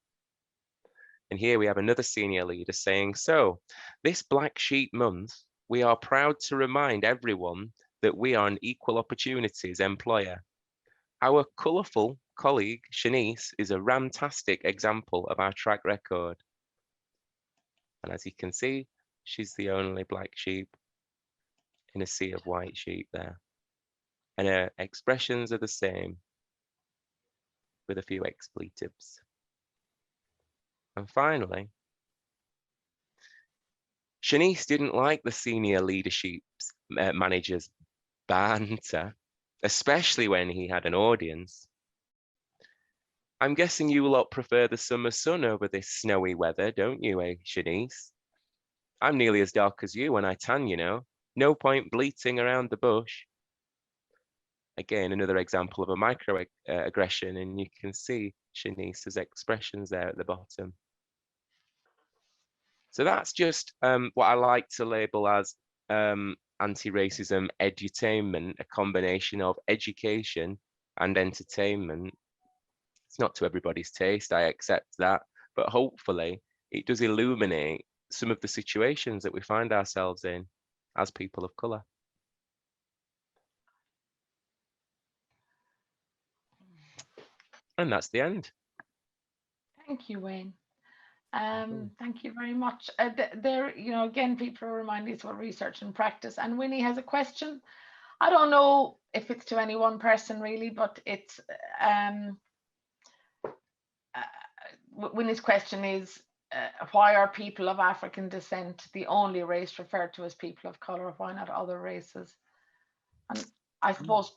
And here we have another senior leader saying, so this Black Sheep Month, we are proud to remind everyone that we are an equal opportunities employer. Our colourful colleague, Shanice, is a ramtastic example of our track record. And as you can see, she's the only black sheep in a sea of white sheep there. And her expressions are the same, with a few expletives. And finally, Shanice didn't like the senior leadership manager's banter, especially when he had an audience. I'm guessing you lot prefer the summer sun over this snowy weather, don't you, Shanice? I'm nearly as dark as you when I tan, you know. No point bleating around the bush. Again, another example of a microaggression, and you can see Shanice's expressions there at the bottom. So that's just what I like to label as anti-racism edutainment, a combination of education and entertainment. It's not to everybody's taste, I accept that, but hopefully it does illuminate some of the situations that we find ourselves in as people of colour. And that's the end. Thank you, Wayne. Thank you very much. There, you know, again, people are reminding us about research and practice. And Winnie has a question. I don't know if it's to any one person really, but it's Winnie's question is, why are people of African descent the only race referred to as people of color? Why not other races? And I suppose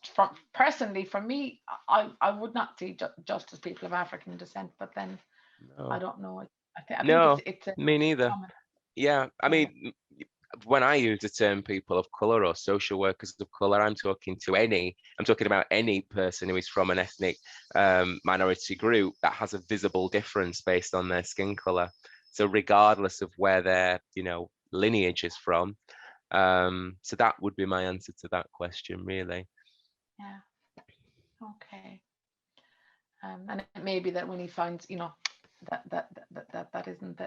personally, for me, I would not see just as people of African descent, but then no. I don't know. I no, think it's me neither. common. Yeah, I mean, when I use the term people of color or social workers of color, I'm talking about any person who is from an ethnic minority group that has a visible difference based on their skin color. So regardless of where their, you know, lineage is from. So that would be my answer to that question, really. Yeah. Okay. And it may be that when he finds, you know, that isn't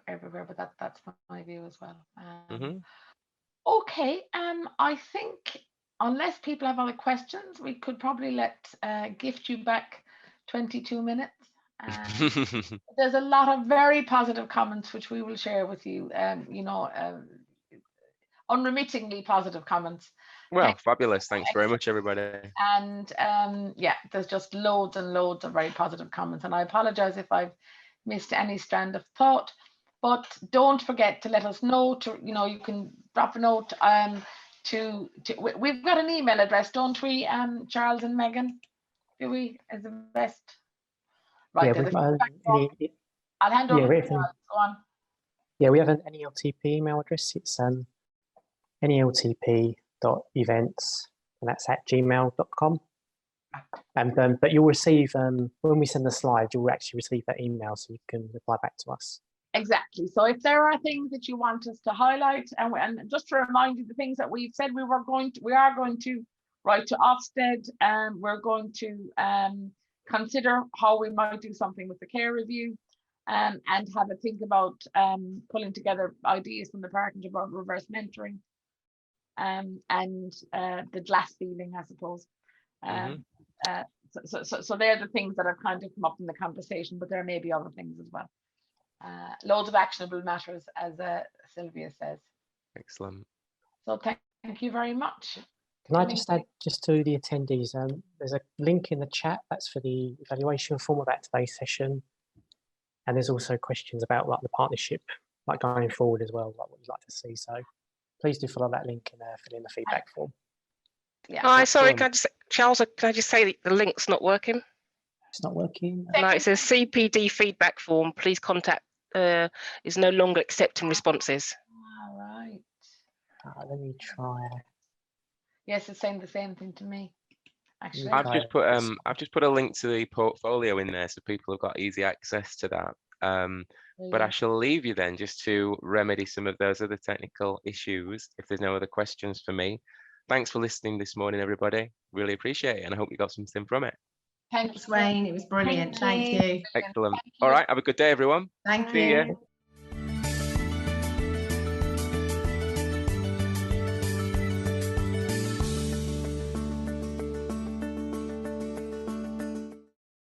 everywhere, but that's my view as well. Okay. I think unless people have other questions, we could probably gift you back 22 minutes. There's a lot of very positive comments which we will share with you. You know, unremittingly positive comments. Well, fabulous. Thanks very much, everybody. And yeah, there's just loads and loads of very positive comments. And I apologize if I've missed any strand of thought, but don't forget to let us know. You know, you can drop a note we've got an email address, don't we, Charles and Megan? Do we? Is the best? Right. Yeah, I'll hand over to Charles. Go on. Yeah, we have an NELTP email address. It's NELTP.events, and that's @gmail.com. But you'll receive, when we send the slides, you'll actually receive that email, so you can reply back to us. Exactly. So if there are things that you want us to highlight, and just to remind you, the things that we've said we are going to write to Ofsted, and we're going to consider how we might do something with the care review, and have a think about pulling together ideas from the partnership about reverse mentoring, and the glass ceiling, I suppose. So they're the things that have kind of come up in the conversation, but there may be other things as well. Loads of actionable matters, as Sylvia says. Excellent. So thank you very much. Can I just add, just to the attendees, there's a link in the chat that's for the evaluation form about today's session, and there's also questions about like the partnership, like going forward as well, like what you'd like to see. So please do follow that link and fill in the feedback form. Yeah. Hi, sorry, Charles, can I just say the link's not working? It's not working. No, it says CPD feedback form. Please contact is no longer accepting responses. All right. Let me try. Yes, it's saying the same thing to me. Actually, I've just put a link to the portfolio in there, so people have got easy access to that. But I shall leave you then just to remedy some of those other technical issues if there's no other questions for me. Thanks for listening this morning, everybody. Really appreciate it, and I hope you got something from it. Thanks, Wayne. It was brilliant. Thank you. Excellent. All right. Have a good day, everyone. Thank See you. you.